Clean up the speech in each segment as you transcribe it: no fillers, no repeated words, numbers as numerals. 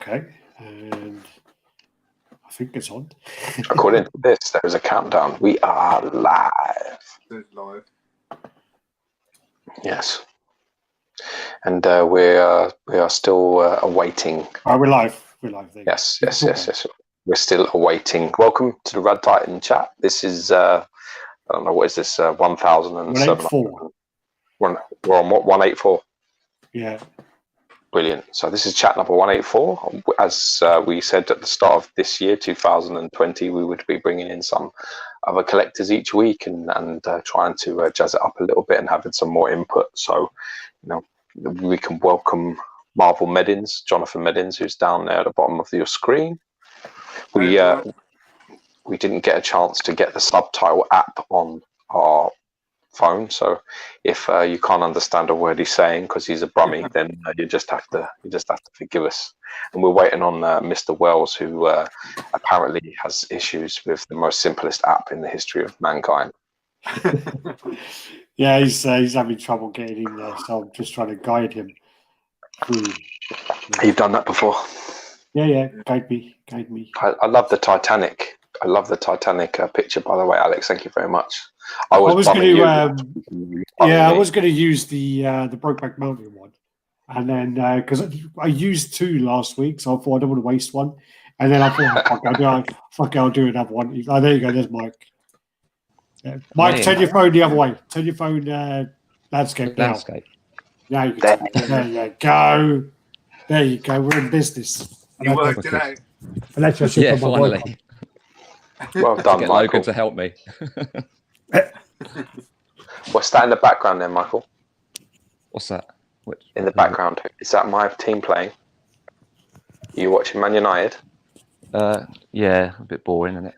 Okay, and I think it's on. According to this, there is a countdown. We are live. It's live. Yes, and we are still awaiting. Oh, we're live. We're live. Yes. We're still awaiting. Welcome to the RaddTitan chat. This is I don't know, what is this? 1,007. 184. We're on what, 184? Yeah. Brilliant. So this is chat number 184. As we said at the start of this year, 2020, we would be bringing in some other collectors each week and trying to jazz it up a little bit and having some more input. So, we can welcome Marvel Medins, Jonathan Medins, who's down there at the bottom of your screen. We didn't get a chance to get the subtitle app on our phone, so if you can't understand a word he's saying because he's a Brummie, then you just have to forgive us. And we're waiting on Mr. Wells, who apparently has issues with the most simplest app in the history of mankind. Yeah, he's having trouble getting in there, so I'm just trying to guide him through. You've done that before. Yeah, guide me. I love the Titanic. I love the Titanic picture, by the way, Alex. Thank you very much. I was going to use the Brokeback Mountain one, and then because I used two last week, so I thought I don't want to waste one, and then I thought, I'll do another one. Oh, there you go. There's Mike. Yeah. Mike, turn your phone the other way. Turn your phone landscape now. Now you can. There you go. There you go. We're in business. You worked it out. Finally. Well done, get Michael. Logan to help me. What's that in the background there, Michael? What's that? In the background, is that my team playing? Are you watching Man United? Yeah, a bit boring, isn't it?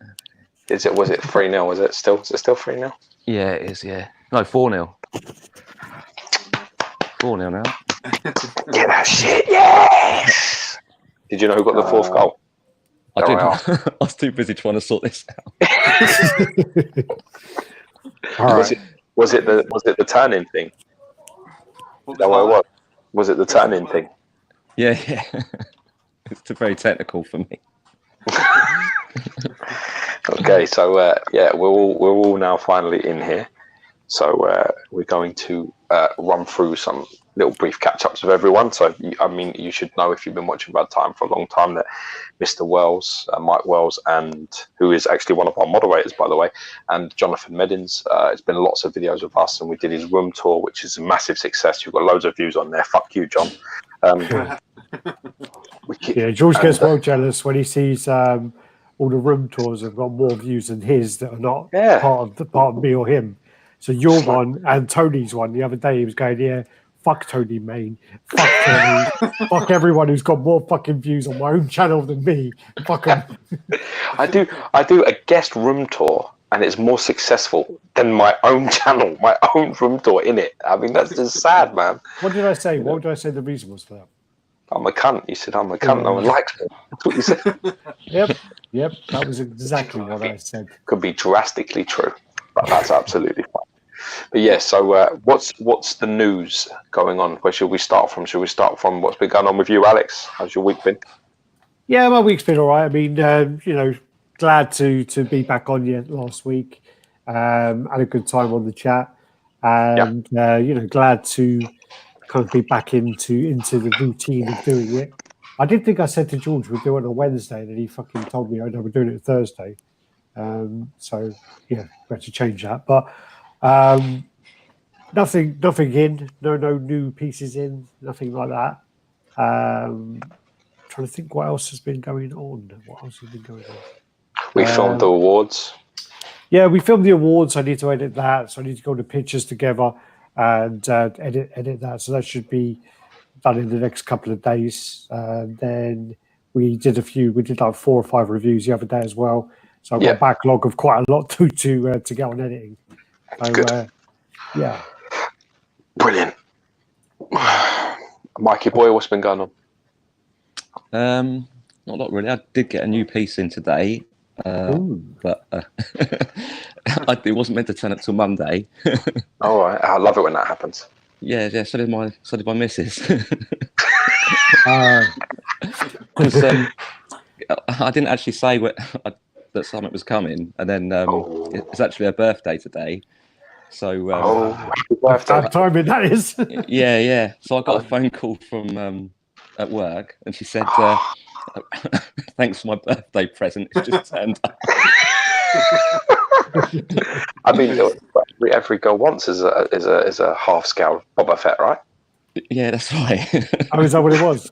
Was it 3-0? Is it still 3-0? Yeah, it is. Yeah, no, 4-0. 4-0 now. Get that shit, yes! Did you know who got the fourth goal? I didn't. I was too busy trying to sort this out. Was it the turning thing? Was it the turning thing? Yeah. It's too very technical for me. Okay, so we're all now finally in here. So we're going to run through some little brief catch-ups with everyone. So, you should know, if you've been watching RaddTitan for a long time, that Mr. Wells, Mike Wells, and who is actually one of our moderators, by the way, and Jonathan Medins, it's been lots of videos with us, and we did his room tour, which is a massive success. You've got loads of views on there. Fuck you, John. George gets well jealous when he sees all the room tours have got more views than his that are not part of me or him. So your one and Tony's one the other day, he was going, fuck Tony Main, fuck Tony, fuck everyone who's got more fucking views on my own channel than me. Fuck them. I do a guest room tour, and it's more successful than my own channel, my own room tour in it. I mean, that's just sad, man. What did I say? What did I say the reason was for that? I'm a cunt. You said I'm a cunt. No one likes me. That's what you said. Yep. That was exactly what I said. Could be drastically true, but that's absolutely fine. But yeah, so what's the news going on? Where should we start from? Should we start from what's been going on with you, Alex? How's your week been? Yeah, my week's been all right. I mean, glad to be back on you last week. Had a good time on the chat, and glad to kind of be back into the routine of doing it. I did think I said to George we'd do it on a Wednesday, and then he fucking told me, we're doing it Thursday. So yeah, we had to change that, but. Nothing in. No new pieces in. Nothing like that. Trying to think what else has been going on. We filmed the awards. Yeah, we filmed the awards. I need to edit that. So I need to go to pictures together and edit that. So that should be done in the next couple of days. Then we did like 4 or 5 reviews the other day as well. So I've got a backlog of quite a lot to get on editing. So, good. Yeah. Brilliant. Mikey boy, what's been going on? Not really. I did get a new piece in today, but it wasn't meant to turn up till Monday. All right. I love it when that happens. Yeah. So did my missus. I didn't actually say that something was coming, and then it's actually her birthday today. So happy birthday! Bad timing that is. yeah. So I got a phone call from at work, and she said, "Thanks for my birthday present. It's just turned up." I mean, every girl wants is a half scale Boba Fett, right? Yeah, that's right. Oh, is that what it was?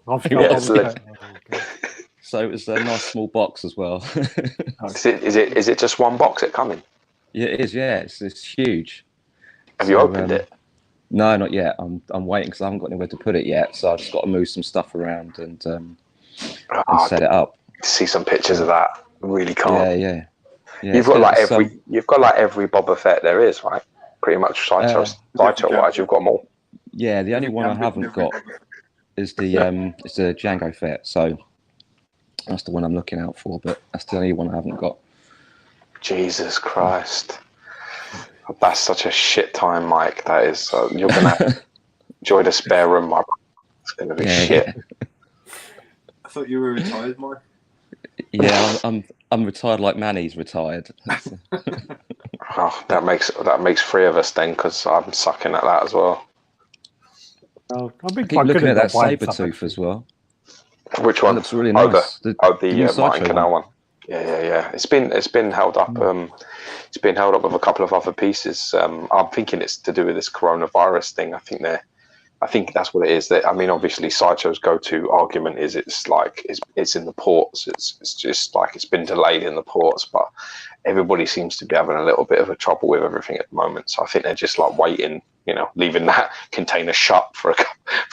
So it was a nice small box as well. Is it just one box it coming? Yeah, it is. Yeah, it's huge. Have you opened it? No, not yet. I'm waiting because I haven't got anywhere to put it yet. So I just got to move some stuff around and set it up. See some pictures of that. Really can't. Yeah. You've got like every Boba Fett there is, right? Pretty much Sideshow wise, you've got them all. Yeah, the only one I haven't got is the Django Fett. So that's the one I'm looking out for. But that's the only one I haven't got. Jesus Christ. That's such a shit time, Mike. That is. So you're gonna have to enjoy the spare room, Mike. It's gonna be shit. I thought you were retired, Mike. Yeah, I'm retired like Manny's retired. Oh, that makes three of us then, because I'm sucking at that as well. Oh, I keep looking at that Sabertooth as well. Which one? That looks really nice. The Martin Canal one. Yeah. It's been held up. It's been held up with a couple of other pieces. I'm thinking it's to do with this coronavirus thing. I think that's what it is. I mean, obviously, Sideshow's go-to argument is it's in the ports. It's just like it's been delayed in the ports, but everybody seems to be having a little bit of a trouble with everything at the moment. So I think they're just like waiting, leaving that container shut for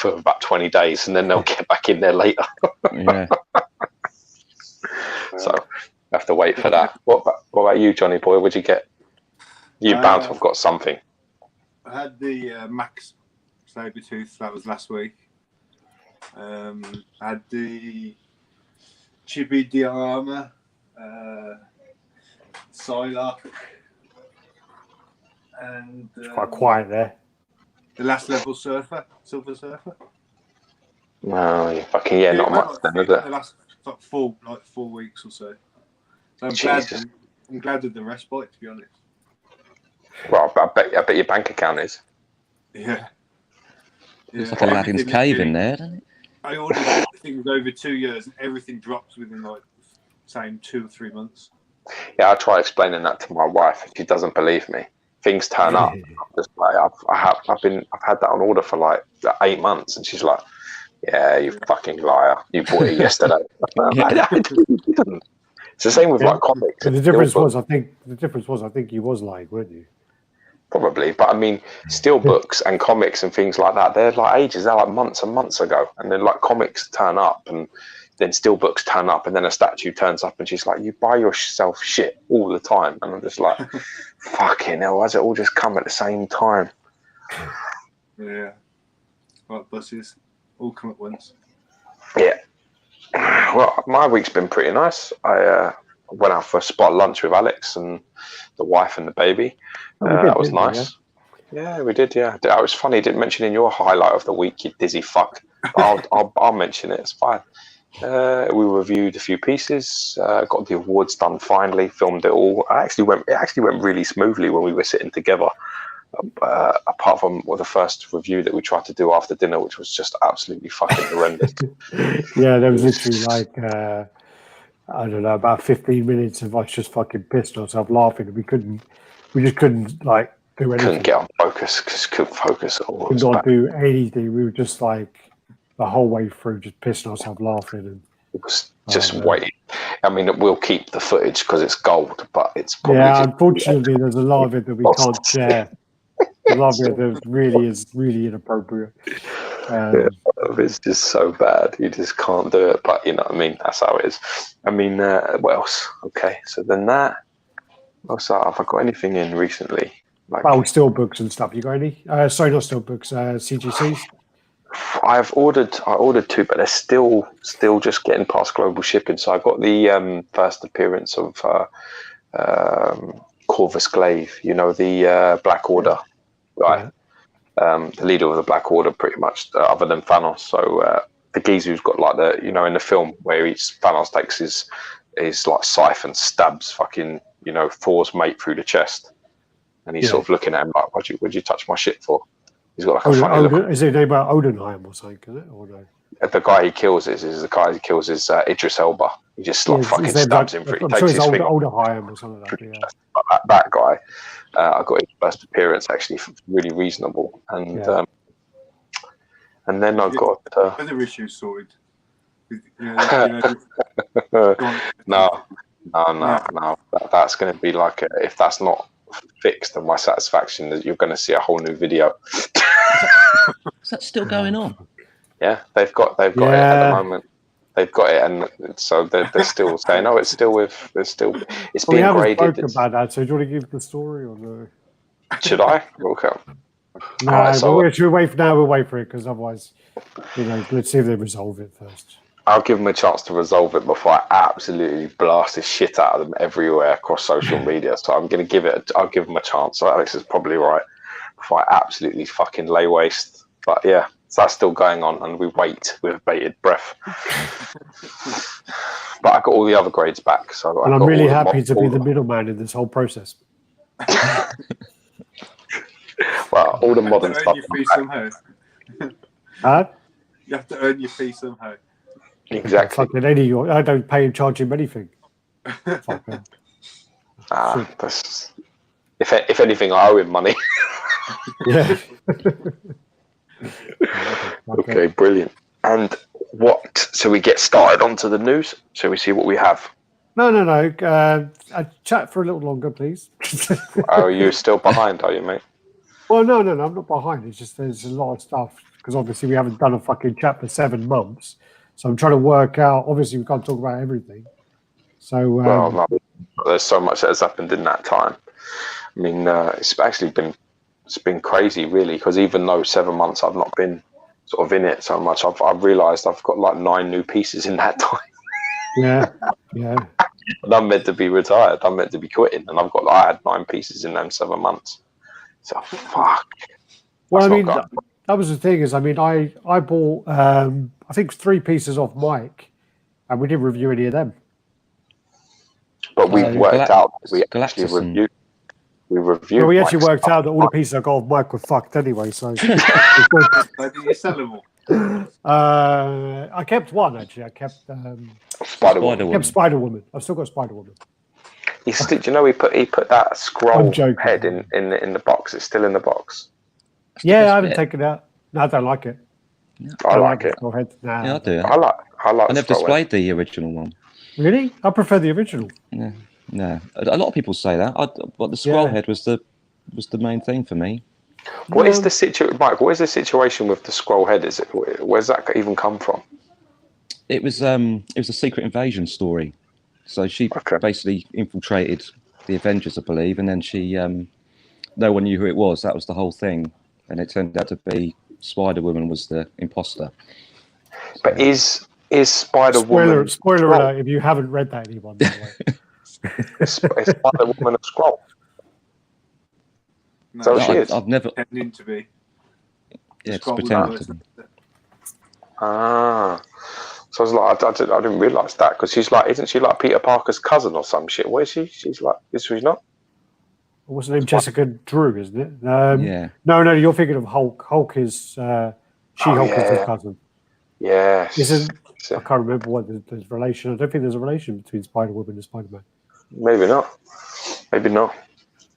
about 20 days, and then they'll get back in there later. Yeah. So I have to wait for that. What about you, Johnny boy? What'd you get? You bound to have got something. I had the Max Sabertooth. That was last week. I had the Chibi Diorama, Psylocke, and quite quiet there. The last level Silver Surfer. No, you fucking not much then, is it? The last 4 weeks or so. So I'm glad with the respite, to be honest. Well, I bet your bank account is. Yeah. It's like Aladdin's cave in there, doesn't it? I ordered things over 2 years, and everything drops within same 2 or 3 months. Yeah, I try explaining that to my wife, and she doesn't believe me. Things turn up. I'm just like, I've had that on order for like 8 months, and she's like, "Yeah, you fucking liar! You bought it yesterday." It's the same with like comics. The difference was, I think you was lying, weren't you? Probably, but I mean, steel books and comics and things like that, they're like ages, they're like months and months ago. And then like comics turn up, and then steel books turn up, and then a statue turns up, and she's like, "You buy yourself shit all the time." And I'm just like, fucking hell, why does it all just come at the same time? Yeah. Like buses, all come at once. Yeah. Well, my week's been pretty nice. I went out for a spot lunch with Alex and the wife and the baby. That was nice. Yeah, we did. Yeah, it was funny. You didn't mention in your highlight of the week, you dizzy fuck. I'll mention it. It's fine. We reviewed a few pieces. Got the awards done finally. Filmed it all. It actually went really smoothly when we were sitting together. Apart from the first review that we tried to do after dinner, which was just absolutely fucking horrendous. Yeah, there was literally like I don't know, about 15 minutes of us just fucking pissed ourselves laughing, and we just couldn't like do anything. Couldn't get on focus because couldn't focus at all. Could not do anything. We were just like the whole way through just pissing ourselves laughing, and it was just waiting. I mean, we'll keep the footage because it's gold, but it's probably unfortunately there's a lot of it that we can't share. A lot of it that really is really inappropriate. It's just so bad. You just can't do it. But you know what I mean? That's how it is. I mean, what else? Okay, so then that. Also, have I got anything in recently? Like, still books and stuff. You got any? Sorry, not still books. CGCs. I ordered 2, but they're still just getting past global shipping. So I got the first appearance of Corvus Glaive. You know, the Black Order. Right, the leader of the Black Order, pretty much, other than Thanos. So the geezer who's got like the, you know, in the film where Thanos takes his like scythe and stabs fucking, you know, Thor's mate through the chest, and he's sort of looking at him like, what'd you touch my shit for? He's got like a funny look. Is it about Odenheim or something? Is it or no? The guy he kills is Idris Elba. He just like fucking stabs him. I'm sure it's Odenheim or something like that. Yeah. That guy. I got his first appearance actually really reasonable, and then I've got other issues sorted. No. That's going to be like if that's not fixed to my satisfaction, that you're going to see a whole new video. Is that still going on? Yeah, they've got it at the moment. They've got it, and so they're still saying, "Oh, it's being graded." About that, so do you want to give the story or no? Should I? Okay. No, right, so we'll wait for it because otherwise, you know, let's see if they resolve it first. I'll give them a chance to resolve it before I absolutely blast the shit out of them everywhere across social media. So I'm going to I'll give them a chance. So Alex is probably right. Before I absolutely fucking lay waste. But yeah, so that's still going on, and we wait with bated breath. But I got all the other grades back, so and I'm really happy to be the middleman in this whole process. Well, all the modern stuff. You earn your fee somehow. Huh? You have to earn your fee somehow. Exactly. I don't pay and charge him anything. If anything, I owe him money. Yeah. Okay, brilliant. And so we get started onto the news. Shall we see what we have? No. Chat for a little longer, please. Oh, you're still behind, are you, mate? Well, no, I'm not behind. It's just there's a lot of stuff because obviously we haven't done a fucking chat for 7 months. So I'm trying to work out. Obviously, we can't talk about everything. So no, there's so much that has happened in that time. I mean, it's actually been crazy, really, because even though 7 months I've not been sort of in it so much, I've realised I've got like 9 new pieces in that time. Yeah. And I'm meant to be retired. I'm meant to be quitting, and I had 9 pieces in them 7 months. So fuck. Well, I mean, that was the thing is, I mean, I bought I think 3 pieces off Mike, and we didn't review any of them. But we worked out. We actually RaddTitan. reviewed. Well, we actually worked out that all the pieces I got off Mike were fucked anyway. So. Did you sell them all? I kept one actually. I kept Spider-Woman. kept Spider-Woman. I've still got Spider-Woman. Do you know he put that scroll head in the box? It's still in the box. Yeah, I haven't taken it out. No, I don't like it. I like it. Nah, Yeah, I do. I like. I never displayed the original one. Really? I prefer the original. Yeah, no. A lot of people say that. But the scroll head was the main thing for me. What is the situation, Mike? What is the situation with the scroll head? Where's that even come from? It was a secret invasion story. So she basically infiltrated the Avengers, I believe, and then she no one knew who it was. That was the whole thing, and it turned out to be Spider-Woman was the imposter. So, but is Spider-Woman spoiler alert if you haven't read that, anyone, by the way. is Spider-Woman a scroll? No, So she is. I've never pretending to be. Yeah, it's pretending to be. Ah. So I was like, I didn't realise that because isn't she like Peter Parker's cousin or some shit? What is she? She's like, is she not? What's her name? Jessica Drew, isn't it? Yeah. No, you're thinking of Hulk. Hulk is She-Hulk is his cousin. Yes. I can't remember what the relation. I don't think there's a relation between Spider-Woman and Spider-Man. Maybe not.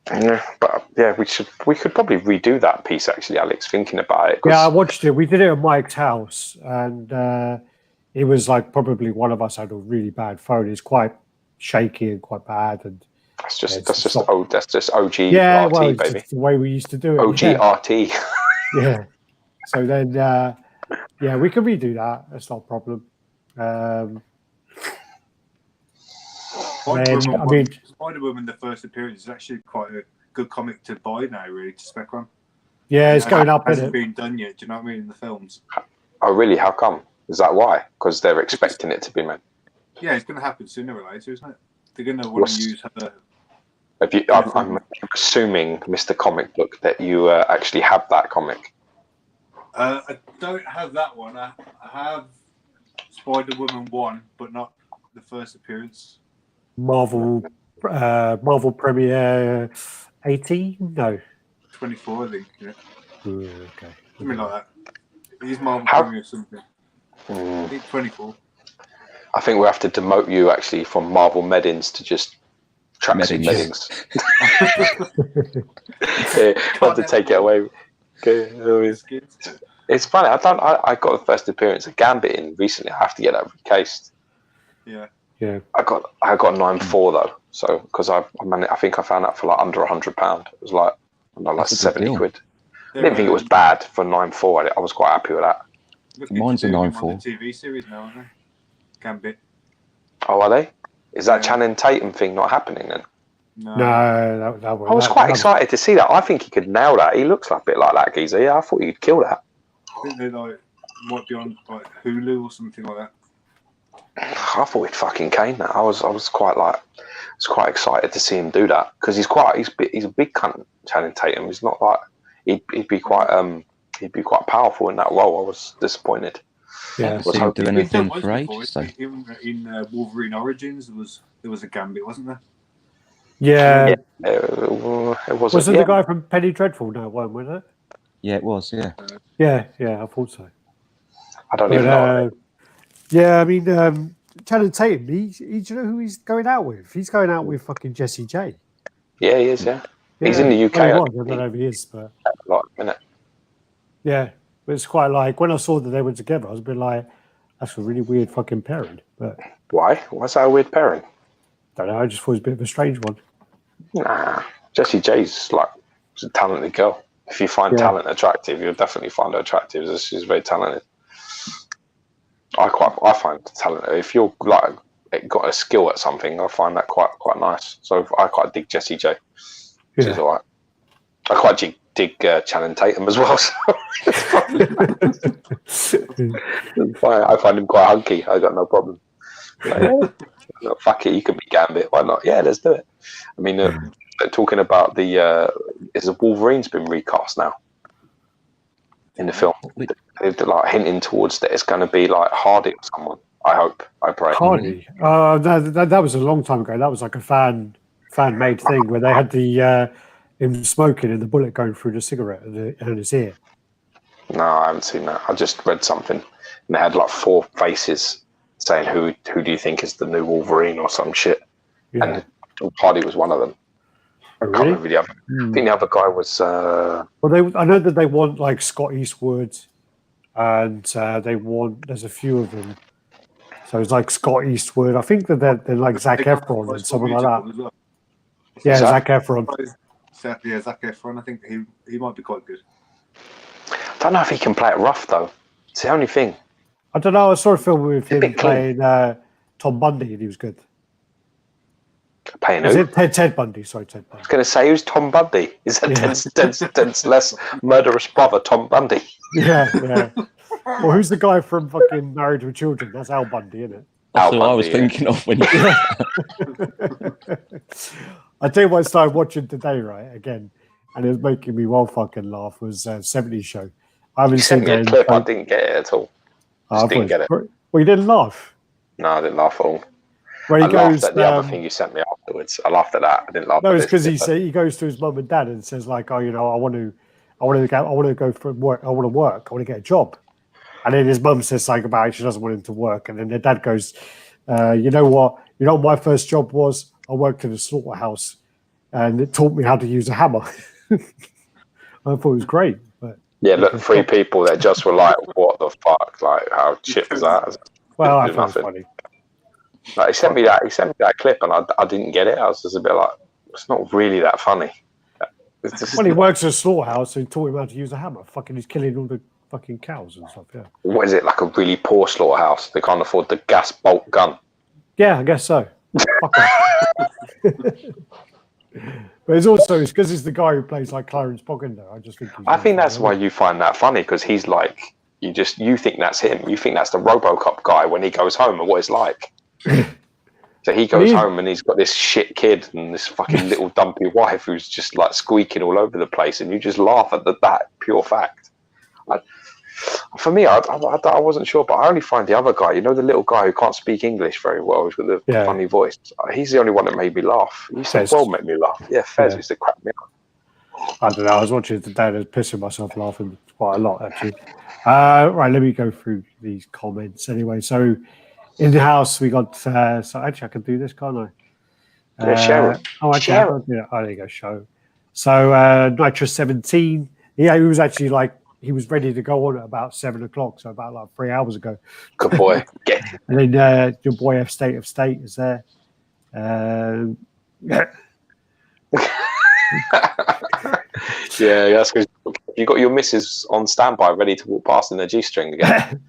Yeah, but yeah, we could probably redo that piece actually, Alex. Thinking about it. Yeah, I watched it. We did it at Mike's house, and it was like probably one of us had a really bad phone. It's quite shaky and quite bad, and that's just OG yeah, RT, well, baby. it's the way we used to do it. OG RT. Yeah. So then, yeah, we can redo that. That's not a problem. Spider-Woman, the first appearance, is actually quite a good comic to buy now, really, to spec on. Yeah, it's going up. It hasn't been done yet. Do you know what I mean? In the films. Oh, really? How come? Is that why? Because they're expecting it to be made. Yeah, it's going to happen sooner or later, isn't it? They're going to want to use her. I'm assuming, Mr. Comic Book, that you actually have that comic. I don't have that one. I have Spider-Woman 1, but not the first appearance. Marvel Premiere 18? No. 24, I think. Yeah. Okay. Something like that. It is Marvel How- Premiere something. I think 24. I think we have to demote you actually from Marvel Meddings to just tracksuit Meddings. Yeah, have to take it away. It's funny. I got the first appearance of Gambit in recently. I have to get that recased. Yeah. Yeah. I got 9.4 though. So because I think I found that for like under £100. It was like That's a good 70 deal. quid. I didn't think it was bad for 9.4. I was quite happy with that. Mine's a 9.4. On the TV series now, aren't they? Gambit. Oh, are they? Is that Channing Tatum thing not happening then? No. That I was quite excited to see that. I think he could nail that. He looks like a bit like that geezer. Yeah, I thought he'd kill that. I think they might be on like Hulu or something like that. I thought he'd fucking cane that. I was quite excited to see him do that because he's a big cunt. Channing Tatum. He's not like he'd be quite powerful in that role. I was disappointed. Yeah, see him do anything for Before, ages. So. in Wolverine Origins, there was a Gambit, wasn't there? Yeah. It wasn't. Was it the guy from Penny Dreadful? No, wasn't it? Yeah, it was. Yeah. Yeah, I thought so. I don't even know. Yeah, I mean, Channing Tatum, do you know who he's going out with? He's going out with fucking Jessie J. Yeah, he is, yeah. He's in the UK. I don't know if he is, but... Like a minute. Yeah, but it's quite like, when I saw that they were together, I was a bit like, that's a really weird fucking pairing. But Why? Why's that a weird pairing? don't know, I just thought it was a bit of a strange one. Nah. Jessie J's she's a talented girl. If you find talent attractive, you'll definitely find her attractive. She's very talented. I find talent. If you're got a skill at something, I find that quite nice. So I quite dig Jessie J. She's alright. I quite dig Channing Tatum as well. So I find him quite hunky. I got no problem. Fuck it, you can be Gambit. Why not? Yeah, let's do it. I mean, talking about is the Wolverine's been recast now in the film. They're hinting towards that it's going to be like Hardy or someone. I hope. I pray. Hardy? That was a long time ago. That was like a fan-made thing where they had the him smoking and the bullet going through the cigarette and his ear. No, I haven't seen that. I just read something, and they had like 4 faces saying who do you think is the new Wolverine or some shit, and Hardy was one of them. Oh, I can't remember the other. I think the other guy was. Well, I know that they want like Scott Eastwood, and there's a few of them. So it's like Scott Eastwood. I think that they're like Zac Efron and someone like that. Well. Yeah, Zac Efron. Yeah, Zac Efron. I think he might be quite good. I don't know if he can play it rough though. It's the only thing. I don't know. I saw a film with him playing Tom Bundy, and he was good. Playing Is who? it Ted Bundy? Sorry, Ted I Bundy. was going to say, who's Tom Bundy? Is that Ted's less murderous brother, Tom Bundy? Yeah. Well, who's the guy from fucking Married with Children? That's Al Bundy, isn't it? That's what I was thinking of when you. I tell you what I started watching today, right? Again, and it was making me well fucking laugh. Was 70s Show. I haven't seen that. Clip. I didn't get it at all. Didn't get it. Well, you didn't laugh. No, I didn't laugh at all. Where he laughed at the other thing you sent me afterwards. I laughed at that. I didn't laugh. No, it's because he goes to his mum and dad and says like, "Oh, I want to go for work. I want to work. I want to get a job." And then his mum says something about she doesn't want him to work. And then their dad goes, "You know what? You know what my first job was? I worked in a slaughterhouse, and it taught me how to use a hammer." I thought it was great. But yeah, look, 3 people that just were like, "What the fuck? Like, how shit was that?" Well, I thought it was funny. Like, he sent me that clip, and I didn't get it. I was just a bit like, it's not really that funny. Well, he works at a slaughterhouse, so he taught him how to use a hammer. Fucking, he's killing all the fucking cows and stuff. Yeah. What is it, like a really poor slaughterhouse? They can't afford the gas bolt gun. Yeah, I guess so. But it's because he's the guy who plays like Clarence Bogender. I think that's why you find that funny, because he's like, you think that's him. You think that's the RoboCop guy when he goes home and what it's like. So he goes home and he's got this shit kid and this fucking little dumpy wife who's just like squeaking all over the place, and you just laugh at that pure fact. For me, I wasn't sure, but I only find the other guy, you know, the little guy who can't speak English very well, who's got the funny voice. He's the only one that made me laugh. He used to well make me laugh. Yeah, Fez used to crack me up. I don't know. I was watching it today and I was pissing myself laughing quite a lot, actually. Right, let me go through these comments anyway. So, in the house, we got. So, actually, I can do this, can't I? Yeah, share it. Oh, actually, Share it. Oh, there you go, show. So, Nitro 17. Yeah, he was actually he was ready to go on at about 7 o'clock, so about like 3 hours ago. Good boy. And then your boy F State of State is there. Yeah, that's because you got your missus on standby, ready to walk past in the G-string again.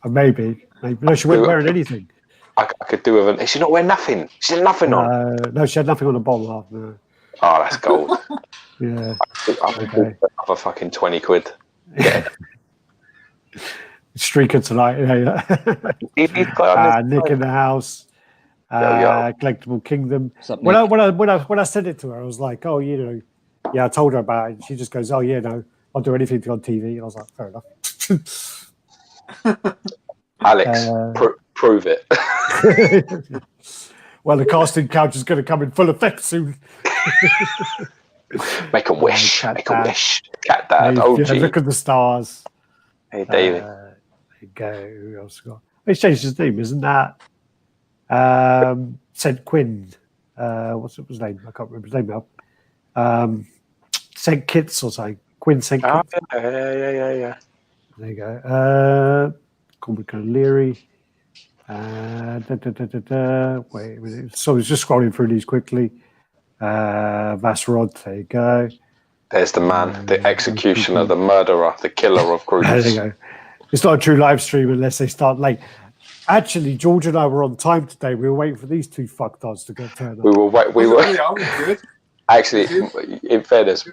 Maybe. No, she wasn't wearing anything. I could do with an. She not wearing nothing. She had nothing on. No, she had nothing on the bottom half. No. Oh, that's gold. Yeah. I could have fucking 20 quid. Yeah. Streaker tonight. Nick in the house. Collectible Kingdom. When I said it to her, I was like, "Oh, you know, yeah." I told her about it. And she just goes, "Oh, yeah, no, I'll do anything to go on TV." And I was like, "Fair enough." Alex, prove it. Well, the casting couch is going to come in full effect soon. Make a wish. Make a wish. Cat Dad. Look at the stars. Hey, David. There you go. Who else got? He's changed his name, isn't that? St. Quinn. What's his name? I can't remember his name now. St. Kitts or something. Quinn St. Kitts. Oh, yeah. There you go. Cormac O'Leary. Wait a minute. So I was just scrolling through these quickly. That's Radd. There you go. There's the man, the executioner, the murderer, the killer of groups. There you go. It's not a true live stream unless they start late. Actually, George and I were on time today. We were waiting for these two fucktards to get turned up. We were. Good. Actually, in fairness,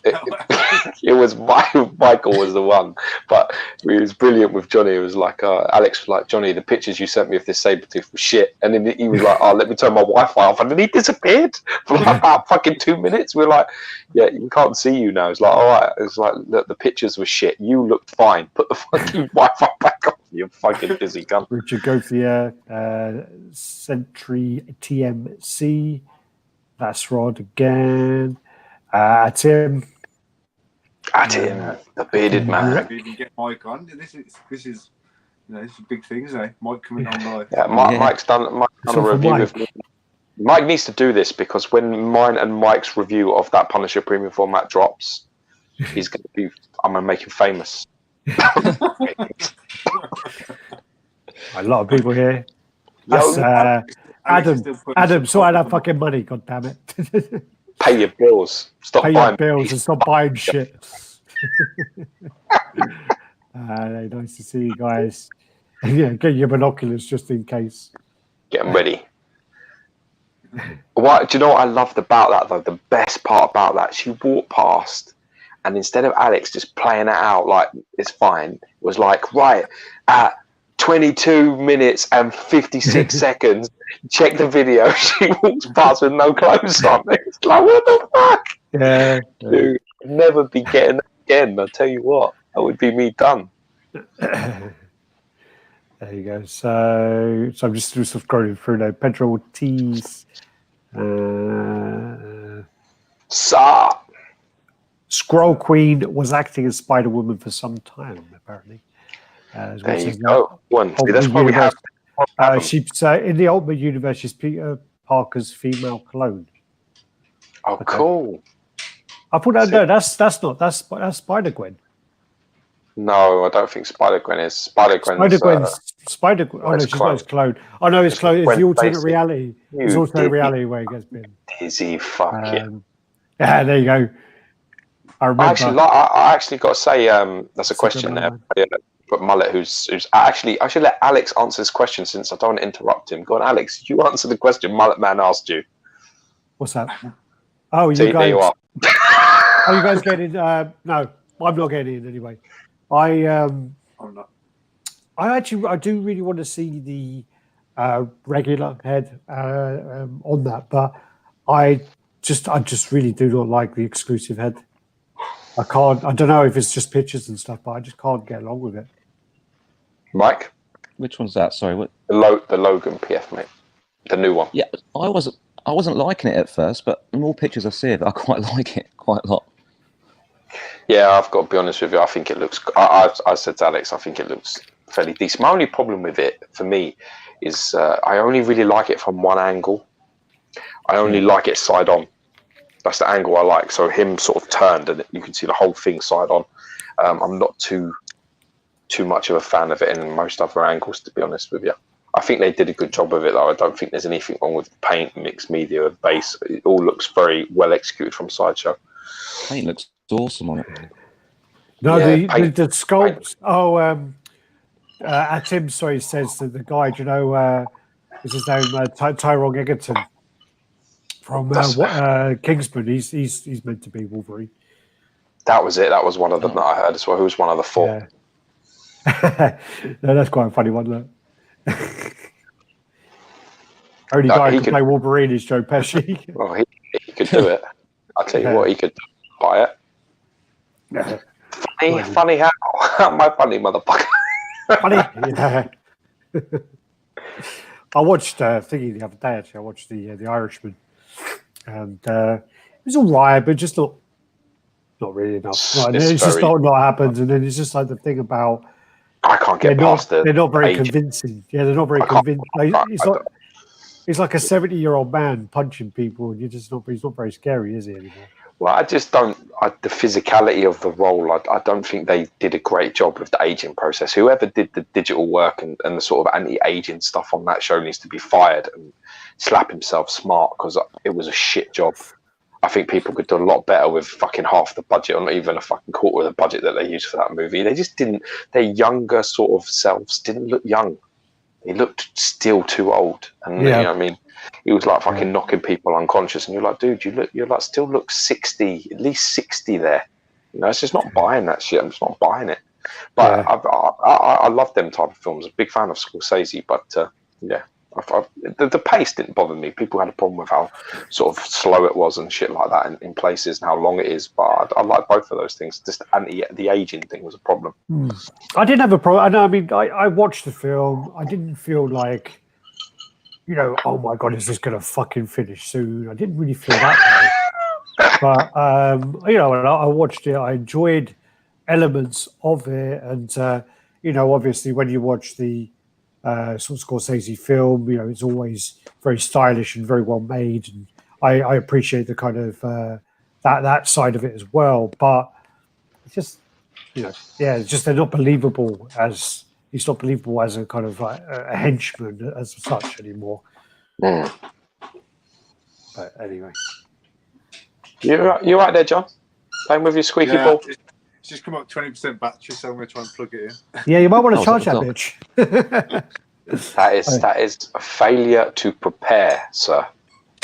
it was Michael was the one, but it was brilliant with Johnny. It was like Alex was like, "Johnny, the pictures you sent me of this Sabretooth was shit," and then he was like, "Oh, let me turn my Wi-Fi off," and then he disappeared for like about fucking 2 minutes. We're like, "Yeah, we can't see you now." It's like, "All right." It's like, "Look, the pictures were shit. You looked fine. Put the fucking Wi-Fi back on. You fucking busy cunt." Richard Gauthier, Sentry TMC. That's Radd again. Tim, the bearded man. You can get Mike on. This is you know, this is a big thing, isn't it? Mike coming on live. Yeah, Mike's done a review with me. Mike needs to do this because when mine and Mike's review of that Punisher premium format drops, he's going to be. I'm going to make him famous. A lot of people here. That's, Adam, sort out that fucking money, god damn it. Pay your bills. Stop Pay buying your bills and stop buying shit. Nice to see you guys. Yeah, get your binoculars just in case. Get them ready. What do you know what I loved about that though? The best part about that, she walked past, and instead of Alex just playing it out like it's fine, it was like, right at 22 minutes and 56 seconds, check the video. She walks past with no clothes on. It's like, what the fuck? Yeah. Dude, I'd never be getting that again. I'll tell you what, that would be me done. There you go. So I'm just scrolling through now. Pedro Ortiz. Scroll Queen was acting as Spider-Woman for some time, apparently. There you go. That's why we have. She's in the Ultimate Universe. She's Peter Parker's female clone. Oh, okay. Cool. I thought that's Spider-Gwen. No, I don't think Spider-Gwen is. Spider-Gwen's Spider-Gwen. Oh no, she's not his clone. Oh no, his clone. It's the alternate reality. It's alternate reality where he gets been. Dizzy, fuck yeah. Yeah, there you go. I remember. I actually got to say, that's a question there. But Mullet, who's actually, I should let Alex answer this question since I don't want to interrupt him. Go on, Alex. You answer the question Mullet Man asked you. What's that? Oh, you guys. There you are. Are you guys getting? No, I'm not getting in anyway. I'm not. I do really want to see the regular head on that, but I just really do not like the exclusive head. I can't. I don't know if it's just pictures and stuff, but I just can't get along with it. Mike, Which one's that? Sorry, what? the Logan PF, mate, the new one. Yeah, I wasn't liking it at first, but the more pictures I see of it, I quite like it quite a lot. Yeah, I've got to be honest with you. I think it looks. I said to Alex, I think it looks fairly decent. My only problem with it, for me, is I only really like it from one angle. I only like it side on. That's the angle I like. So him sort of turned, and you can see the whole thing side on. I'm not too much of a fan of it in most other angles, to be honest with you. I think they did a good job of it, though. I don't think there's anything wrong with paint, mixed media, base. It all looks very well executed from Sideshow. Paint looks awesome on it. No, Yeah, the sculpt. Tim, sorry, says that the guy, do you know, is his name Tyrone Egerton from Kingsman. He's meant to be Wolverine. That was it. That was one of them that I heard as well. Who was one of the four? Yeah. No, that's quite a funny one, look. Only guy who can play Wolverine is Joe Pesci. Well, he could do it. I'll tell you what, he could buy it. Yeah. Funny how? My funny motherfucker. Funny, yeah. I watched thingy the other day. Actually, I watched the Irishman, and it was all right, but just not really enough. Like, it's just not happens, and then it's just like the thing about I can't get past it. They're not very convincing. Yeah, they're not very convincing. It's like a 70-year-old man punching people, and he's not very scary, is he anymore? Well, I just don't. The physicality of the role, I don't think they did a great job with the aging process. Whoever did the digital work and the sort of anti-aging stuff on that show needs to be fired and slap himself smart, because it was a shit job. I think people could do a lot better with fucking half the budget, or not even a fucking quarter of the budget that they used for that movie. They just didn't. Their younger sort of selves didn't look young. They looked still too old, and you know what I mean. He was like fucking knocking people unconscious, and you're like, dude, you're like still look 60, at least 60 there. You know, it's just not buying that shit. I'm just not buying it. But I love them type of films. I'm a big fan of Scorsese, but the pace didn't bother me. People had a problem with how sort of slow it was and shit like that in places, and how long it is. But I like both of those things. Just the aging thing was a problem. I didn't have a problem. I mean, I watched the film. I didn't feel like, you know, oh my God, is this going to fucking finish soon? I didn't really feel that way. But, you know, I watched it. I enjoyed elements of it. And, you know, obviously when you watch the sort of Scorsese film, you know, it's always very stylish and very well made. And I appreciate the kind of that side of it as well. But it's just, you know, it's just they're not believable as... He's not believable as a kind of like a henchman as such anymore. But anyway, you right there, John? Playing with your squeaky ball. It's just come up 20% battery, so I'm going to try and plug it in. Yeah, you might want to charge that bitch. That is a failure to prepare, sir.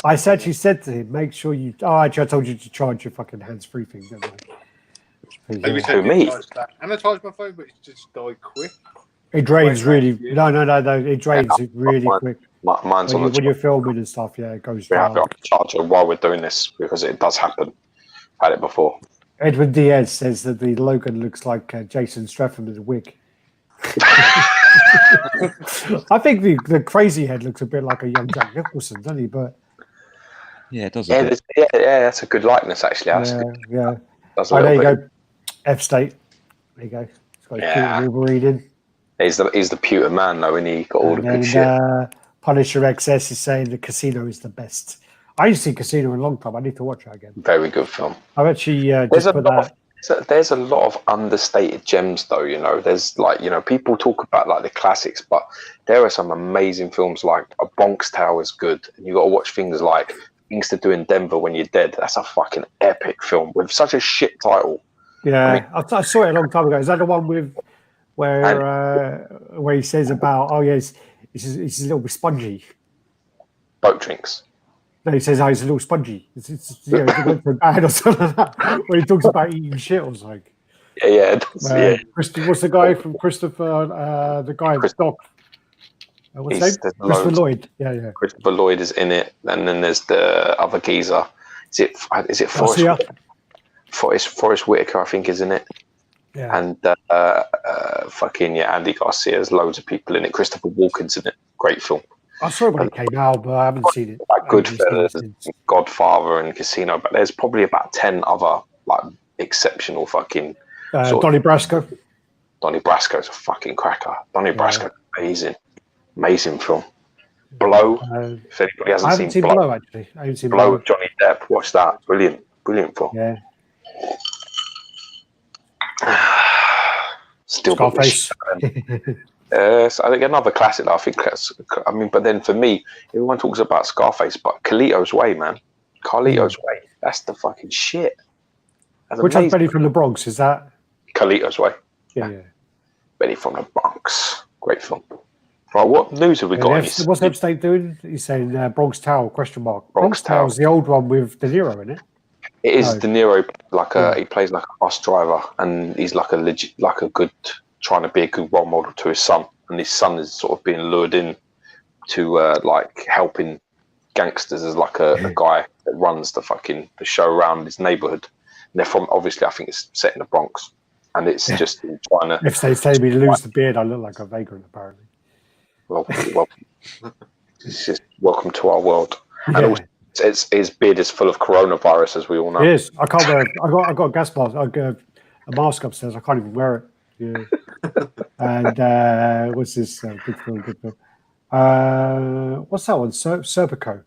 I actually said to him, make sure you. Oh, actually, I told you to charge your fucking hands-free thing, didn't I? To me, and I charged my phone, but it just died quick. It drains really. No. It drains it really quick. Mine's on when you're filming and stuff. Yeah, it goes we down. have to charge it while we're doing this, because it does happen. Had it before. Edwin Diaz says that the Logan looks like Jason Statham in a wig. I think the crazy head looks a bit like a young Jack Nicholson, doesn't he? But yeah, it does. Yeah, that's a good likeness, actually. Yeah. There you go. F State. There you go. It's got a Wolverine in. He's the pewter man, though, and he got all the good shit. Punisher XS is saying the Casino is the best. I haven't seen Casino in a long time. I need to watch it again. Very good film. I've actually there's a lot of understated gems, though. You know, there's like, you know, people talk about like the classics, but there are some amazing films. Like A Bronx Tale is good, and you got to watch things like Things to Do in Denver When You're Dead. That's a fucking epic film with such a shit title. Yeah, I saw it a long time ago. Is that the one with where he says about it's a little bit spongy? Boat drinks. No, he says he's a little spongy. It's bad or something like that. When he talks about eating shit, I was like, what's the guy from Christopher? The guy that's Doc. What's his name? Christopher Lloyd. Yeah. Christopher Lloyd is in it, and then there's the other geezer. Is it Forrest? Forrest Whitaker, I think, is in it. Yeah. And fucking Andy Garcia's loads of people in it. Christopher Walken's in it. Great film. I saw it when it came out, but I haven't seen it. Like Goodfellas, Godfather, and Casino. But there's probably about 10 other like exceptional fucking. Donnie Brasco. Donnie Brasco's a fucking cracker. Donnie Brasco, amazing film. Blow. If anybody hasn't seen Blow, actually. I haven't seen Blow with Johnny Depp. Watch that. Brilliant film. Yeah. Still Scarface. So I think another classic. I think I mean, but then for me, everyone talks about Scarface, but Carlito's Way, man. Carlito's Way. That's the fucking shit. Which one's Benny from the Bronx? Is that Carlito's Way? Yeah. Benny from the Bronx. Great film. Right, what news have we got? What's Epstein doing? He's saying Bronx Tale, question mark. Bronx Tale is the old one with De Niro in it. It is De Niro, he plays like a bus driver, and he's like a good, trying to be a good role model to his son, and his son is sort of being lured in to like helping gangsters as like a guy that runs the show around his neighborhood. And they're from, obviously, I think it's set in the Bronx, and it's just trying to. If they say me lose the beard, I look like a vagrant, apparently. Well, it's just welcome to our world. Yeah. And also, his beard is full of coronavirus, as we all know. It is. I can't wear it. I got a gas mask. I got a mask upstairs. I can't even wear it. Yeah. And what's this? Good film. What's that one? Serpico.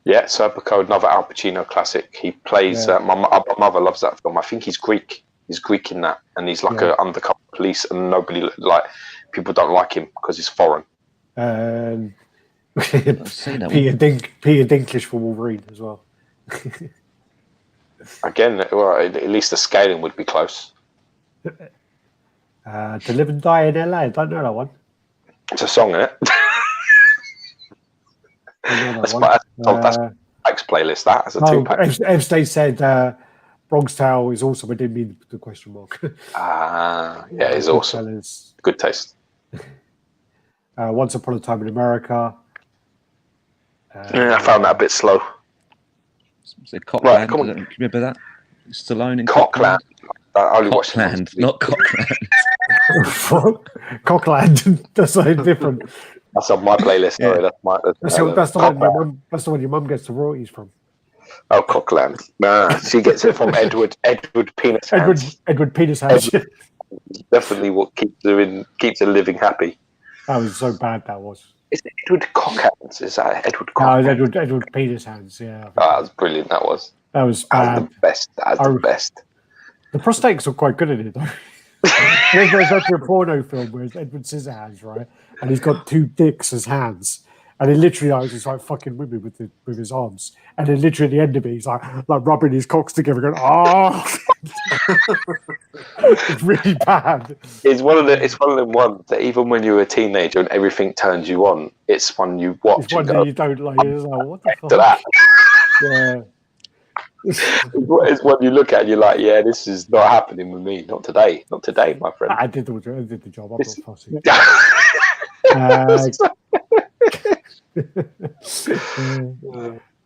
Yeah, Serpico, another Al Pacino classic. He plays. My mother loves that film. I think he's Greek. He's Greek in that, and he's like an undercover police, and nobody people don't like him because he's foreign. Peter Dinklage for Wolverine as well. Again, well, at least the scaling would be close. To Live and Die in LA. I don't know that one. It's a song, isn't it? That's Mike's playlist. That's a two-pack. Epstein said Bronx Tale is awesome. I didn't mean the question mark. Yeah, it's awesome. Good taste. Once Upon a Time in America. I found that a bit slow. So Cockland, right, do you remember that? Stallone in Cockland. I only watched Cockland, not Cockland. Cockland. That's something different. That's on my playlist. Sorry, that's the one your mum gets the royalties from. Oh, Cockland. Nah, she gets it from Edward Penis Hands. Edward Penis Hands. Definitely what keeps her living happy. That was so bad. That was. Is it Edward Cockhands? Is that Edward Cockhands? No, it's Edward Penis Hands. Yeah. That was brilliant. That was bad. The best. That was the best. The prosthetics were quite good in it, though. There's actually a porno film where it's Edward Scissorhands, right? And he's got two dicks as hands. And then literally, I was just like fucking women with his arms. And then literally at the end of it, he's like rubbing his cocks together, going, "Oh!" It's really bad. It's one of them ones that even when you're a teenager and everything turns you on, it's one you watch. It's one that you don't like. It's like, what the fuck? That. Yeah. It's one you look at and you're like, yeah, this is not happening with me. Not today, my friend. I did the job. I'm not fussy.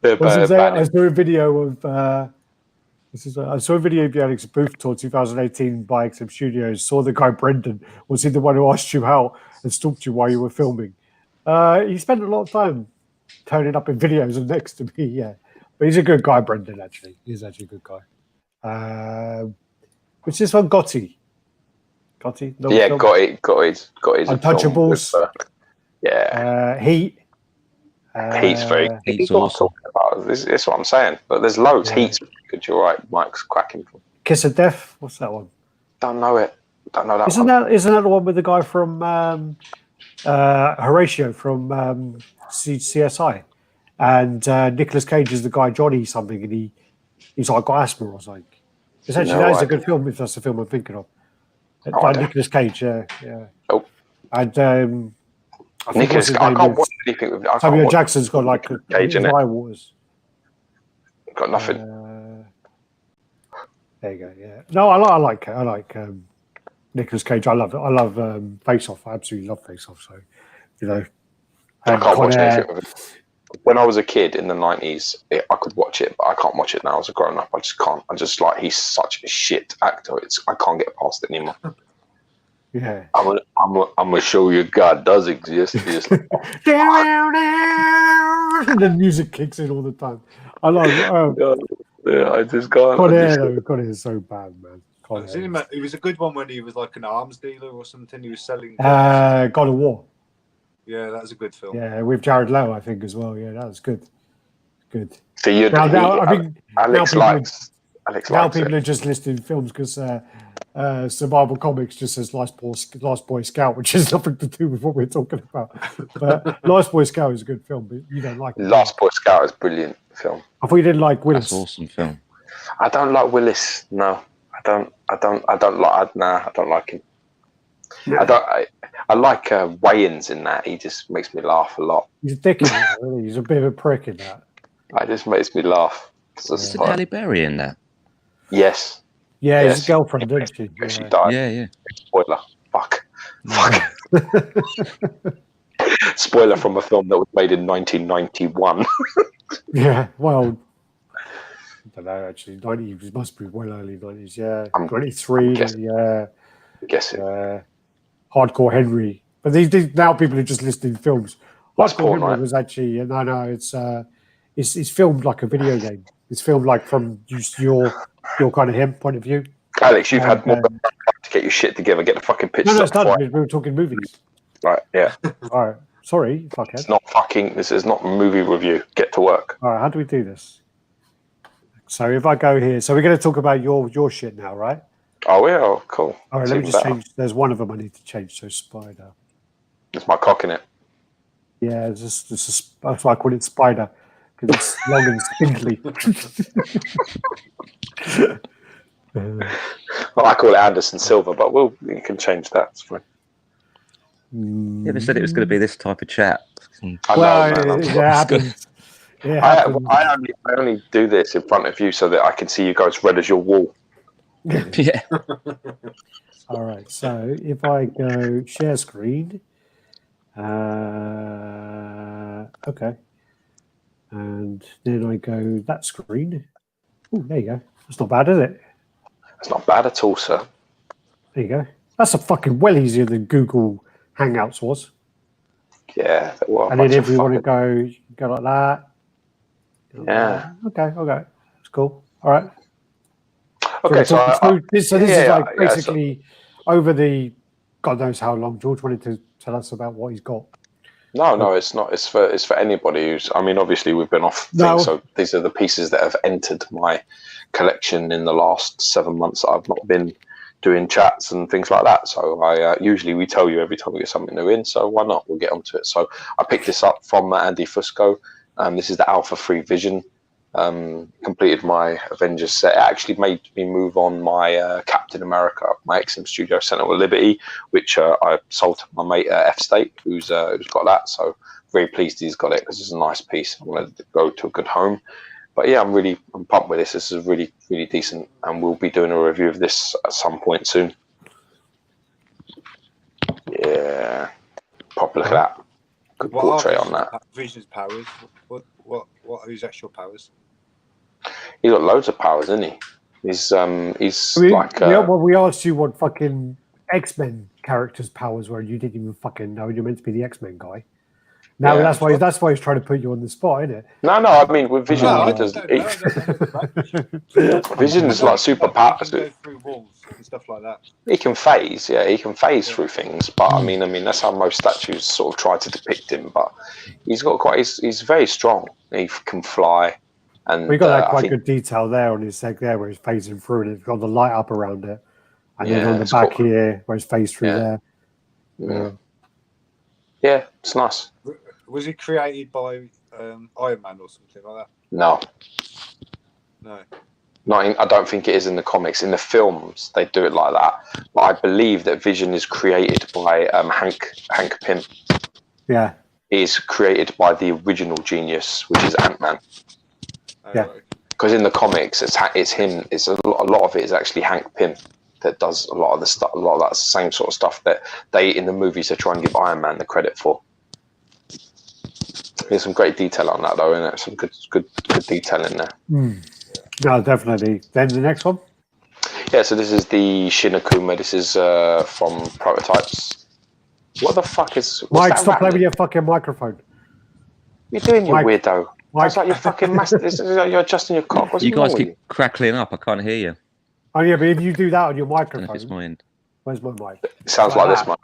I saw a video of I saw a video of the Alex Booth Tour 2018 by XM Studios. Saw the guy Brendan. Was he the one who asked you out and stalked you while you were filming? He spent a lot of time turning up in videos and next to me. Yeah, but he's a good guy, Brendan. Actually, he's actually a good guy. Which is this one, Gotti? Gotti? Yeah, Gotti's Untouchables. Yeah. Heat. Heat's very. Heat's awesome. That's what I'm saying. But there's loads. Yeah. Heat's good. You're right. Mike's cracking. Kiss of Death. What's that one? Don't know it. Don't know that. Isn't that the one with the guy from Horatio from CSI, and Nicolas Cage is the guy Johnny something, and he's like got asthma or something. Essentially, that is a good film if that's the film I'm thinking of. By Nicolas Cage. Yeah. Oh. And. I can't watch anything with Samuel Jackson's got like Cage in it. Eye waters. Got nothing. There you go. Yeah. No, I like Nicolas Cage. I love Face Off. I absolutely love Face Off. So, I can't watch anything with it. when I was a kid in the 90s, I could watch it, but I can't watch it now as a grown up. I just can't. I just like, he's such a shit actor. I can't get past it anymore. Yeah. I'm gonna show you God does exist. Like, And the music kicks in all the time. I like yeah, I just can't. Con Air though. Con Air is so bad, man. I've seen him. It was a good one when he was like an arms dealer or something. He was selling. God of War. Yeah, that was a good film. Yeah, with Jared Leto, I think as well. Yeah, that was good. Good. So I think Alex likes. Now people are just listing films because Survival Comics just says Last Boy Scout, which has nothing to do with what we're talking about. But Last Boy Scout is a good film, but you don't like it. Last Boy Scout is a brilliant film. I thought you didn't like Willis. That's awesome film. I don't like Willis. No, I don't like him. Yeah. I like Wayans in that. He just makes me laugh a lot. He's a dick in that, really. He's a bit of a prick in that. It just makes me laugh. Is Halle Berry in that? Yes. Yeah, his girlfriend, didn't she? Yeah. She died. Yeah. Spoiler. Fuck. Spoiler from a film that was made in 1991. Yeah, well, I don't know, actually. 90s must be well early 90s, yeah. 23, yeah. I'm guessing. Hardcore Henry. But these now people are just listing films. Hardcore Henry was actually, it's filmed like a video game. It's filmed like from your kind of him point of view. Alex, you've had more than to get your shit together. Get the fucking pictures. No, it's not. We were talking movies. Right, yeah. All right. Sorry, fuckhead. It's not fucking. This is not a movie review. Get to work. All right. How do we do this? So if I go here, so we're going to talk about your shit now, right? Oh yeah. Oh, cool. All right. Let me just change. There's one of them I need to change. So Spider. There's my cock in it. Yeah, that's why I call it Spider, because it's long and spindly. Well, I call it Anderson Silva, but we can change that. It's fine. Yeah, they said it was going to be this type of chat. I only do this in front of you so that I can see you go as red as your wall. Yeah. All right. So if I go share screen, okay, and then I go that screen. Oh, there you go. That's not bad, is it? It's not bad at all, sir. There you go. That's a fucking well easier than Google Hangouts was. Yeah. Well, and then if we want to go like that. Yeah. Okay. That's cool. All right. Okay. This is like basically over the God knows how long. George wanted to tell us about what he's got. No, it's not. It's for anybody who's. I mean, obviously we've been off things, so these are the pieces that have entered my collection in the last 7 months. I've not been doing chats and things like that. So I usually we tell you every time we get something new in. So why not? We'll get onto it. So I picked this up from Andy Fusco. This is the Alpha 3 Vision. Completed my Avengers set. It actually made me move on my Captain America, my XM Studio Sentinel Liberty, which I sold to my mate F State, who's got that. So very pleased he's got it because it's a nice piece. I wanted to go to a good home. But yeah, I'm pumped with this. This is really, really decent, and we'll be doing a review of this at some point soon. Yeah, pop a look at that. Good portrait on that. Vision's powers. What are his actual powers? He's got loads of powers, isn't he? He's we asked you what fucking X-Men characters' powers were, and you didn't even fucking know. You're meant to be the X-Men guy. Now that's why he's trying to put you on the spot, isn't it? No. I mean, with Vision, Vision is like super powers. He can go through walls and stuff like that. He can phase, he can phase through things. But I mean, that's how most statues sort of try to depict him. But he's got he's very strong. He can fly, and we got that quite good detail there on his leg there, where he's phasing through, and it's got the light up around it, and then on the back here, where he's phased through there. Yeah, it's nice. Was he created by Iron Man or something like that? No. I don't think it is in the comics. In the films, they do it like that. But I believe that Vision is created by Hank Pym. Yeah. He is created by the original genius, which is Ant-Man. Yeah. Because in the comics, it's him. It's a lot of it is actually Hank Pym that does a lot of the stuff. A lot of that same sort of stuff that they in the movies they try and give Iron Man the credit for. There's some great detail on that, though, isn't it? Some good detail in there. No, definitely. Then the next one. Yeah, so this is the Shinakuma. This is from Prototypes. What the fuck is... Mike, stop playing with your fucking microphone. What are you doing, you Mike, weirdo? Mike. It's like you're fucking master. You're adjusting your cock. What's You wrong guys with keep you? crackling up. I can't hear you. Oh, yeah, but if you do that on your I don't know if it's microphone... my end. Where's my mic? It sounds like this, man.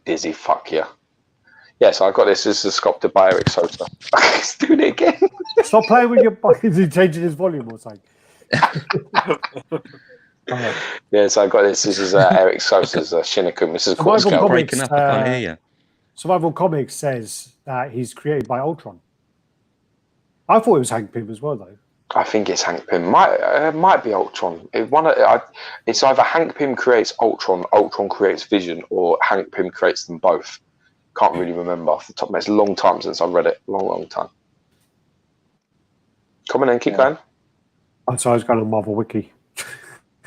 Dizzy fuck yeah. Yeah, so I got this. This is sculpted by Eric Sosa. He's doing it again. Stop playing with your mic. Is he changing his volume or something? Right. Yeah, so I got this. This is Eric Sosa's Shinakuma. This is Survival Scale. Comics, Breaking up. I can't hear you. Survival Comics says that he's created by Ultron. I thought it was Hank Pym as well, though. I think it's Hank Pym. Might be Ultron. It's either Hank Pym creates Ultron, Ultron creates Vision, or Hank Pym creates them both. Can't really remember off the top of my head. It's a long time since I read it. Long time. Come on then, keep going. Oh, so I was going on Marvel Wiki.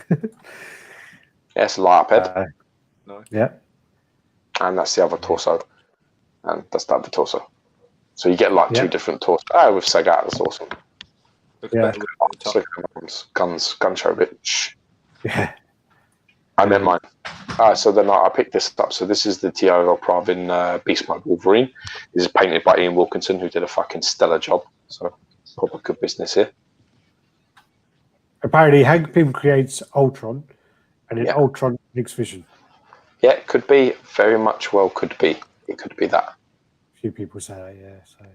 Yeah, it's a light up head. Nice. Yeah. And that's the other torso. And that's the other torso. So you get like two different torsos. Oh, with Sagat, that's awesome. Yeah. So gun show bitch. Yeah. I meant mine. So then I picked this up. So this is the T.O. Prav in Beast Mode Wolverine. This is painted by Ian Wilkinson, who did a fucking stellar job. So proper good business here. Apparently, Hank Pym creates Ultron, and then Ultron makes Vision. Yeah, it could be. Very much well could be. It could be that. A few people say that, yeah. So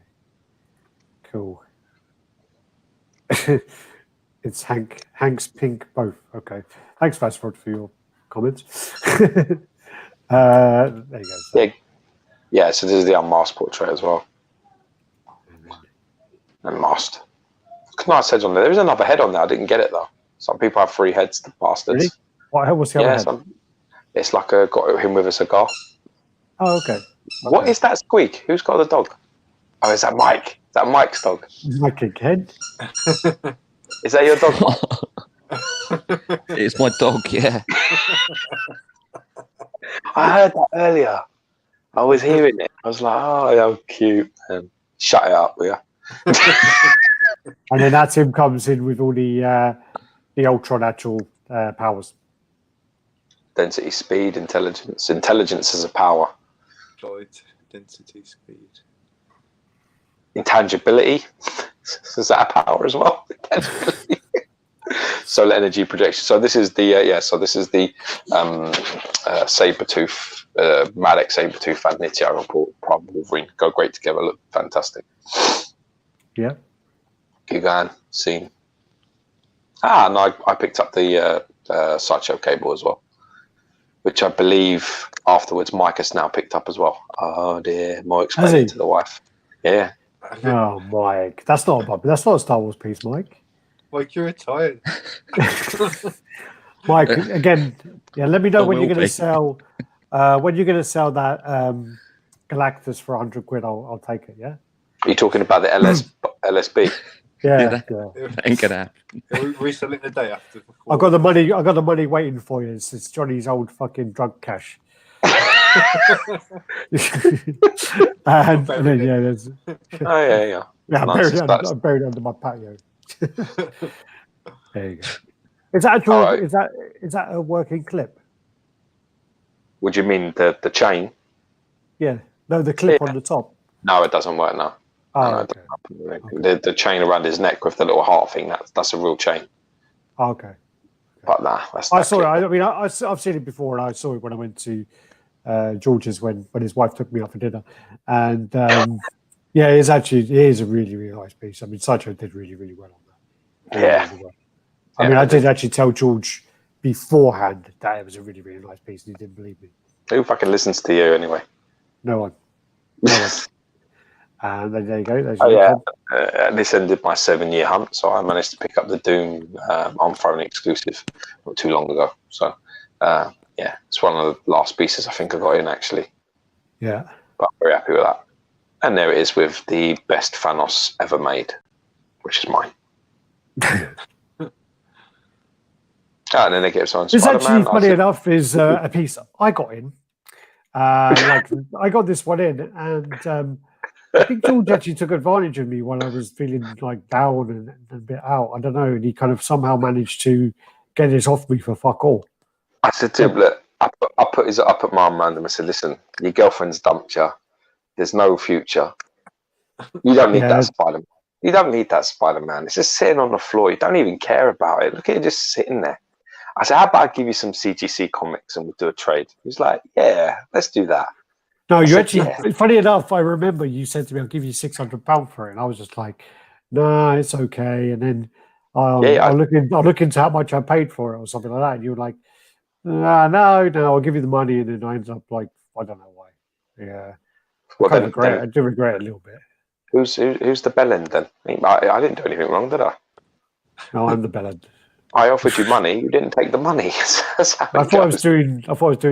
cool. It's Hank's pink both. Okay. Thanks, Fastford, for your comments. There you go. So. Yeah. So this is the unmasked portrait as well. Unmasked. Nice heads on there. There is another head on there. I didn't get it though. Some people have 3 heads. The bastards. Really? What's the other head? It's like got him with a cigar. Oh, okay. What is that squeak? Who's got the dog? Oh, is that Mike? Is that Mike's dog? Mike head. Is that your dog? It's my dog, yeah. I heard that earlier. I was hearing it. I was like, oh, how cute. And shut it up, will you? And then that Tim comes in with all the Ultron actual powers. Density, speed, intelligence. Intelligence is a power. Light, density, speed. Intangibility. Is that a power as well? Solar energy projection. So this is the So this is the Sabretooth, Maddox Sabretooth and Nitya report. Wolverine go great together. Look fantastic. Yeah. Keep going. Scene. And I picked up the Sideshow cable as well, which I believe afterwards Mike has now picked up as well. Oh dear, more explaining to the wife. Yeah. Oh, Mike, that's not a Star Wars piece, Mike. Mike, you're retired. Mike, again, let me know when you're going to sell. When you're going to sell that Galactus for 100 quid, I'll take it. Yeah. Are you talking about the LSB? Yeah. Ain't gonna happen. We'll resell it the day after. I got the money. I got the money waiting for you. It's Johnny's old fucking drug cash. and then there's. Oh yeah. Yeah, Nice. I'm buried under my patio. There you go. Is that actual? Right. Is that a working clip? Would you mean the chain? Yeah. No, the clip on the top. No, it doesn't work now. Oh, okay. The chain around his neck with the little heart thing. That's a real chain. Oh, okay. But I saw it. I mean, I've seen it before, and I saw it when I went to George's when his wife took me out for dinner, and yeah, it is a really really nice piece. I mean, Sideshow did really really well on that. Really well. I mean, I did actually tell George beforehand that it was a really really nice piece, and he didn't believe me. Who fucking listens to you anyway? No one. And there you go. This ended my 7-year hunt, so I managed to pick up the Doom on Throne exclusive not too long ago. So it's one of the last pieces I think I got in actually. Yeah, but I'm very happy with that. And there it is with the best Thanos ever made, which is mine. And then it gets on. This actually, funny enough, is a piece I got in. Like I got this one in, and I think George actually took advantage of me when I was feeling like down and a bit out. I don't know, and he kind of somehow managed to get this off me for fuck all. I said to him, look, I put my arm around him. I said, listen, your girlfriend's dumped you. There's no future. You don't need that Spider-Man. You don't need that Spider-Man. It's just sitting on the floor. You don't even care about it. Look at it just sitting there. I said, how about I give you some CGC comics and we'll do a trade? He's like, yeah, let's do that. No, you actually, funny enough, I remember you said to me, I'll give you £600 for it. And I was just like, no, it's okay. And then I'll look into how much I paid for it or something like that. And you were like, no, I'll give you the money. And then I ended up like, I don't know why. Yeah. Well, I do regret it a little bit. Who's the bellend then? I didn't do anything wrong, did I? No, I'm the bellend. I offered you money. You didn't take the money. I thought I was doing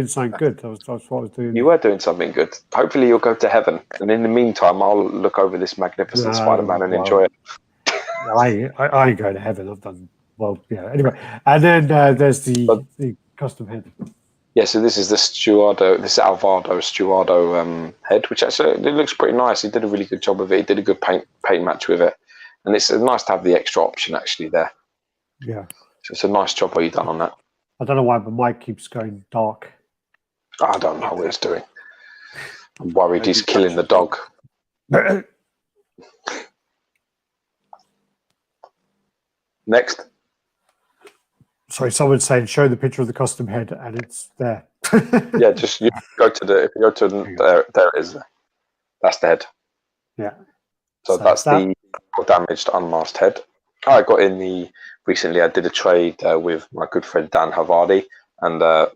something good. That's what I was doing. You were doing something good. Hopefully, you'll go to heaven. And in the meantime, I'll look over this magnificent Spider-Man and enjoy it. I ain't going to heaven. I've done well. Yeah. Anyway, and then there's the custom head. Yeah. So this is the Stuardo. This is Alvaro Stuardo head, which actually it looks pretty nice. He did a really good job of it. He did a good paint match with it, and it's nice to have the extra option actually there. Yeah. So it's a nice job what you've done on that. I don't know why, but Mike keeps going dark. I don't know what he's doing. I'm worried he's killing the dog. Next. Sorry, someone's saying show the picture of the custom head, and it's there. Yeah, just you go to there it is. That's the head. Yeah. So that's the damaged unmasked head. I got in recently. I did a trade with my good friend Dan Havardi, and I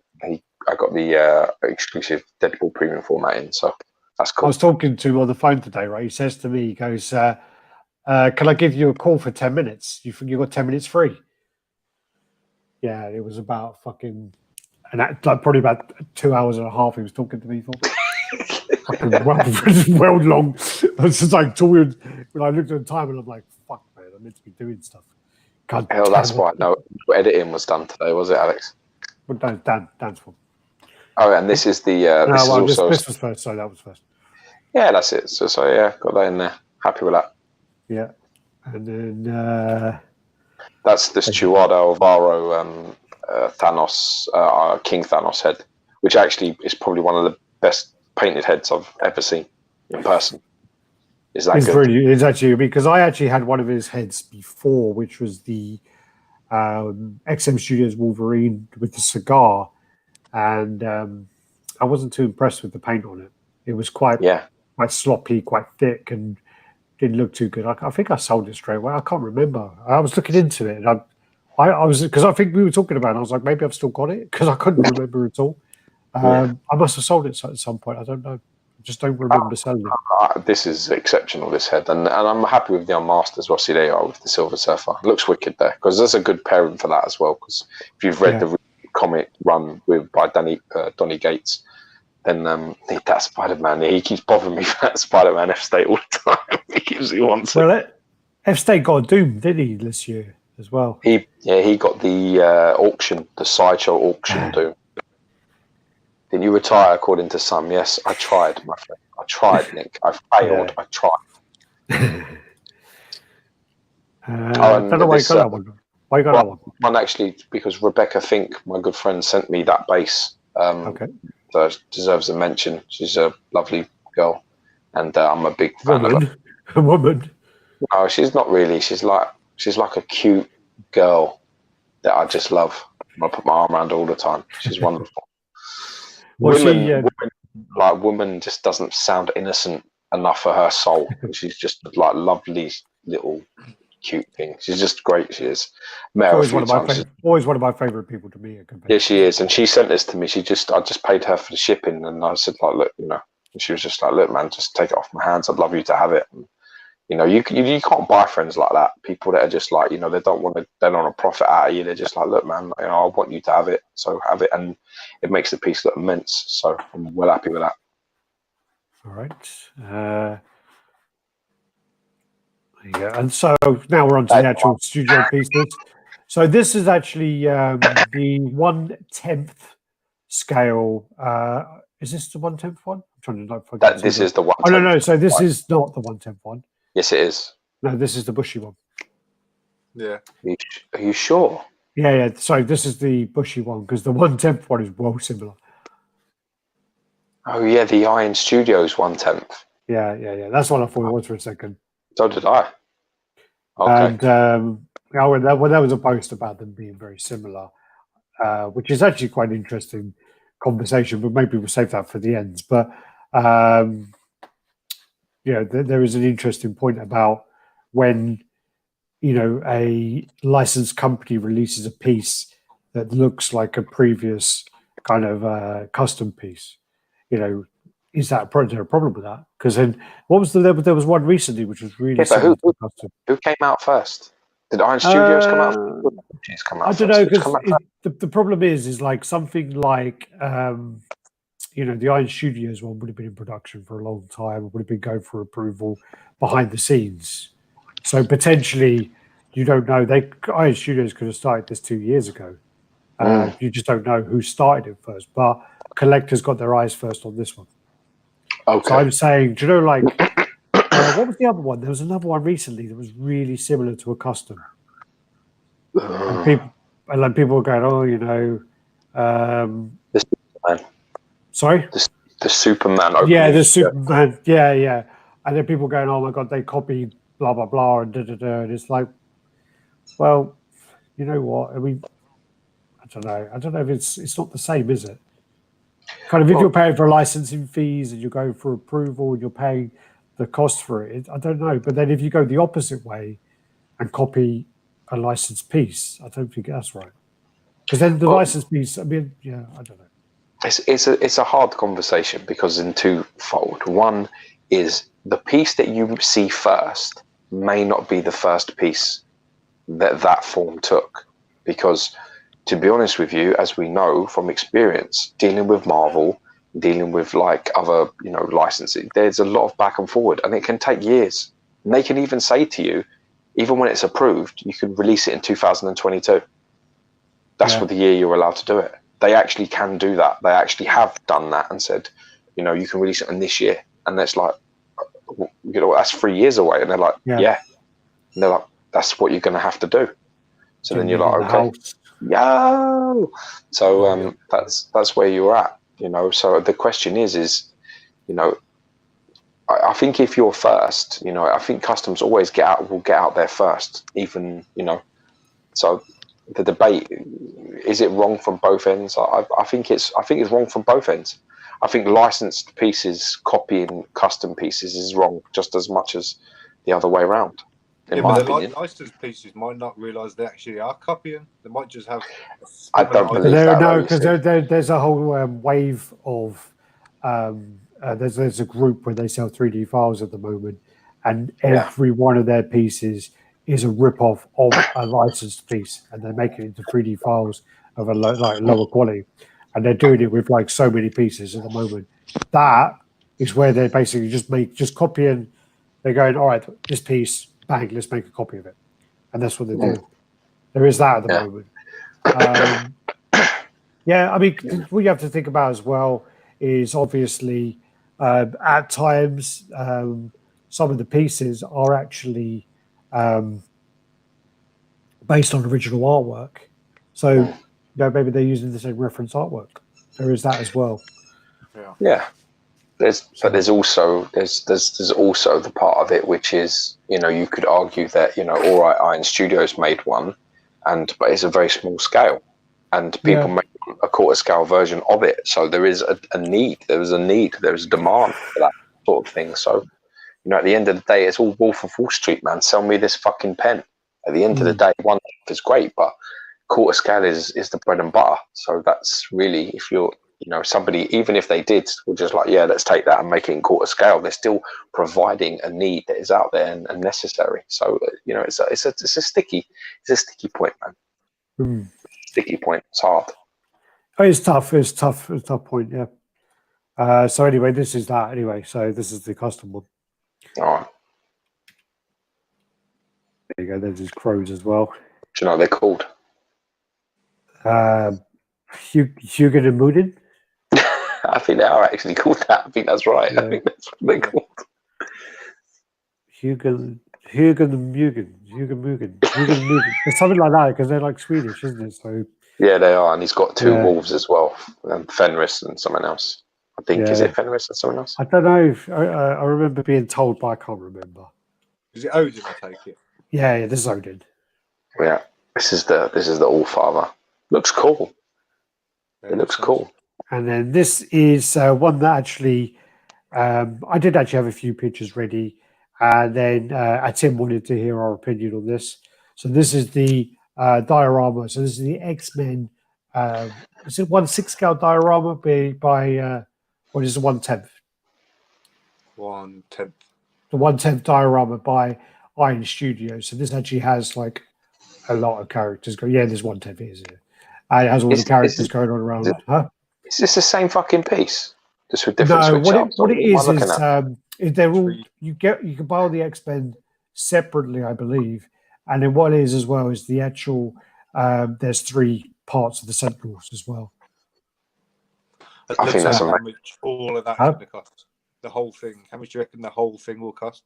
got the exclusive Deadpool premium format in. So that's cool. I was talking to him on the phone today. Right, he says to me, he goes, "Can I give you a call for 10 minutes? You got 10 minutes free?" Yeah, it was about fucking, and that, like, probably about 2 hours and a half. He was talking to me for. well long. I was just like talking when I looked at the time, and I'm like, "Fuck, man, I'm meant to be doing stuff." God, hell, that's why no editing was done today, was it, Alex? Well, Dan's fault. Oh, and this is the. This was first. So that was first. Yeah, that's it. So yeah, got that in there. Happy with that. Yeah, and then that's the Stuardo Alvaro Thanos King Thanos head, which actually is probably one of the best painted heads I've ever seen in person. Is that good? It's actually, because I actually had one of his heads before, which was the XM Studios Wolverine with the cigar, and I wasn't too impressed with the paint on it. It was quite sloppy, quite thick, and didn't look too good. I think I sold it straight away. I can't remember. I was looking into it, and I was, because I think we were talking about it. I was like, maybe I've still got it, because I couldn't remember at all. I must have sold it at some point. I don't know. I just don't remember selling it. This is exceptional, this head, and I'm happy with the unmasked as well. See, there you are with the Silver Surfer. It looks wicked there, because there's a good pairing for that as well. Because if you've read the comic run by Donny Gates, then that Spider-Man, he keeps bothering me for that Spider-Man F-State all the time. he wants it. Well, F-State got a Doom, didn't he, this year as well? He got the auction, the Sideshow auction Doom. Didn't you retire, according to some? Yes, I tried, my friend. I tried, Nick. I failed. I tried. I don't know why you got that one. Why you got that one? One actually, because Rebecca Fink, my good friend, sent me that base. Okay. So deserves a mention. She's a lovely girl, and I'm a big fan of her. A woman? No, she's not really. She's like a cute girl that I just love. I put my arm around her all the time. She's wonderful. Woman just doesn't sound innocent enough for her soul. She's just like lovely little cute thing. She's just great. She is. Always one of my favorite people to meet. Yeah, she is, and she sent this to me. I just paid her for the shipping, and I said, like, look, and she was just like, look, man, just take it off my hands. I'd love you to have it. And, you can't buy friends like that. People that are just like, they don't want to profit out of you. They're just like, look, man, I want you to have it, so have it, and it makes the piece look immense. So I'm well happy with that. All right. There you go. And so now we're on to the actual studio pieces. So this is actually the 1/10 scale Is this the 1/10 one? I'm trying to forget. That this is the 1/10. Oh no, so this is not the 1/10 one. Yes, it is. No, this is the bushy one. Yeah. Are you sure? Yeah. Sorry, this is the bushy one because the 1/10 one is well similar. Oh yeah, the Iron Studios 1/10. Yeah. That's what I thought it was for a second. So did I. Okay. And there was a post about them being very similar, which is actually quite an interesting conversation, but maybe we'll save that for the ends. But there is an interesting point about when a licensed company releases a piece that looks like a previous kind of custom piece. Is that there a problem with that? Because then, what was there was one recently which was really similar to custom. Who came out first? Did Iron Studios come out? I don't know, because the problem is like something like the Iron Studios one would have been in production for a long time. It would have been going for approval behind the scenes. So potentially, you don't know. Iron Studios could have started this 2 years ago. You just don't know who started it first. But collectors got their eyes first on this one. Okay. So I'm saying, do you know, like, what was the other one? There was another one recently that was really similar to a custom. And people were going, the Superman. Sorry? The Superman opening. Yeah, the Superman. Yeah. And then people going, oh my God, they copied blah, blah, blah, and da-da-da. And it's like, well, you know what? I mean, I don't know if it's not the same, is it? Kind of, if you're paying for licensing fees and you're going for approval and you're paying the cost for it, I don't know. But then if you go the opposite way and copy a licensed piece, I don't think that's right. Because then the licensed piece, I mean, yeah, I don't know. It's a hard conversation because in twofold. One is the piece that you see first may not be the first piece that form took, because to be honest with you, as we know from experience dealing with Marvel, dealing with like other licensing, there's a lot of back and forward, and it can take years. And they can even say to you, even when it's approved, you can release it in 2022. That's for the year you're allowed to do it. They actually can do that. They actually have done that and said, you can release it in this year. And it's like, that's 3 years away. And they're like, yeah. And they're like, that's what you're going to have to do. So then you're like, okay, So that's where you're at, So the question is, I think if you're first, I think customs always will get out there first, even, so the debate, is it wrong from both ends? I think it's wrong from both ends. I think licensed pieces copying custom pieces is wrong just as much as the other way around. But the licensed pieces might not realise they actually are copying. They might just have. I don't believe that. No, because there's a whole wave of. There's a group where they sell 3D files at the moment, and every one of their pieces is a rip-off of a licensed piece, and they make it into 3D files of a lower quality, and they're doing it with like so many pieces at the moment. That is where they're basically just copying. They're going, all right, this piece, bang, let's make a copy of it, and that's what they're doing. There is that at the moment. I mean, what you have to think about as well is obviously at times some of the pieces are actually based on original artwork, so maybe they're using the same reference artwork. There is that as well. Yeah. There's also the part of it which is, you could argue that, all right, Iron Studios made one, but it's a very small scale, and people make a quarter scale version of it. So there is a need. There is a demand for that sort of thing. So, at the end of the day, it's all Wolf of Wall Street, man. Sell me this fucking pen. At the end of the day, 1/10 is great, but quarter scale is the bread and butter. So that's really, if you're, somebody, even if they did, we're just like, let's take that and make it in quarter scale. They're still providing a need that is out there and necessary. So, it's a sticky point, man. Sticky point. It's hard. Oh, it's tough. It's a tough point. Yeah. So anyway, this is that. Anyway, so this is the custom one. All right. There you go. There's his crows as well. Do you know what they're called? Hugo and Moodin. I think they are actually called that. I think that's right. I think that's what they're called. Hugen Mugen. It's something like that because they're like Swedish, isn't it? So yeah, they are, and he's got two wolves as well, Fenris and someone else. I think is it Fenris and someone else? I don't know. If, I remember being told, but I can't remember. Is it Odin? I take it. Yeah, this is Odin. Yeah, this is the All Father. Looks cool. It looks cool. And then this is one that actually I did actually have a few pictures ready, and then Tim wanted to hear our opinion on this. So this is the diorama. So this is the X-Men. Is it 1/6 scale diorama by what is it, 1/10? 1/10. The 1/10 diorama by Iron Studios. So this actually has like a lot of characters. Yeah, there's 1/10 here. It has all the characters going on around. Is this the same fucking piece? Just with different switch ups? What it is they're all you can buy all the X-Men separately, I believe. And then what it is as well is the actual there's 3 parts of the Sentinels as well. I think that's how much all of that's going to cost. The whole thing. How much do you reckon the whole thing will cost?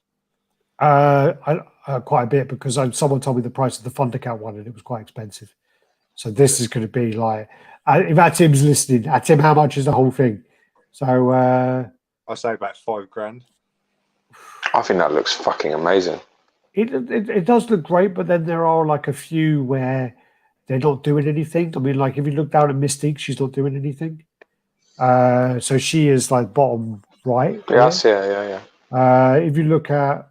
Quite a bit, because someone told me the price of the Thundercat one and it was quite expensive. So this is going to be like, if Atim's listening, Atim, how much is the whole thing? So I say about $5,000. I think that looks fucking amazing. It does look great, but then there are like a few where they're not doing anything. I mean, like if you look down at Mystique, she's not doing anything. So she is like bottom right. Yes, yeah. If you look at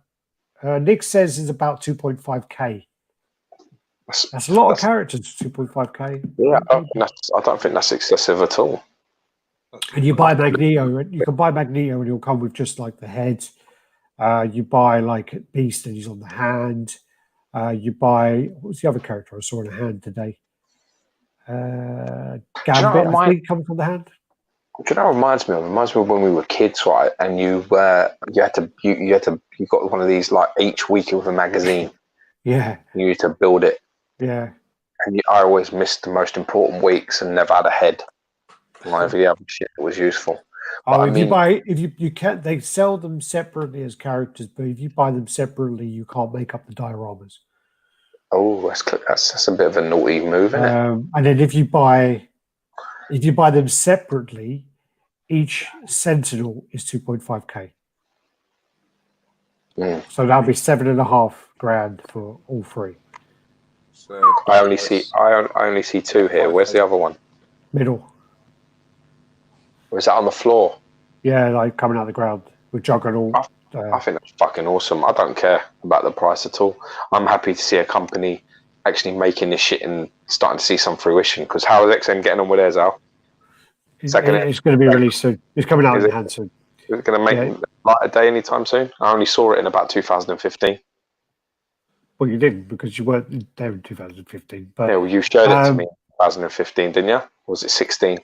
Nick says it's about 2.5k. That's a lot of characters. 2.5k. Yeah, I don't think that's excessive at all. And you buy Magneto. You can buy Magneto, and he'll come with just like the head. You buy like Beast, and he's on the hand. You buy, what was the other character I saw in a hand today? Gambit, I think, comes from the hand. Do you know what it reminds me of? It reminds me of when we were kids, right? And you got one of these like each week with a magazine. Yeah. You need to build it. Yeah. And I always missed the most important weeks and never had a head. Like the other shit was useful. You can't, they sell them separately as characters, but if you buy them separately, you can't make up the dioramas. Oh, that's a bit of a naughty move, isn't it? And then if you buy them separately, each Sentinel is 2.5k. So that'll be $7,500 for all 3. So I only see 2 here. Where's the other one? Middle. Or is that on the floor? Yeah, like coming out of the ground with Juggernaut. I think that's fucking awesome. I don't care about the price at all. I'm happy to see a company actually making this shit and starting to see some fruition. Because how is XM getting on with theirs, Al? It's going to be released soon. It's coming out in hand soon. Is it going to make light a day anytime soon? I only saw it in about 2015. Well, you didn't, because you weren't there in 2015. But yeah, well, you showed it to me in 2015, didn't you? Or was it 16?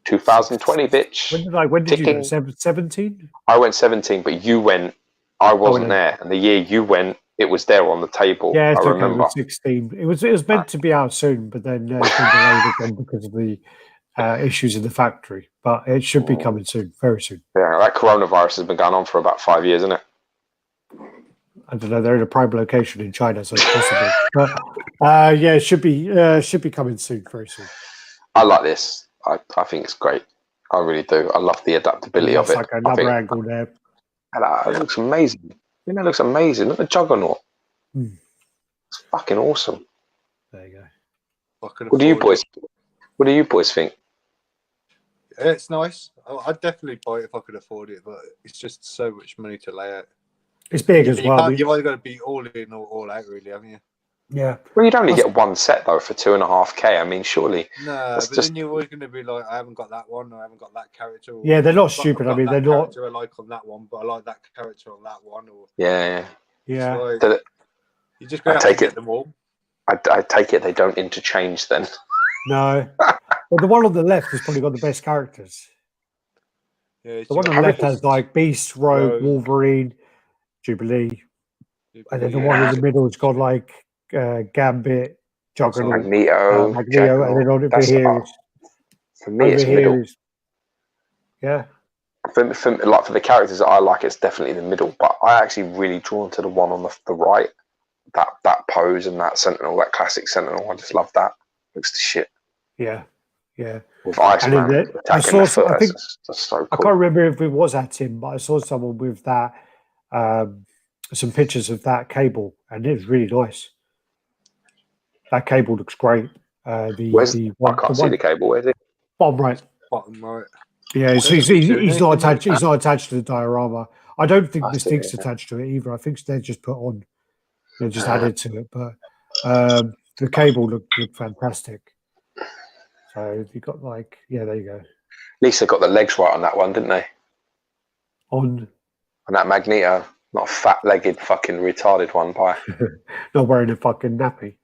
2020, bitch. When did you go? 17? I went 17, but you went. I wasn't there, and the year you went, it was there on the table. Yeah, I remember. It was 16. It was meant to be out soon, but then it's been delayed again because of the issues in the factory. But it should be coming soon, very soon. Yeah, that coronavirus has been going on for about 5 years, isn't it? I don't know. They're in a prime location in China, so it's possible. But yeah, it should be coming soon, very soon. I like this. I think it's great. I really do. I love the adaptability of it. Like another angle there. It looks amazing. I think that looks amazing. Look at the Juggernaut. It's fucking awesome. There you go. What do you boys think? Yeah, it's nice. I'd definitely buy it if I could afford it, but it's just so much money to lay out. It's big as well. You've either got to be all in or all out, really, haven't you? Yeah. Well, you'd only get one set though for 2.5k. I mean, surely. No, but then you're always going to be like, I haven't got that one, or I haven't got that character. Or, yeah, they're not stupid. I mean, they're not. I like on that one, but I like that character on that one. Or yeah. Like, you just got to get them all. I take it they don't interchange then. No. Well, the one on the left has probably got the best characters. Yeah, the one on the left has like Beast, Rogue, Wolverine, Jubilee, and then the one in the middle has got like Gambit, Juggernaut, Magneto, and then on over here. For me, Over it's here middle. Yeah. For the characters that I like, it's definitely the middle. But I actually really drawn to the one on the right. That pose and that Sentinel, that classic Sentinel. I just love that. Looks the shit. Yeah. Yeah. With Iceman I attacking saw. the foot. I think That's so cool. I can't remember if it was at him, but I saw someone with that. Some pictures of that cable, and it was really nice. That cable looks great. I can't see the cable. Where's it? Bottom right. Bottom right. Yeah, he's not attached. He's not attached to the diorama. I don't think Mystique's attached to it either. I think they're just put on. They're just added to it. But the cable looked fantastic. So you got there you go. At least they got the legs right on that one, didn't they? On that Magneto, not a fat-legged fucking retarded one by. Not wearing a fucking nappy.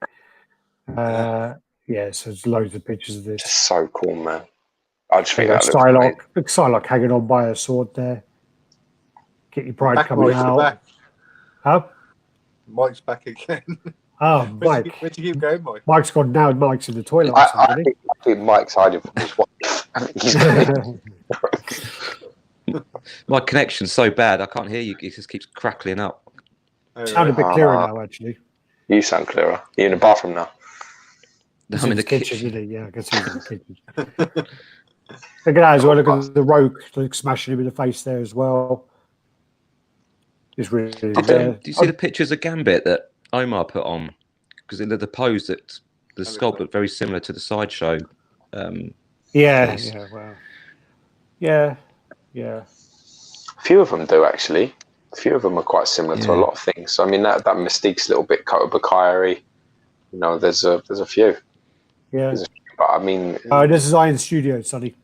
Yeah, so there's loads of pictures of this. Just so cool, man. I just think that looks Psylocke hanging on by a sword there. Get your pride coming out. Back. Huh? Mike's back again. Oh, Mike. Where'd you keep going, Mike? Mike's gone now. Mike's in the toilet. I think Mike's hiding from his wife. My connection's so bad, I can't hear you. It just keeps crackling up. Sound a bit clearer now, actually. You sound clearer. You're in the bathroom now. I'm in the kitchen. Isn't he? Yeah, I can see him in the kitchen. Look at that as well. Look at the rogue smashing him in the face there as well. It's really Do you see the pictures of Gambit that Omar put on? Because the pose that the sculpt looked very similar to the Sideshow. Yeah. A few of them do, actually. A few of them are quite similar to a lot of things. I mean, that Mystique's little bit Kotobukai-y. You know, there's a few. Yeah. But I mean, this is Iron Studio, Sonny.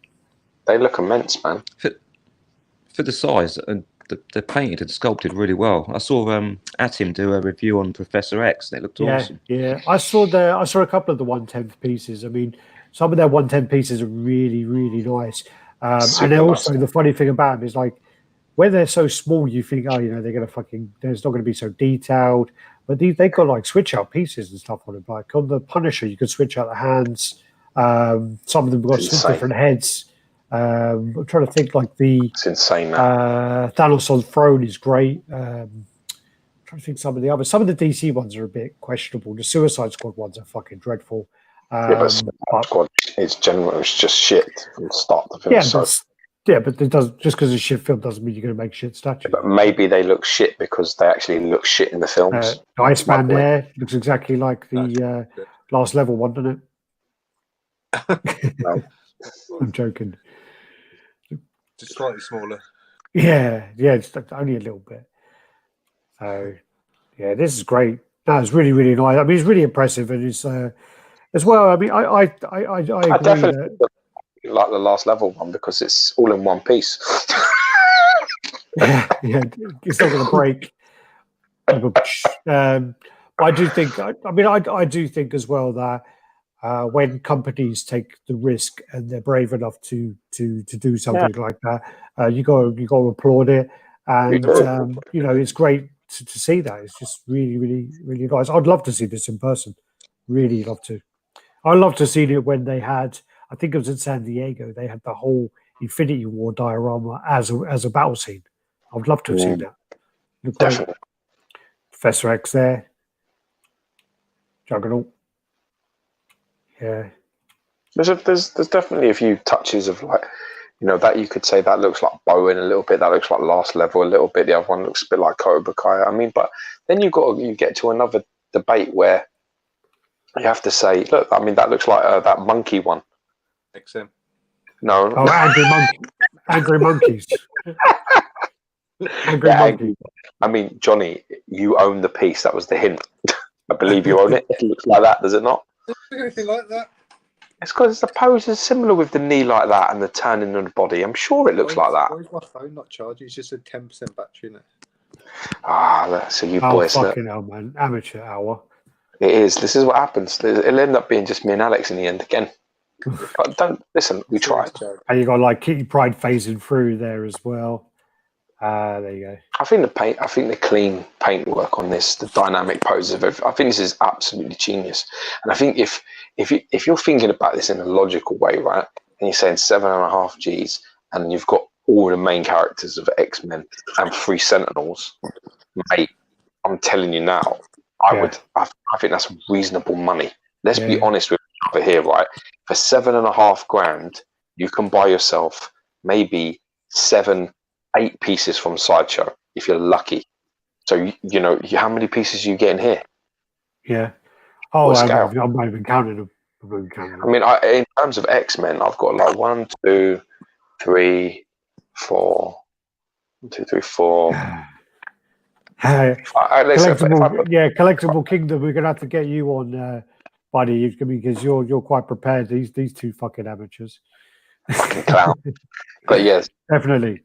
They look immense, man. For the size, and they're painted and sculpted really well. I saw Atim do a review on Professor X, and it looked awesome. Yeah, I saw a couple of the 1/10 pieces. I mean, some of their 1/10 pieces are really, really nice. And also the funny thing about them is when they're so small, you think, they're gonna there's not gonna be so detailed. But they got switch out pieces and stuff on it. Like on the Punisher, you can switch out the hands. Some of them got different heads. I'm trying to think it's insane, man. Thanos on throne is great. I'm trying to think some of the others. Some of the DC ones are a bit questionable. The Suicide Squad ones are fucking dreadful. But Suicide Squad is generally just shit from start to finish. But it does just because it's a shit film doesn't mean you're going to make shit statues. But maybe they look shit because they actually look shit in the films. Iceman there looks exactly like the last level one, doesn't it? No. I'm joking. Just slightly smaller. Yeah, just only a little bit. So, yeah, this is great. No, it's really, really nice. I mean, it's really impressive, and it's as well. I mean, I agree definitely like the last level one because it's all in one piece. yeah, it's not going to break. I do think. I do think as well that when companies take the risk and they're brave enough to do something like that, you got to applaud it. And it's great to see that. It's just really, really, really nice. I'd love to see this in person. Really love to. I'd love to see it when they had. I think it was in San Diego. They had the whole Infinity War diorama as a battle scene. I would love to have seen that. Definitely. Professor X there. Juggernaut. Yeah. There's definitely a few touches of that you could say that looks like Bowen a little bit, that looks like Last Level a little bit, the other one looks a bit like Kotobukai. I mean, but then you get to another debate where you have to say, look, I mean, that looks like that monkey one. XM. No. Oh, Angry Monkeys. Angry Monkey. I mean, Johnny, you own the piece. That was the hint. I believe you own it. It looks like that, does it not? Anything like that? It's because the pose is similar with the knee like that and the turning of the body. I'm sure it looks like that. Why is my phone not charging? It's just a 10% battery in it. So you boys. Fucking hell, man. Amateur hour. It is. This is what happens. It'll end up being just me and Alex in the end again. But don't listen. We tried. And you got Kitty Pryde phasing through there as well. There you go. I think the clean paint work on this, the dynamic poses of everything, I think this is absolutely genius. And I think if you're thinking about this in a logical way, right? and you're saying 7.5 Gs, and you've got all the main characters of X-Men and 3 Sentinels, mate, I'm telling you now, I think that's reasonable money. Let's be honest with each other here, right? For 7.5 grand, you can buy yourself maybe 7, 8 pieces from Sideshow if you're lucky. So you know how many pieces you get in here? Yeah. Oh, I'm not even counting them. I mean, in terms of X-Men, I've got like 1, 2, 3, 4. 1, 2, 3, 4. Collectible Kingdom. We're gonna have to get you on, buddy, because you're quite prepared. These two fucking amateurs. Fucking clown. But yes, definitely.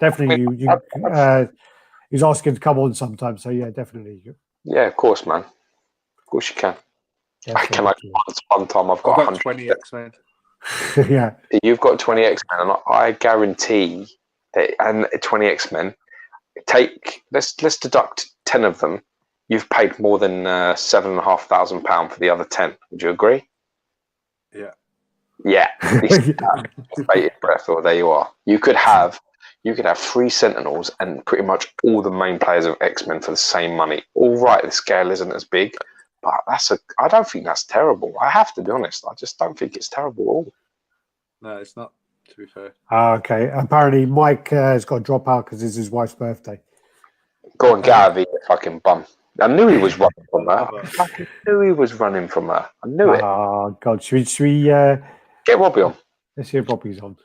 He's asking to come on sometime. So yeah, definitely. Yeah, of course, man. Of course you can. One time I've got 20 X-Men. Yeah. You've got 20 X-Men, and I guarantee that, and 20 X-Men, let's deduct 10 of them. You've paid more than £7,500 for the other 10. Would you agree? Yeah. Yeah. Bated breath, or there you are. You could have 3 Sentinels and pretty much all the main players of X-Men for the same money. All right, the scale isn't as big, but I don't think that's terrible. I have to be honest. I just don't think it's terrible at all. No, it's not, to be fair. Okay. Apparently Mike has got to drop out because it's his wife's birthday. Go on, get out of here, you fucking bum. I knew he was running from her. I knew he was running from her. I knew it. Oh, God. Should we get Robbie on? Let's see if Robbie's on.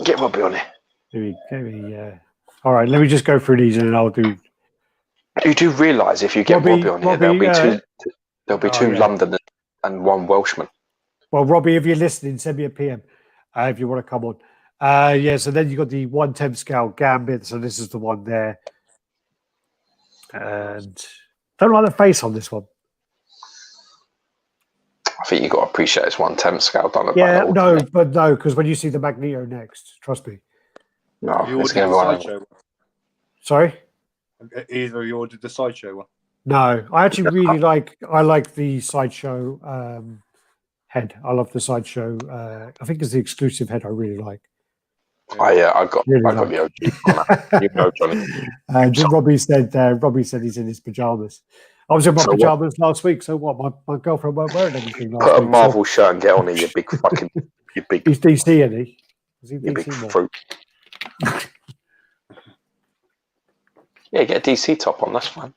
Get Robbie on it. All right, let me just go through these and then I'll do. You do realise if you get Robbie on here, there'll be two Londoners and 1 Welshman. Well, Robbie, if you're listening, send me a PM if you want to come on. So then you got the 1/10 scale Gambit. So this is the one there. And don't like the face on this one. I think you got to appreciate it's 1/10 scale done. Because when you see the Magneto next, trust me. No, you ordered the Sideshow one. Sorry? Either you ordered the Sideshow one. No, I actually really like the Sideshow head. I love the Sideshow. I think it's the exclusive head I really like. I got the OG. You know, Johnny. Robbie said he's in his pajamas. I was in my pajamas last week, so what? My girlfriend weren't wearing anything last week. Put a Marvel shirt and get on it, you big fucking... He's DC, isn't he? Is he you DC big more? fruit. Yeah, get a DC top on, that's fine.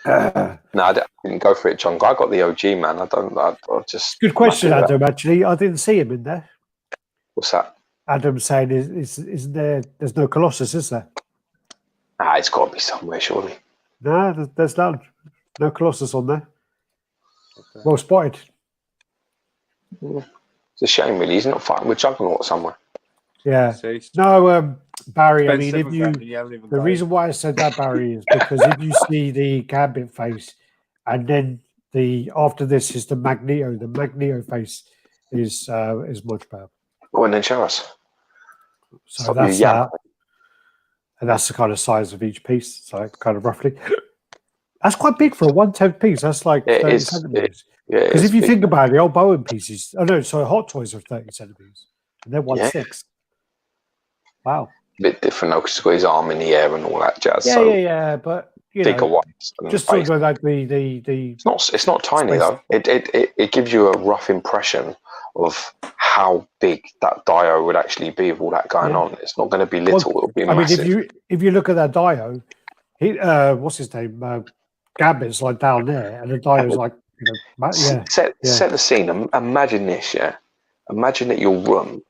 No, I didn't go for it, John. I got the OG, man. I just... Good question, Adam, actually. I didn't see him in there. What's that? Adam saying, isn't there... There's no Colossus, is there? Ah, it's got to be somewhere, surely. No, there's none. No Colossus on there. Okay. Well spotted. It's a shame, really. He's not fighting with Juggernaut somewhere. Yeah. No, Barry, I mean, the reason why I said that, Barry, is because if you see the Gambit face and then after this is the Magneto face is much better. Oh, and then show us. So that's that. And that's the kind of size of each piece. So kind of roughly. That's quite big for a 1/10 piece. That's like 30 centimeters. Because if you think about it, the old Bowen pieces, Hot Toys are 30 centimeters. And they're 1/6. Wow. A bit different though, because he's got his arm in the air and all that jazz. Yeah. But bigger ones. Just talking about the. It's not tiny though. It gives you a rough impression of how big that Dio would actually be with all that going on. It's not going to be little. It'll be massive. I mean, if you look at that Dio, what's his name? Gambit's like down there, and the Dio's like, Set the scene. Imagine this, yeah. Imagine that your room,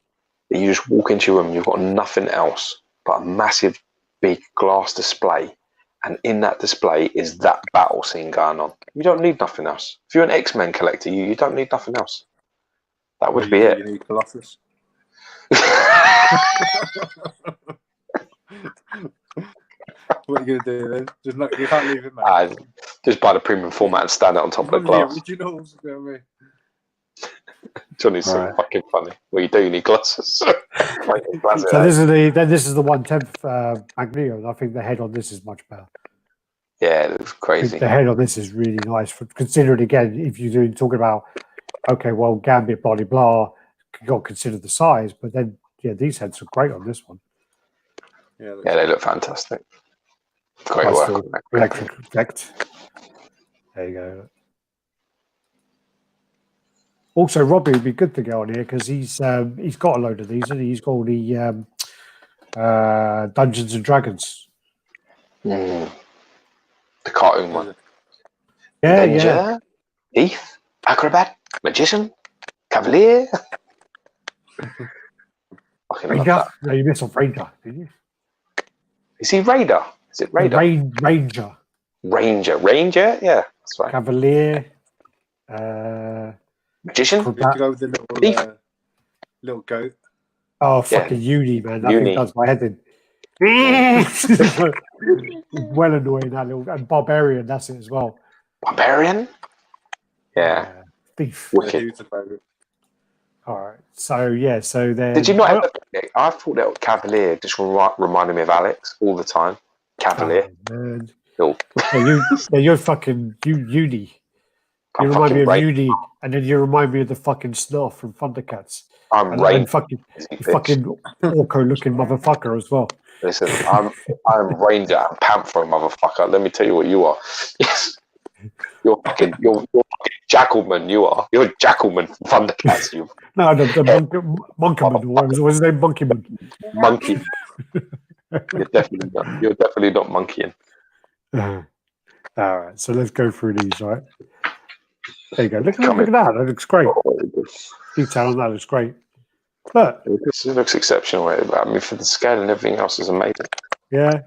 that you just walk into your room, you've got nothing else but a massive, big glass display, and in that display is that battle scene going on. You don't need nothing else. If you're an X-Men collector, you don't need nothing else. That would be it. You need Colossus. What are you going to do then? You can't leave it, man. Just buy the premium format and stand it on top of the glass. The originals, you know what I mean? Johnny's so fucking funny. Well, you do need glasses. So this is the 1/10 Magneto, and I think the head on this is much better. Yeah, it looks crazy. The head on this is really nice. Considering again, if you're talking about, okay, well, Gambit, blah blah blah, you got to consider the size. But then, yeah, these heads are great on this one. Yeah, they look fantastic. Great Nice work. little electric effect. There you go. Also, Robbie would be good to get on here because he's got a load of these, and he's got all the Dungeons and Dragons. The cartoon one. Yeah, Avenger, thief, acrobat, magician, cavalier. Fucking love Ranger. that. No, you missed off Ranger, did you? Is he Raider? Is it Raider? Ranger. Ranger? Yeah, that's right. Cavalier. Magician? you have to go with the little goat. Oh, fucking uni, man. That Uni. thing does my head in. Well annoying, that little. And Barbarian, that's it as well. Barbarian? Yeah. Thief. Yeah, Wicked. he was the favourite. All right. So, yeah, so then. Did you not ever think, I thought that Cavalier just reminded me of Alex all the time. Cavalier. Oh, man. Little- You're fucking uni. I'm You remind me of fucking uni, and then you remind me of the fucking Snarf from Thundercats. I'm And Ranger. fucking bitch. orco-looking motherfucker as well. Listen, I'm Ranger and Panther, motherfucker. Let me tell you what you are. Yes. You're fucking Jackalman, you are. You're Jackalman from Thundercats, you No, the Monkeyman, or what was his name? Monkeyman. monkey. You're definitely not monkeying. All right, so let's go through these, right? There you go. Look at that. That looks great. Detail on that looks great. Look. This looks exceptional. I mean, for the scale and everything else is amazing. Yeah.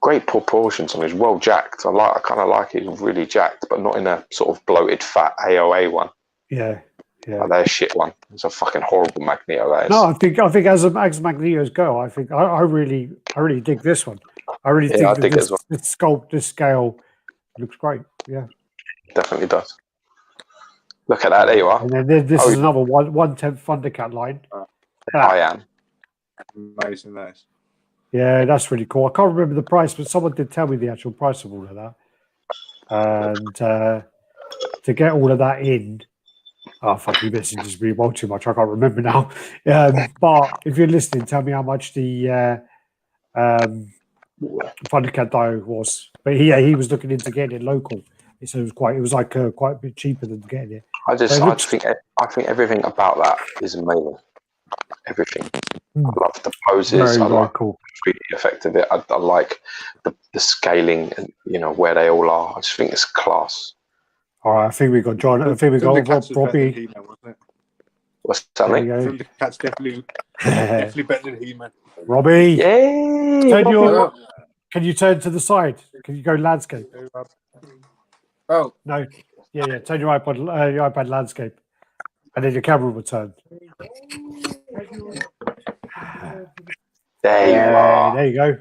Great proportions on it. He's well jacked. I kind of like it. He's really jacked, but not in a sort of bloated, fat AOA one. Yeah. Yeah. Like, they're a shit one. It's a fucking horrible Magneto. That is. No, I think as Magneto's go, I think I really dig this one. I really think that this sculpt, this scale looks great. Yeah. Definitely does. Look at that. There you are. And then this is another 1/10 Thundercat line. I am. Amazing, nice. Yeah, that's really cool. I can't remember the price, but someone did tell me the actual price of all of that. And to get all of that in, fuck, you messages me well too much. I can't remember now. But if you're listening, tell me how much the Thundercat Dio was. But he was looking into getting it local. So it was quite a bit cheaper than getting it. I think everything about that is amazing. Everything. I love the poses. I like cool. The 3D effect of it. I like the scaling and where they all are. I just think it's class. All right, I think we got John. I think we got Robbie. What's that, mate? The cat's definitely better than He-Man. Robbie. Yay! Can you turn to the side? Can you go landscape? Oh no, yeah. Turn your iPad landscape, and then your camera will turn. There you are. There you go.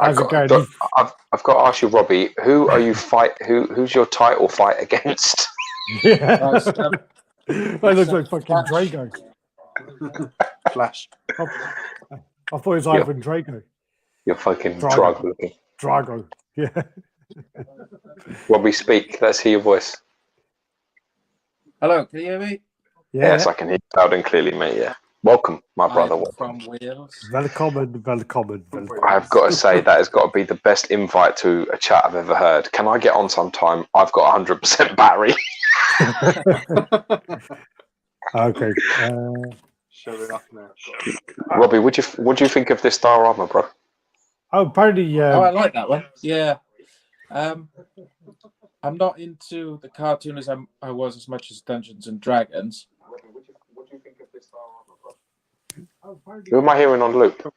How's it going? I've got to ask you, Robbie. Who are you Who's your title fight against? Yeah. That looks like fucking Drago. Flash. I thought it was Ivan Drago. You're fucking Drago looking. Drago. Yeah. Robbie, speak. Let's hear your voice. Hello, can you hear me? Yeah. Yes, I can hear you loud and clearly, mate. Yeah. Welcome, my brother. From Wales. Welcome. I've got to say that has got to be the best invite to a chat I've ever heard. Can I get on sometime? I've got 100% battery. Okay. Showing off now. Robbie, what do you think of this diorama, bro? Oh, apparently. I like that one. Yeah. I'm not into the cartoon as I was as much as Dungeons and Dragons. What do you think of this diorama, bro? Who am I hearing on loop?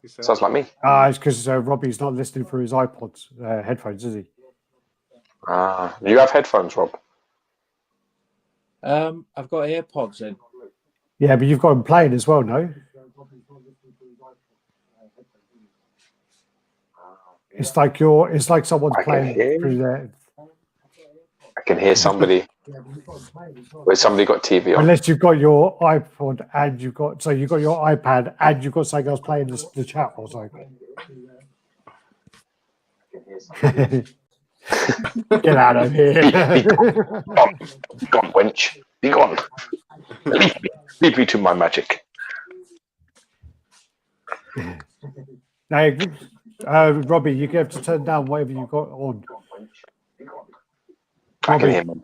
Sounds like me. It's because Robbie's not listening through his iPods headphones, is he? You have headphones, Rob? I've got AirPods in. Yeah, but you've got him playing as well, no? It's like someone's playing through there. I can hear somebody. Where's somebody got TV on? Unless you've got your iPod and you've got your iPad and you've got something else playing the chat or something. Get out of here. Gone, wench. Be gone. Leave me to my magic. Now, Robbie, you have to turn down whatever you got on. I can hear him.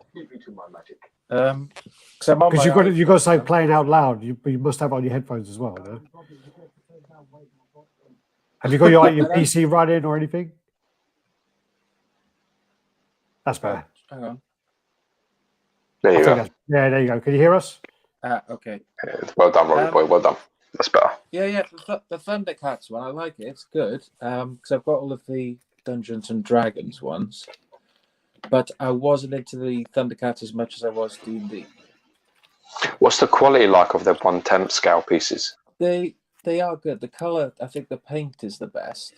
Because you've got to say playing out loud. You must have it on your headphones as well. No? Have you got your PC running or anything? That's better. Hang on. There you go. Yeah, there you go. Can you hear us? Okay. Well done, Robbie boy. Well done. That's better. Yeah. The Thundercats one, I like it. It's good. Because I've got all of the Dungeons and Dragons ones, but I wasn't into the Thundercats as much as I was D&D. What's the quality like of the 1/10 scale pieces? They are good. The color, I think the paint is the best.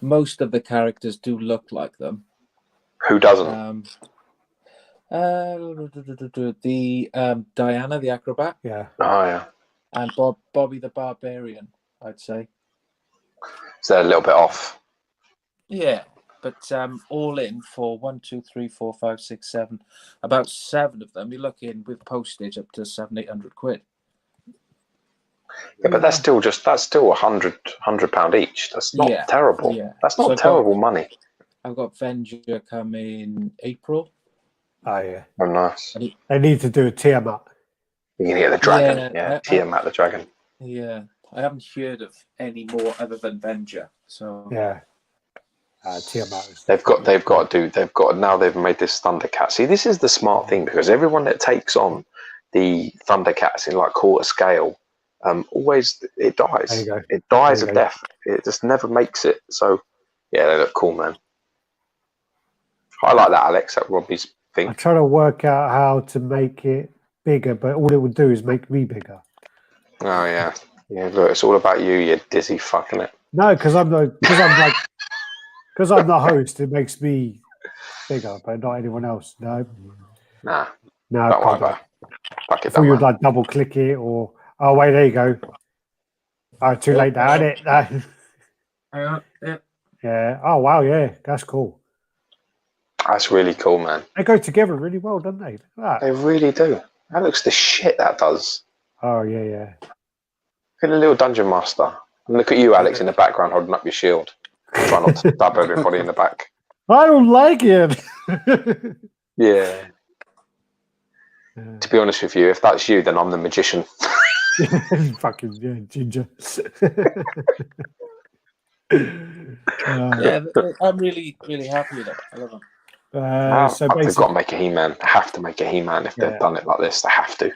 Most of the characters do look like them. Who doesn't? The Diana, the acrobat. Yeah. Oh yeah. And Bobby the Barbarian, I'd say. Is that a little bit off? Yeah, but all in for 1, 2, 3, 4, 5, 6, 7, about 7 of them. You're looking with postage up to 700-800 quid. Yeah, but that's still £100 each. That's not terrible. Yeah. That's not terrible money. I've got Venger coming April. Oh yeah. Oh nice. They need to do a Tiamat. You can get the dragon. Tiamat the dragon. Yeah. I haven't heard of any more other than Venger. So yeah. Tiamat. Now they've made this Thundercat. See, this is the smart thing, because everyone that takes on the Thundercats in like quarter scale, always it dies. There you go. It dies of death. It just never makes it. So yeah, they look cool, man. I like that, Alex. That Robbie's thing. I'm trying to work out how to make it bigger, but all it would do is make me bigger. Oh yeah. Yeah, look, it's all about you, you dizzy fucking it. No, because I'm the host. It makes me bigger, but not anyone else. No, no, don't worry about it. Fuck it. Before you like double click it, or wait, there you go. Oh, too late now, isn't it? No. Yeah. Oh wow, yeah, that's cool. That's really cool, man. They go together really well, don't they? Look at that. They really do. That looks the shit that does. Oh yeah. Look at the little dungeon master. And look at you, Alex, in the background holding up your shield. Try not to stab everybody in the back. I don't like it. Yeah. To be honest with you, if that's you, then I'm the magician. Fucking ginger. I'm really, really happy with it. I love them. So they've got to make a He-Man. They have to make a He-Man if they've done it like this. They have to.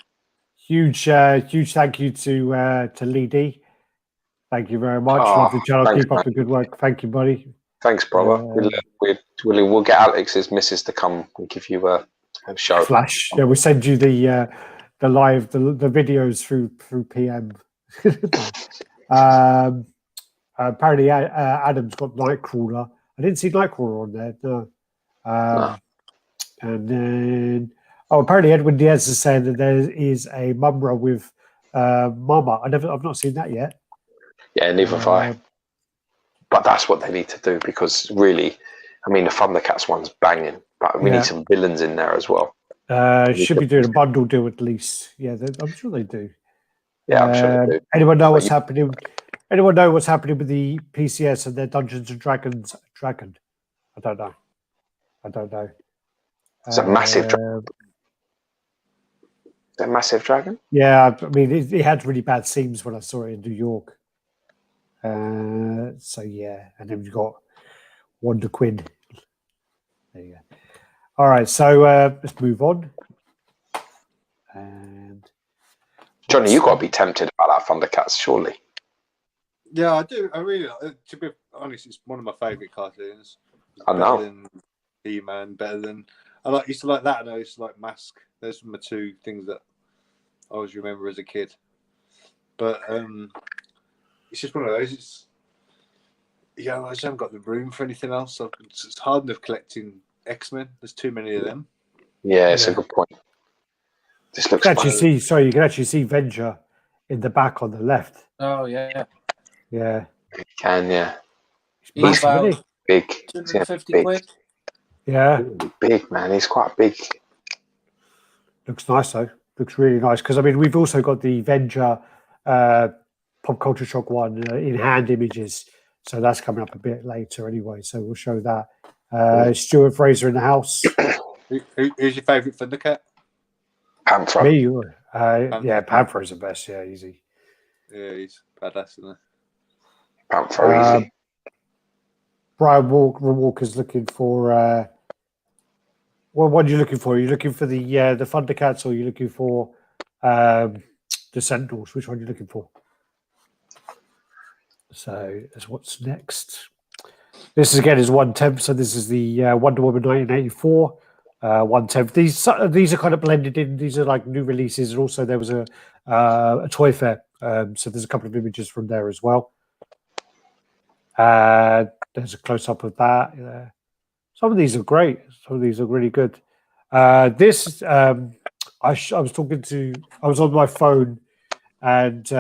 Huge thank you to Lee D. Thank you very much. Love the channel. Keep up the good work. Thank you, buddy. Thanks, brother. We'll get Alex's missus to come and give you a show. Flash. Yeah, we'll send you the live the videos through PM. Apparently, Adam's got Nightcrawler. I didn't see Nightcrawler on there. No. And then, apparently Edwin Diaz is saying that there is a Mumra with Mama. I've not seen that yet. Yeah, neither have I. But that's what they need to do, because really, I mean, the Thundercats one's banging, but we need some villains in there as well. Should be doing a bundle deal at least. Yeah, I'm sure they do. Yeah, I'm sure they do. Anyone know what's happening? Anyone know what's happening with the PCS and their Dungeons and Dragons dragon? I don't know. It's a massive dragon. Is that a massive dragon? Yeah, I mean, it had really bad seams when I saw it in New York. So yeah, and then we've got Wonder Quinn. There you go. All right, so let's move on. And Johnny, you've got to be tempted about that Thundercats, surely. Yeah, I do. I really, to be honest, it's one of my favourite cartoons. I know. Better than He-Man, better than used to like that, and I used to like Mask. Those were my two things that I always remember as a kid. But it's just one of those. I just haven't got the room for anything else. It's hard enough collecting X-Men. There's too many of them. Yeah, it's a good point. This looks. You can actually see Venger in the back on the left. Oh yeah. Yeah. You can, yeah. He's about big. 250 big. quid. Yeah. Big, man. He's quite big. Looks nice though. Looks really nice because I mean we've also got the Avenger Pop Culture Shock one in hand images, so that's coming up a bit later anyway. So we'll show that. Stuart Fraser in the house. Who's your favourite Thundercat? Panther. Me, yeah, Panther is the best. Yeah, easy. Yeah, he's badass, isn't he? Panther, easy. Brian Walker's looking for. What are you looking for? Are you looking for the Thundercats, or are you looking for the Sentinels? Which one are you looking for? So that's what's next. This again is 1/10. So this is the Wonder Woman 1984 1/10. These are kind of blended in. These are like new releases, and also there was a toy fair. So there's a couple of images from there as well. There's a close up of that. Some of these are great. Some of these are really good. I was on my phone, and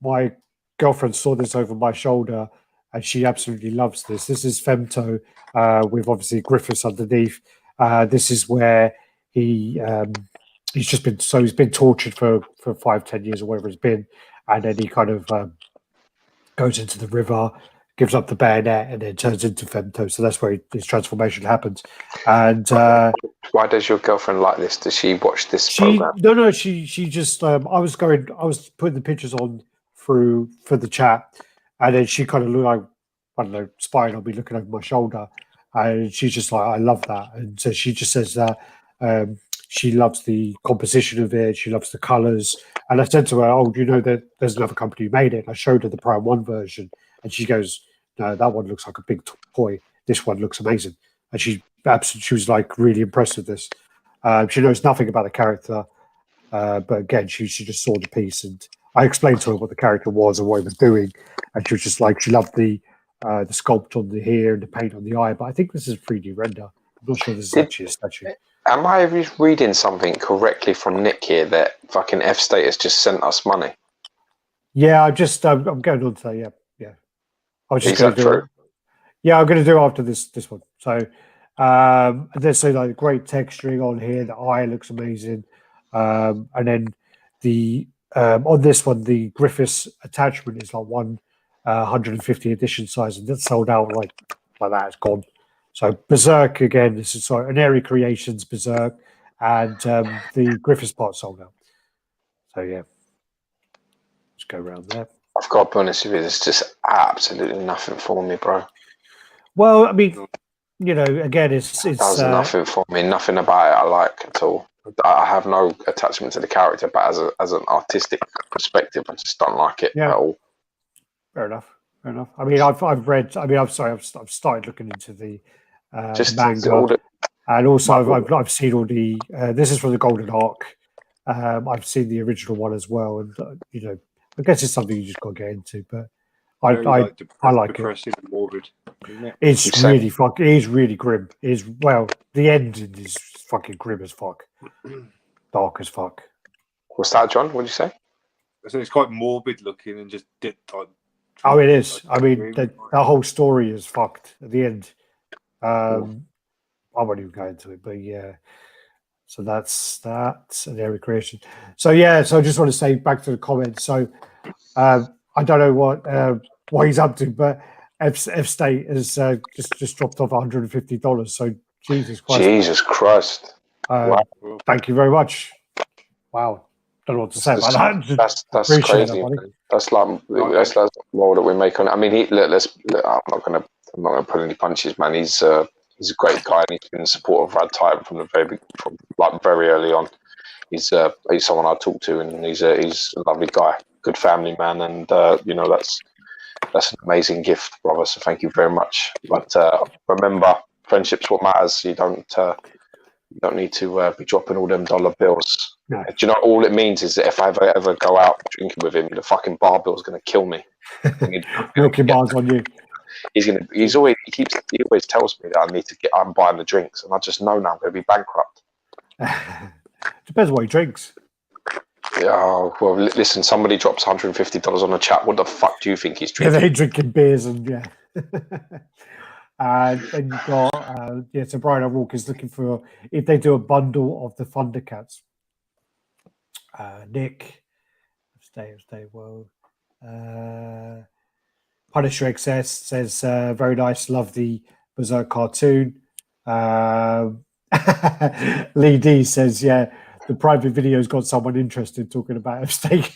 my girlfriend saw this over my shoulder, and she absolutely loves this. This is Femto with obviously Griffiths underneath. This is where he's been tortured for 5-10 years or whatever it's been, and then he kind of goes into the river, gives up the bayonet, and then turns into Femto. So that's where his transformation happens. And why does your girlfriend like this? Does she watch this program? No. She just. I was putting the pictures on for the chat, and then she kind of looked like, I don't know, spying on me, looking over my shoulder, and she's just like, I love that. And so she just says that she loves the composition of it, she loves the colors. And I said to her, "Oh, you know that there's another company who made it?" And I showed her the Prime 1 version. And she goes, "No, that one looks like a big toy. This one looks amazing." And she was like really impressed with this. She knows nothing about the character, but again, she just saw the piece, and I explained to her what the character was and what he was doing, and she was just like, she loved the sculpt on the hair and the paint on the eye. But I think this is 3D render. I'm not sure this is actually a statue. Am I reading something correctly from Nick here that fucking F Status just sent us money? Yeah, I'm going on to that. Yeah. I was just going to do it. Yeah, I'm going to do it after this one. So there's like great texturing on here. The eye looks amazing, and then the on this one the Griffiths attachment is like 150 edition size, and that's sold out like that. It's gone. So Berserk again. This is an Airy Creations Berserk, and the Griffiths part sold out. So yeah, let's go around there. I've got to be honest with you, there's just absolutely nothing for me, bro. Well, I mean, again, it's does nothing for me. Nothing about it I like at all. I have no attachment to the character, but as an artistic perspective, I just don't like it at all. Fair enough. I mean, I've read. I mean, I've started looking into the manga, and also I've seen all the. This is from the Golden Arc. I've seen the original one as well, and I guess it's something you just got to get into, but I like it. And morbid, isn't it? It's really fucking. It is really grim. The ending is fucking grim as fuck, dark as fuck. What's that, John? What did you say? So it's quite morbid looking and just Oh, it is. I mean, the whole story is fucked at the end. I won't even go into it, but yeah. So that's an Airy Creation. So yeah, so I just want to say back to the comments. So I don't know what he's up to, but F State has just dropped off $150. So Jesus Christ. Jesus Christ. Wow. Thank you very much. Wow. Don't know what to say about that. That's crazy. That's like more that we make on it. I mean, I'm not gonna put any punches, man. He's a great guy, and he's been in support of RaddTitan from very early on. He's someone I talk to, and he's a lovely guy, good family man, and that's an amazing gift, brother. So thank you very much. But remember, friendship's what matters. You don't need to be dropping all them dollar bills. No. Do you know all it means is that if I ever go out drinking with him, the fucking bar bill's going to kill me. Milking bars on you. He always tells me that I'm buying the drinks, and I just know now I'm going to be bankrupt. Depends what he drinks. Yeah, well, listen, somebody drops $150 on the chat. What the fuck do you think he's drinking? Yeah, they're drinking beers and yeah. And then you've got so Brian O'Rourke is looking for if they do a bundle of the Thundercats. Nick, stay well. Punisher XS says, very nice, love the Berserk cartoon. Lee D says, yeah, the private video's got someone interested talking about a steak.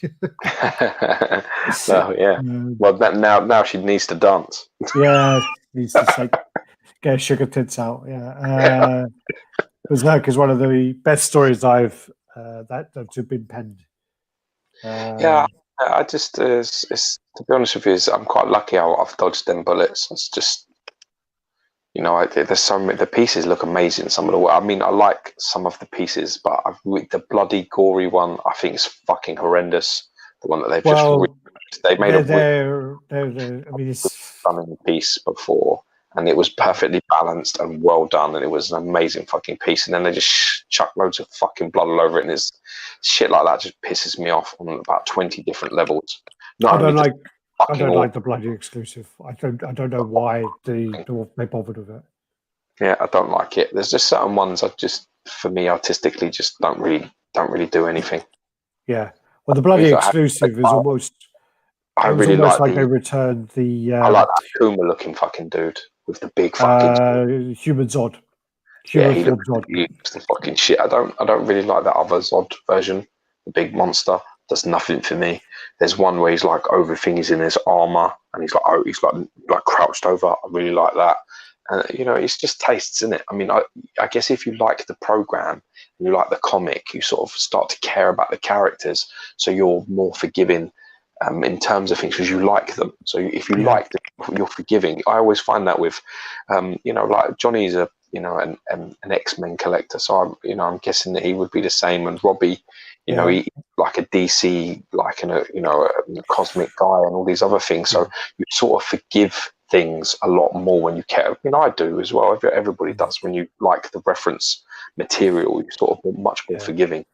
No, yeah. Well, now she needs to dance. Yeah, needs to say, get her sugar tits out. Yeah. Berserk is one of the best stories I've that have been penned. Yeah, I just, it's to be honest with you, I'm quite lucky how I've dodged them bullets. It's just, you know, there's so many. The pieces look amazing. Some of the, I mean, I like some of the pieces, but the bloody gory one, I think is fucking horrendous. The one that they've they made I mean, it's stunning piece before, and it was perfectly balanced and well done, and it was an amazing fucking piece. And then they just chuck loads of fucking blood all over it, and it's shit like that just pisses me off on about 20 different levels. I don't like the bloody exclusive. I don't know why they bothered with it. Yeah, I don't like it. There's just certain ones I just, for me, artistically, just don't really do anything. Yeah. Well, the bloody exclusive is almost. I really like they returned the. I like that Kuma looking fucking dude with the big fucking human Zod. Yeah, he looks the fucking shit. I don't really like that other Zod version. The big monster does nothing for me. There's one where he's like everything is in his armor and he's like crouched over. I really like that. And you know, it's just tastes, isn't it? I mean, I guess if you like the program and you like the comic, you sort of start to care about the characters, so you're more forgiving in terms of things because you like them. So if you like them, you're forgiving. I always find that with, you know, like Johnny's an X-Men collector, so I'm guessing that he would be the same. And Robbie, you know, he like a DC, like a cosmic guy, and all these other things. So you sort of forgive things a lot more when you care. I mean, I do as well. Everybody does. When you like the reference material, you're sort of much more forgiving.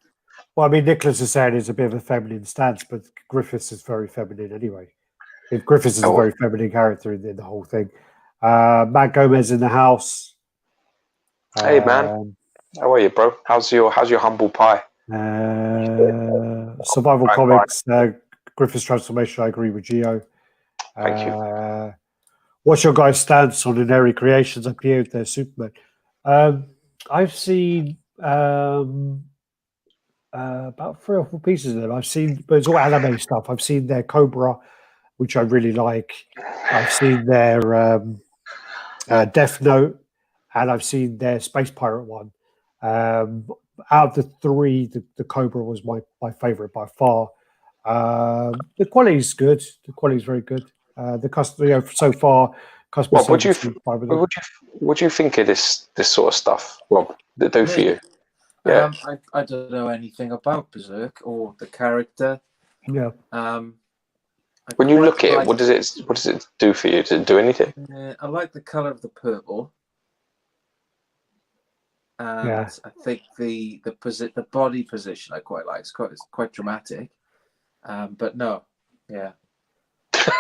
Well, I mean, Nicholas is saying it's a bit of a feminine stance, but Griffiths is very feminine anyway. If Griffiths is a very feminine character in the whole thing. Matt Gomez in the house. Hey man, how are you, bro? How's your humble pie? Survival Comics, Griffiths transformation. I agree with Gio. Thank you. What's your guys' stance on Inari Creations appeared there, Superman? I've seen about 3 or 4 pieces of them. I've seen, but it's all anime stuff. I've seen their Cobra, which I really like. I've seen their Death Note, and I've seen their Space Pirate one. Out of the 3, the Cobra was my favorite by far. The quality's good. The quality's very good. The customer, so far, customer. What would you think of this sort of stuff, Rob? That do for you? Yeah. I don't know anything about Berserk or the character. Yeah. When you look at it, what does it do for you? Does it do anything? I like the color of the purple. And I think the body position I quite like. It's quite dramatic. But no, yeah.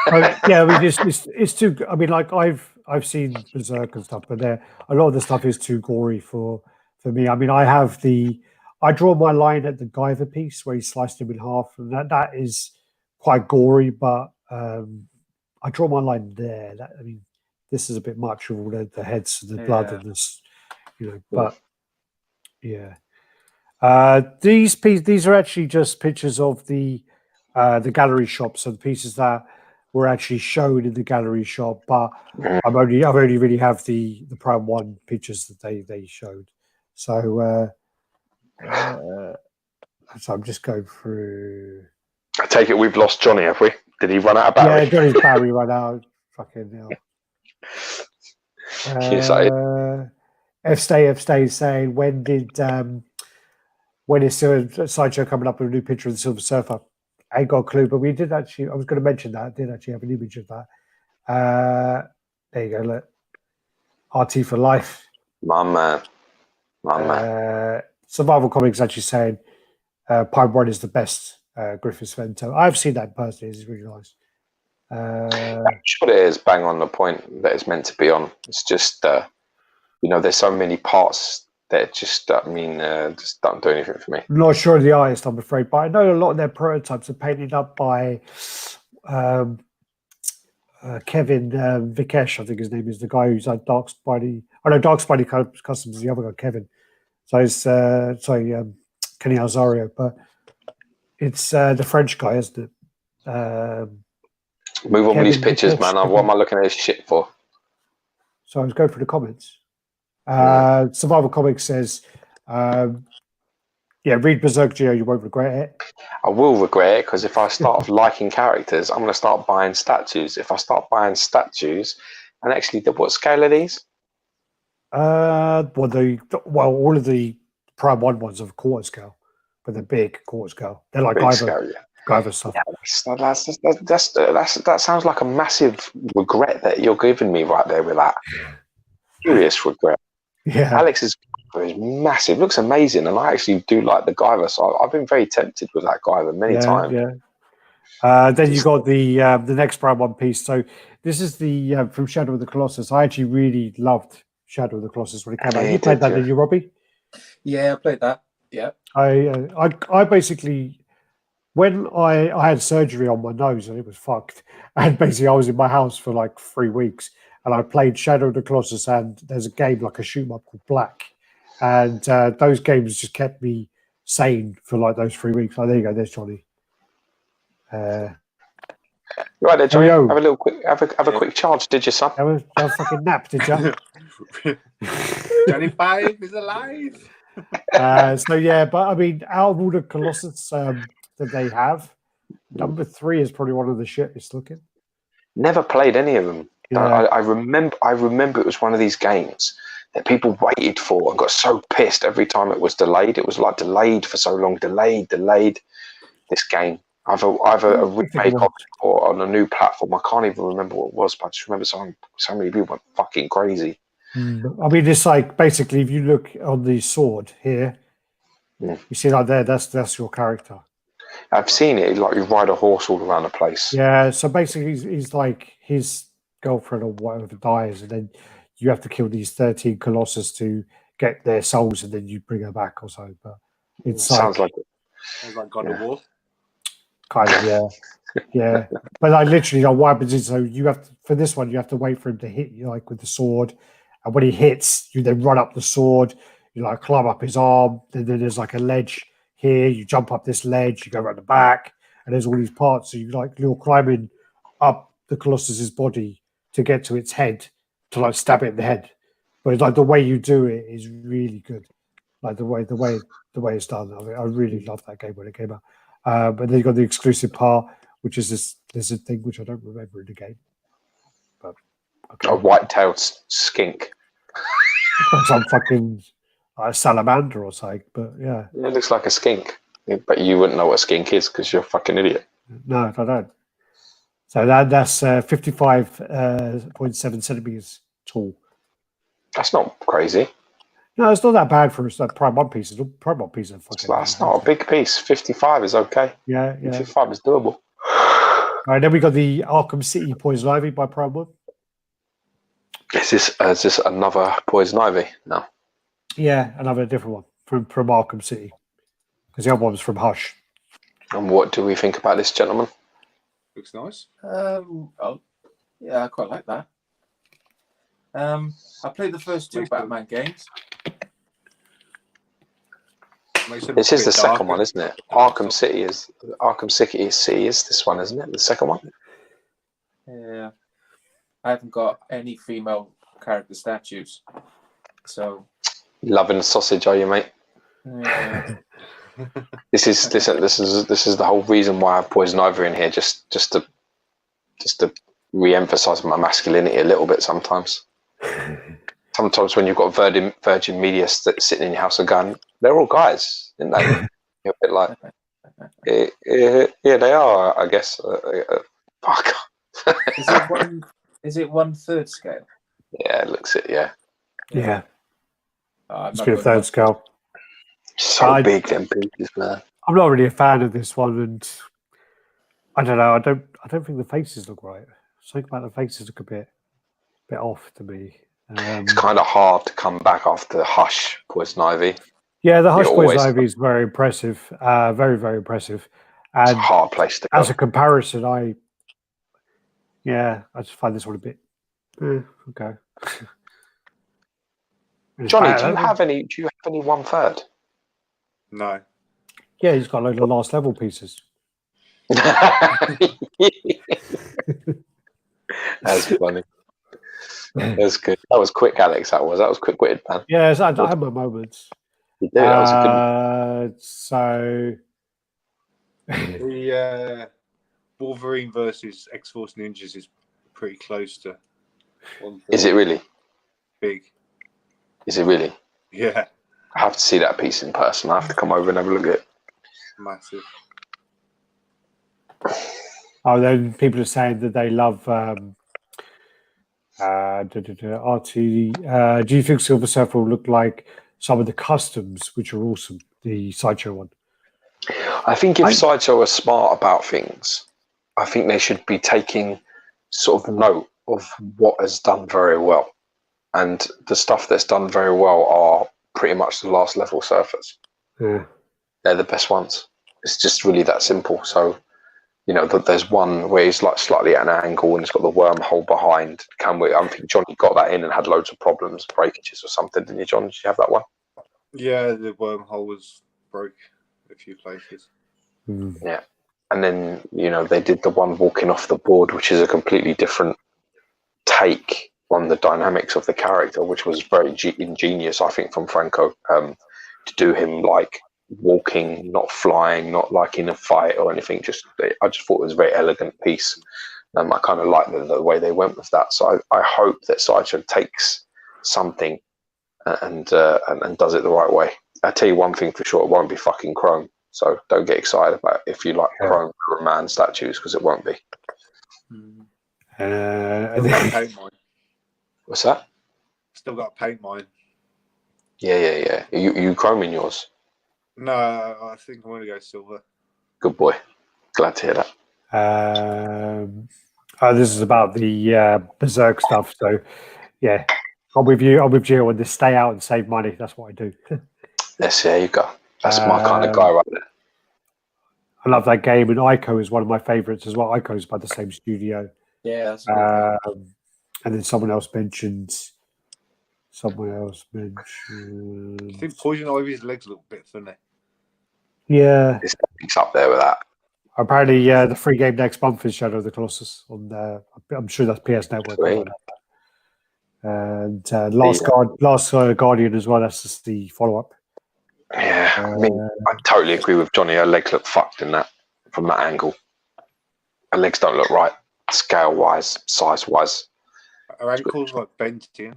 I mean, it's too. I mean, like I've seen Berserk and stuff, but a lot of the stuff is too gory for me. I mean, I draw my line at the Guyver piece where he sliced him in half, and that is quite gory. But I draw my line there. I mean, this is a bit much with all the heads and the blood and this, you know. But yeah, these are actually just pictures of the gallery shop, so the pieces that were actually shown in the gallery shop. But I've only really have the Prime 1 pictures that they showed. So so I'm just going through. I take it we've lost Johnny, have we? Did he run out of battery? Yeah, Johnny's battery ran out. Fucking hell. F Stay saying, when is Sideshow coming up with a new picture of the Silver Surfer? I ain't got a clue, but we did actually. I was going to mention that. I did actually have an image of that. There you go. Look, RT for life. My man. Survival Comics actually saying Prime 1 is the best Griffiths Vento. I've seen that personally. It's really nice. I'm sure it is bang on the point that it's meant to be on. It's just, you know, there's so many parts That just, I mean, just don't do anything for me. I'm not sure of the artist, I'm afraid, but I know a lot of their prototypes are painted up by Kevin Vikesh, I think his name is, the guy who's at Dark Spidey. Oh no, Dark Spidey Customs is the other guy, Kevin. So it's Kenny Azario, but it's the French guy, isn't it? Move on Kevin with these pictures, Vikesh, man. What am I looking at this shit for? So I was going through the comments. Survival Comics says, read Berserk, Geo, you won't regret it. I will regret it, because if I start liking characters, I'm going to start buying statues. If I start buying statues, and actually, what scale are these? All of the Prime 1 ones are quarter scale, but they're big quarter scale. They're like Guyver stuff. Yeah, that sounds like a massive regret that you're giving me right there with that. Serious regret. Yeah. Alex's Guyver is massive. Looks amazing, and I actually do like the Guyver, so I've been very tempted with that Guyver many times. Yeah. Then you got the next Prime 1 piece. So this is the from Shadow of the Colossus. I actually really loved Shadow of the Colossus when it came out. You played that, didn't you, Robbie? Yeah, I played that. Yeah. I basically, when I had surgery on my nose and it was fucked, and basically I was in my house for like 3 weeks, and I played Shadow of the Colossus, and there's a game like a shoot 'em up called Black, and those games just kept me sane for like those 3 weeks. Oh, there you go, there's Johnny. Right there, Johnny. Have a little quick, have a quick charge, did you, son? Have a fucking nap, did you? Johnny 5 is alive. But I mean, out of all the Colossus that they have, number 3 is probably one of the shittest looking. Never played any of them. Yeah. I remember it was one of these games that people waited for and got so pissed every time it was delayed. It was like delayed for so long, delayed. This game, either a remake of it or on a new platform. I can't even remember what it was, but I just remember so many people went fucking crazy. I mean, it's like basically if you look on the sword here, you see like there, that's your character. I've seen it, like you ride a horse all around the place. Yeah, so basically he's like his girlfriend or whatever dies, and then you have to kill these 13 Colossus to get their souls, and then you bring her back or so. But it sounds like God of War. Kind of, yeah. But like literally, like, what happens is, so you have to, for this one, you have to wait for him to hit you like with the sword, and when he hits, you then run up the sword, you like climb up his arm, then there's like a ledge here, you jump up this ledge, you go around the back, and there's all these parts, so you're climbing up the Colossus's body to get to its head to like stab it in the head. But it's like the way you do it is really good, like the way it's done. I mean, I really loved that game when it came out. But then you got the exclusive part, which is this lizard thing, which I don't remember in the game. But okay. A white-tailed skink. Some fucking salamander or something. But yeah, it looks like a skink, but you wouldn't know what a skink is because you're a fucking idiot. No, I don't. So that's 55.7 centimeters tall. That's not crazy. No, it's not that bad for a Prime 1 piece. Prime 1 piece is fucking. That's not a big piece. 55 is okay. Yeah. 55 is doable. All right, then we got the Arkham City Poison Ivy by Prime 1. Is this another Poison Ivy? No. Yeah, another different one from Arkham City, because the other one was from Hush. And what do we think about this, gentleman? Looks nice. Yeah, I quite like that. I played the first 2 Batman games. This is the second one, isn't it? Arkham City is this one, isn't it? The second one. Yeah, I haven't got any female character statues, so loving the sausage, are you, mate? Yeah. This is the whole reason why I have Poison Ivy in here, just to re-emphasize my masculinity a little bit. Sometimes when you've got Virgin Media sitting in your house again, they're all guys, isn't they? You're a bit like, yeah, they are, I guess. Fuck. Is it 1/3 scale? Yeah, it looks it. Yeah. Yeah. It's been a 3rd scale. So big, them pieces, man. I'm not really a fan of this one, and I don't know. I don't think the faces look right. Something about the faces look a bit off to me. It's kind of hard to come back after Hush Poison Ivy. Yeah, the Hush Poison always- Ivy is very impressive. Very, very impressive. It's And a hard place to go. as a comparison, I just find this one a bit okay. Johnny, do you have any 1/3? No. Yeah, he's got a load of last level pieces. That's funny. That's good. That was quick, Alex. That was quick-witted, man. Yeah, I have my moments. You do. That was a good. So The Wolverine versus X-Force Ninjas is pretty close to 1/3. Is it really? Big? Is it really? Yeah, I have to see that piece in person. I have to come over and have a look at it. massive. oh, then people are saying that they love RT. Do you think Silver Surfer will look like some of the customs, which are awesome? The Sideshow one. I think if Sideshow are smart about things, I think they should be taking sort of note of what has done very well. And the stuff that's done very well are pretty much the last level surfers. Yeah. They're the best ones. It's just really that simple. So, there's one where he's like slightly at an angle and it's got the wormhole behind. I think Johnny got that in and had loads of problems, breakages or something, didn't you, John? Did you have that one? Yeah, the wormhole was broke a few places. Yeah. And then, they did the one walking off the board, which is a completely different take on the dynamics of the character, which was very ingenious, I think, from Franco, to do him like walking, not flying, not like in a fight or anything. I just thought it was a very elegant piece. I kind of like the way they went with that. So I hope that Sideshow takes something and does it the right way. I tell you one thing for sure, it won't be fucking Chrome. So don't get excited about it if you like Chrome for man statues, because it won't be. Paint mine. What's that? Still got to paint mine. Yeah. You chroming yours? No, I think I'm going to go silver. Good boy. Glad to hear that. This is about the Berserk stuff. So, yeah, I'm with you on this. Stay out and save money. That's what I do. Yes, there you go. That's my kind of guy right there. I love that game, and Ico is one of my favorites as well. Ico is by the same studio. Yeah, that's a good game. And then someone else mentioned. I think Poison Ivy's legs look a bit funny. Yeah, It's up there with that. apparently, the free game next month is Shadow of the Colossus. I'm sure that's PS Network. Sweet. And Last Guardian as well. That's just the follow-up. Yeah, I mean, I totally agree with Johnny. Her legs look fucked in that, from that angle. Her legs don't look right, scale-wise, size-wise. Her ankles like bent in.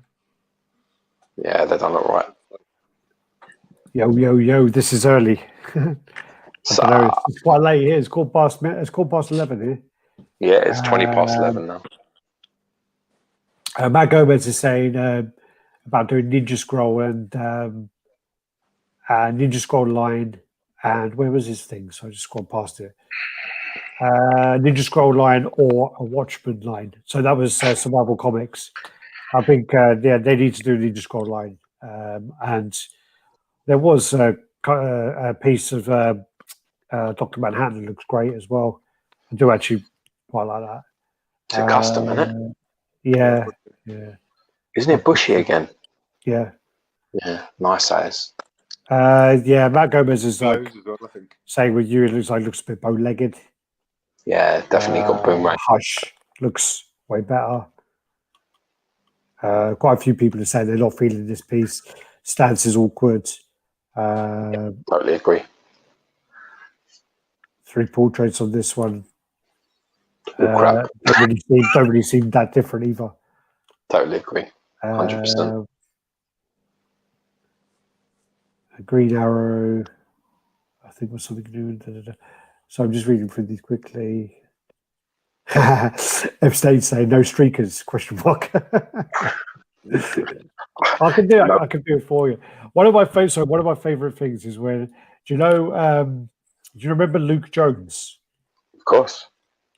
Yeah, they don't look right. Yo! This is early. So, I don't know, it's quite late here. It's called past 11 here. yeah, it's 20 past 11 now. Matt Gomez is saying about doing Ninja Scroll and Ninja Scroll line, and where was his thing? So I just scrolled past it. Ninja Scroll line or a Watchmen line. So that was Survival Comics. I think they need to do a Ninja Scroll line, and there was a piece of Dr. Manhattan that looks great as well. I do actually quite like that. It's a custom, isn't it? Yeah. Isn't it bushy again? Yeah. Yeah, nice as. Matt Gomez is like Those as well, I think. saying with you, it looks a bit bow-legged. Yeah, definitely got boomerang. Hush looks way better. Quite a few people are saying they're not feeling this piece. Stance is awkward. Totally agree. 3 portraits on this one. Crap. Don't really seem that different either. Totally agree. 100%. Green Arrow, I think was something new. So I'm just reading through these quickly. Epstein saying no streakers? ? I can do it. I can do it for you. One of my favorite things is when do you remember Luke Jones? Of course.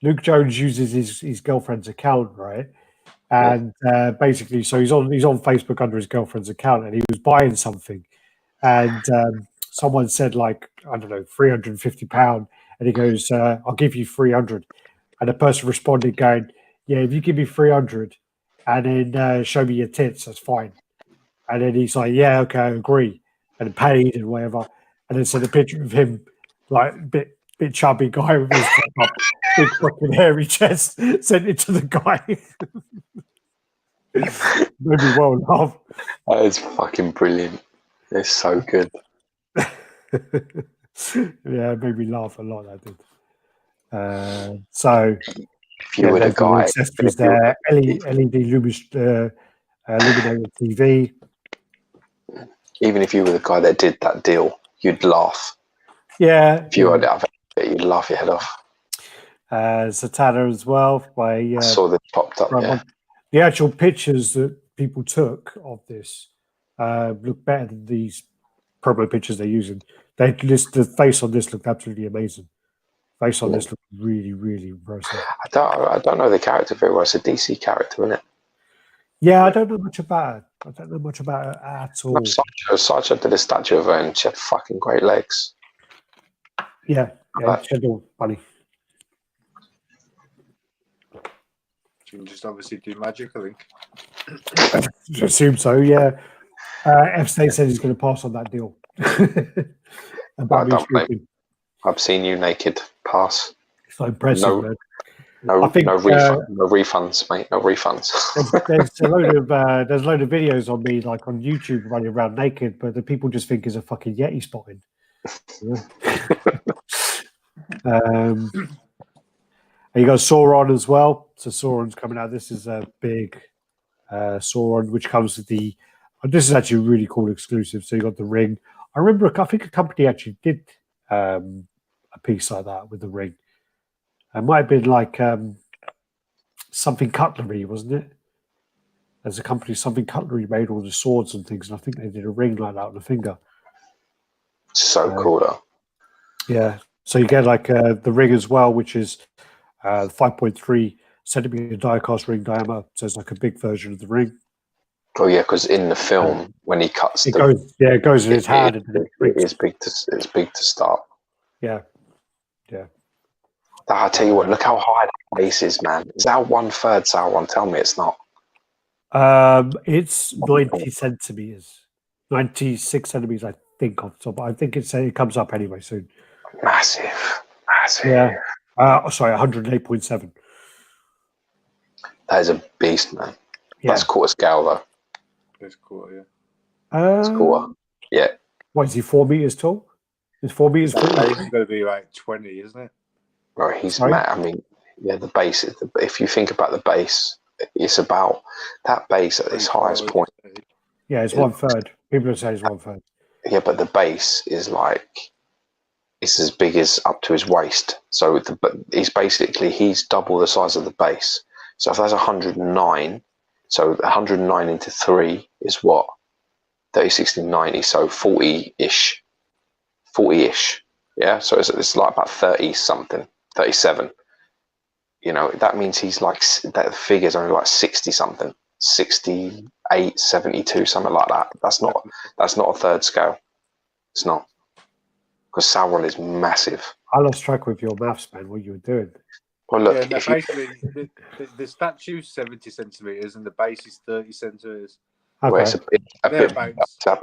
Luke Jones uses his girlfriend's account, right? And basically, so he's on Facebook under his girlfriend's account, and he was buying something, and someone said like, I don't know, £350, and he goes, "I'll give you 300," and the person responded going, "Yeah, if you give me 300, and then show me your tits, that's fine." And then he's like, "Yeah, okay, I agree," and paid and whatever, and then sent a picture of him, like bit chubby guy with his top up, big fucking hairy chest, sent it to the guy. Made me well laugh. That is fucking brilliant. It's so good. Yeah, it made me laugh a lot. That did. So, if you were the guy, accessories there, LED illuminated TV. Even if you were the guy that did that deal, you'd laugh. Yeah. If you had it, you'd laugh your head off. Zatanna as well. I saw this popped up. Yeah. The actual pictures that people took of this look better than these promo pictures they're using. The face on this looked absolutely amazing. Face on this looked really, really impressive. I don't know the character very well. It's a DC character, isn't it? Yeah, I don't know much about it. I don't know much about it at all. Sideshow did a statue of her, and she had fucking great legs. Yeah, she had all funny. You can just obviously do magic, I think. I assume so, yeah. F-State said he's going to pass on that deal. I've seen you naked. Pass. It's so impressive, man. No refunds, mate. No refunds. There's a load of videos on me, like on YouTube, running around naked, but the people just think it's a fucking Yeti spotting. And you got Sauron as well. So Sauron's coming out. This is a big Sauron, which comes with the. This is actually a really cool exclusive. So you got the ring. I think a company actually did a piece like that with the ring. It might have been like something cutlery, wasn't it? There's a company, something cutlery, made all the swords and things, and I think they did a ring like that on the finger. So cool, though. Yeah. So you get like the ring as well, which is 5.3 centimeter die-cast ring diameter. So it's like a big version of the ring. Oh yeah, because in the film when he cuts, it goes in his hand. It's big to start. Yeah. I tell you what, look how high that base is, man. Is that 1/3 Sauron? Tell me it's not. It's 90 centimeters, 96 centimeters, I think. Off the top, I think it comes up anyway soon. Massive. Yeah. Sorry, 108.7. That is a beast, man. Yeah. That's quarter scale, though. It's quarter, yeah. It's quarter. Yeah. What is he? 4 meters tall? Is 4 meters? It's going to be like 20, isn't it? Bro, he's mad. I mean, yeah, the base. If you think about the base, it's about that base at its highest point. Yeah, it's 1/3. People are saying it's 1/3. Yeah, but the base is like it's as big as up to his waist. So he's double the size of the base. So if that's 109, so 109 into 3 is what? 30, 60, 90. So 40-ish. 40-ish. Yeah. So it's like about 30 something, 37. You know, that means he's like, that figure's only like 60 something, 68, 72, something like that. That's not a third scale. It's not. Because Sauron is massive. I lost track with your maths, man, what you were doing. Well, look, basically, the statue's 70 centimeters and the base is 30 centimeters. Okay. Well,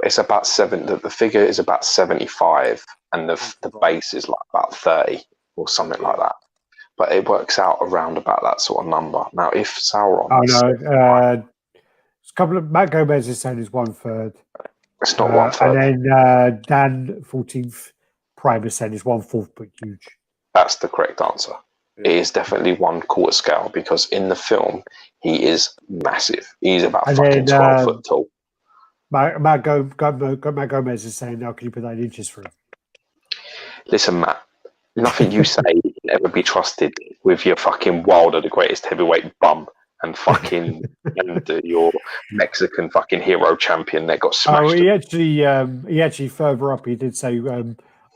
it's about 7. The figure is about 75, and the base is like about 30 or something like that. But it works out around about that sort of number. Now, if Sauron, a couple of Matt Gomez is saying is 1/3. It's not 1/3. And then Dan 14th Prime is saying is 1/4, but huge. That's the correct answer. It is definitely 1/4 scale because in the film he is massive. He's about 12 foot tall. Matt Gomez is saying now, can you put that in inches for him? Listen, Matt, nothing you say can ever be trusted with your fucking Wilder, the greatest heavyweight bum, and fucking and your Mexican fucking hero champion that got smashed. Oh, he actually further up, he did say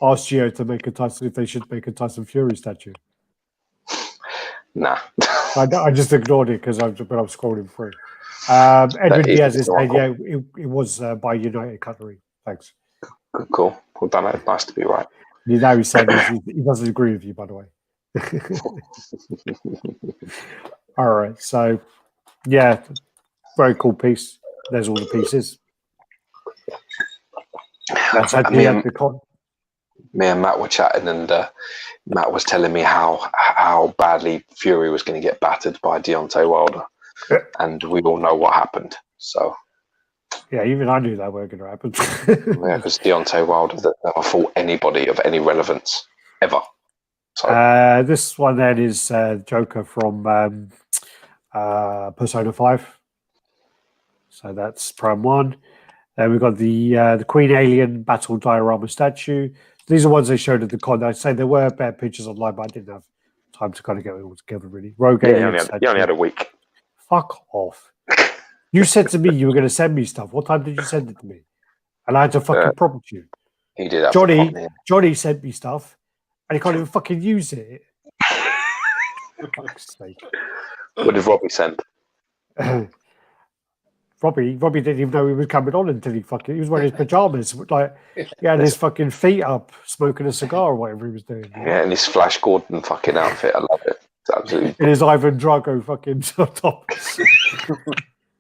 asked Gio to make a Tyson if they should make a Tyson Fury statue. Nah. I just ignored it because I'm scrolling through. Edwin Diaz is saying, yeah, it was by United Cutlery. Thanks. Good call. Well done. Nice to be right. Now he said he doesn't agree with you, by the way. All right. So, yeah, very cool piece. There's all the pieces. That's me and Matt were chatting, and Matt was telling me how badly Fury was going to get battered by Deontay Wilder, and we all know what happened. So, yeah, even I knew that wasn't going to happen. yeah, because Deontay Wilder never fought anybody of any relevance ever. So, this one then is Joker from Persona 5. So that's Prime 1. Then we've got the Queen Alien Battle Diorama statue. These are ones they showed at the con. I'd say there were better pictures online, but I didn't have time to kind of get it all together, really. Rogue Alien you only had a week. Fuck off. You said to me you were going to send me stuff. What time did you send it to me? And I had to fucking prompt you. He did have Johnny sent me stuff, and he can't even fucking use it. For fuck's sake. What did Robbie send? Robbie didn't even know he was coming on until he was wearing his pajamas. Like, he had his fucking feet up, smoking a cigar or whatever he was doing. Yeah, and his Flash Gordon fucking outfit. I love it. It's absolutely. In his Ivan Drago fucking top.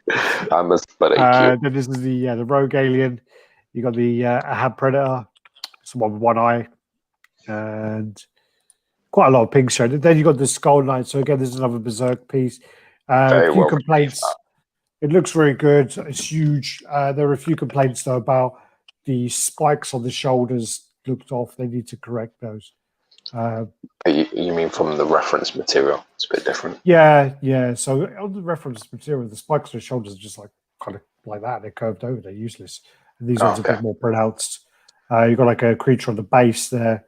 That must be cute. Then this is the Rogue Alien. You got the Ahab Predator, someone with one eye, and quite a lot of pink shade. Then you got the Skull Knight. So again, there's another Berserk piece. A few complaints. It looks very good. It's huge. There are a few complaints though about the spikes on the shoulders looked off. They need to correct those. You mean from the reference material? It's a bit different. Yeah. So on the reference material, the spikes on the shoulders are just like kind of like that. They're curved over. They're useless. And these ones are a bit more pronounced. You've got like a creature on the base there.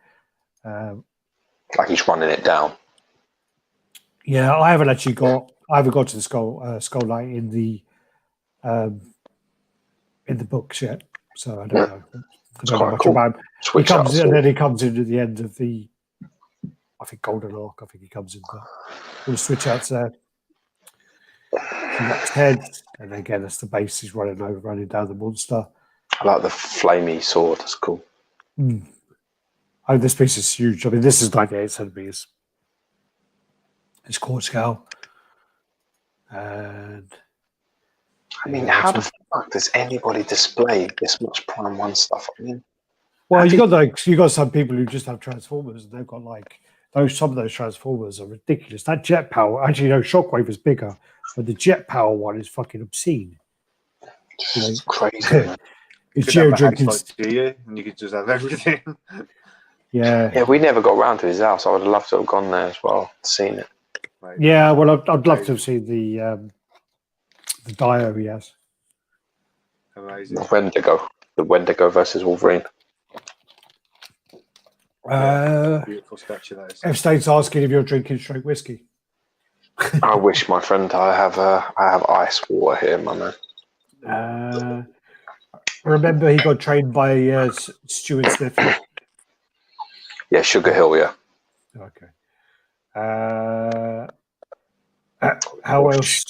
Like he's running it down. Yeah, I haven't got to the Skull Knight in the books yet, so I don't know. I don't know much about him. He comes in at the end of the, I think, Golden Arc. I think he comes into the switch outs there. Next head, and again, that's the base. He's running down the monster. I like the flamey sword. That's cool. Oh, this piece is huge. I mean, this is 98 centimeters. It's quartz scale. And I mean, how the fuck does anybody display this much Prime 1 stuff? I mean, well, you got some people who just have Transformers, and they've got like some of those Transformers are ridiculous. That jet power, actually, Shockwave is bigger, but the jet power one is fucking obscene. It's crazy. It's Geo drinking, and you could just have everything. Yeah, we never got round to his house. I would have loved to have gone there as well, seen it. Yeah, well, I'd love to have seen the Dio he has. Amazing. The Wendigo versus Wolverine. Beautiful statue that is. F State's asking if you're drinking straight whiskey. I wish, my friend, I have ice water here, my man. Remember, he got trained by Stuart Smith. Yeah, Sugar Hill. Yeah. Okay. How else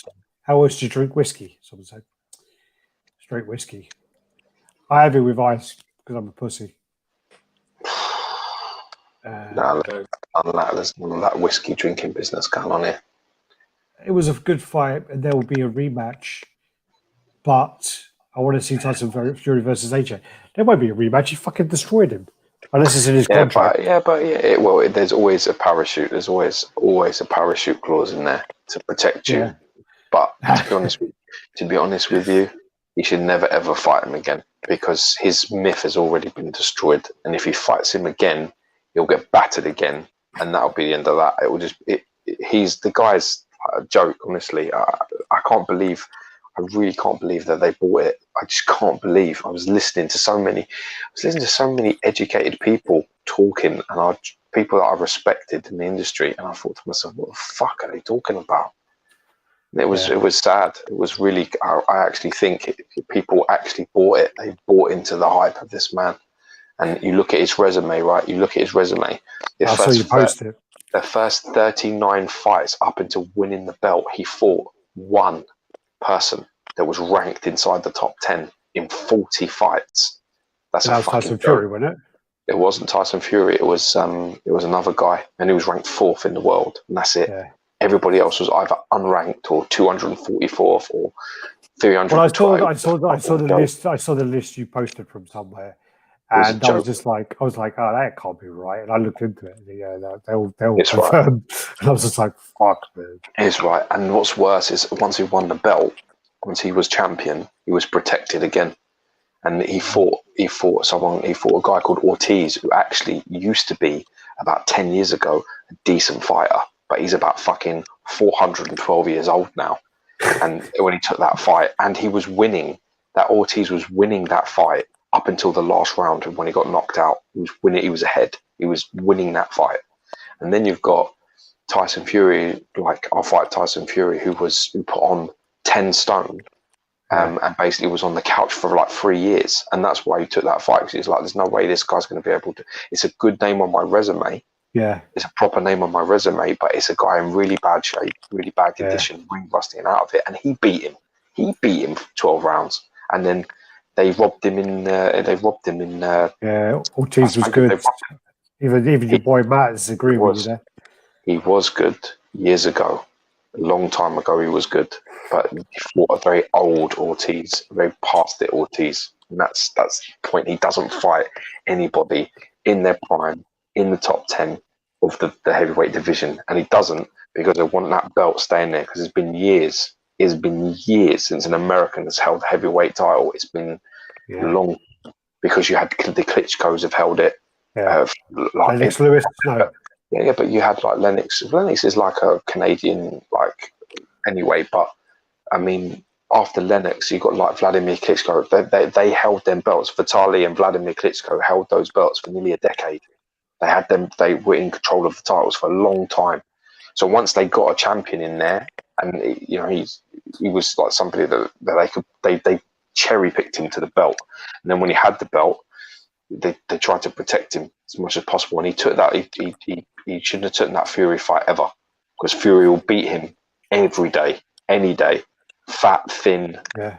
do you drink whiskey? Someone said straight whiskey. I have it with ice because I'm a pussy. No, there's none of that whiskey drinking business going on here. It was a good fight, and there will be a rematch. But I want to see Tyson Fury versus AJ. There won't be a rematch. He fucking destroyed him. Unless it's in his contract. There's always a parachute. There's always a parachute clause in there to protect you. Yeah. But to be honest with you, you should never ever fight him again because his myth has already been destroyed. And if he fights him again, he'll get battered again, and that'll be the end of that. It will just. He's the guy's joke. Honestly, I really can't believe that they bought it. I just can't believe. I was listening to so many educated people talking, and people that I respected in the industry, and I thought to myself, what the fuck are they talking about? And it was sad. It was really. I actually think people actually bought it. They bought into the hype of this man. And you look at his resume, right? You look at his resume. I saw you post it. the first 39 fights up until winning the belt, he fought one person that was ranked inside the top 10 in 40 fights. That's That was Tyson Fury, wasn't it? It wasn't Tyson Fury. It was another guy, and he was ranked 4th in the world, and that's it. Yeah. Everybody else was either unranked or 244th or 300. Well, I saw the list. I saw the list you posted from somewhere, and I was like, oh, that can't be right. And I looked into it. And, yeah, they'll confirm. Right. And I was just like, fuck, man. It's right. And what's worse is once he won the belt, once he was champion, he was protected again. And he fought a guy called Ortiz, who actually used to be about 10 years ago a decent fighter, but he's about fucking 412 years old now. And when he took that fight, and he was winning, that Ortiz was winning that fight up until the last round. And when he got knocked out, he was winning. He was ahead. He was winning that fight. And then you've got Tyson Fury, like I'll fight Tyson Fury, who put on 10 stone. And basically was on the couch for like 3 years, and that's why he took that fight, because he's like, there's no way this guy's going to be able to. It's a good name on my resume. Yeah, it's a proper name on my resume, but it's a guy in really bad shape, really bad condition, ring rusty and out of it, and he beat him. He beat him for 12 rounds, and then they robbed him in. Yeah, Ortiz was good. Even your boy Matt is agreeing with you there. He was good years ago. A long time ago, he was good, but he fought a very old Ortiz, a very past it Ortiz, and that's the point. He doesn't fight anybody in their prime, in the top 10 of the heavyweight division, and he doesn't because they want that belt staying there. Because it's been years since an American has held the heavyweight title. It's been long, because you had the Klitschko's have held it. Yeah, Lennox Lewis. No. Yeah, but you had like Lennox. Lennox is like a Canadian, like, anyway. But I mean, after Lennox, you got like Vladimir Klitschko. They held them belts. Vitaly and Vladimir Klitschko held those belts for nearly a decade. They had them. They were in control of the titles for a long time. So once they got a champion in there, and he was like somebody that they cherry picked him to the belt, and then when he had the belt, they tried to protect him as much as possible, and he took that. He shouldn't have taken that Fury fight ever, because Fury will beat him every day, any day, fat, thin. Yeah,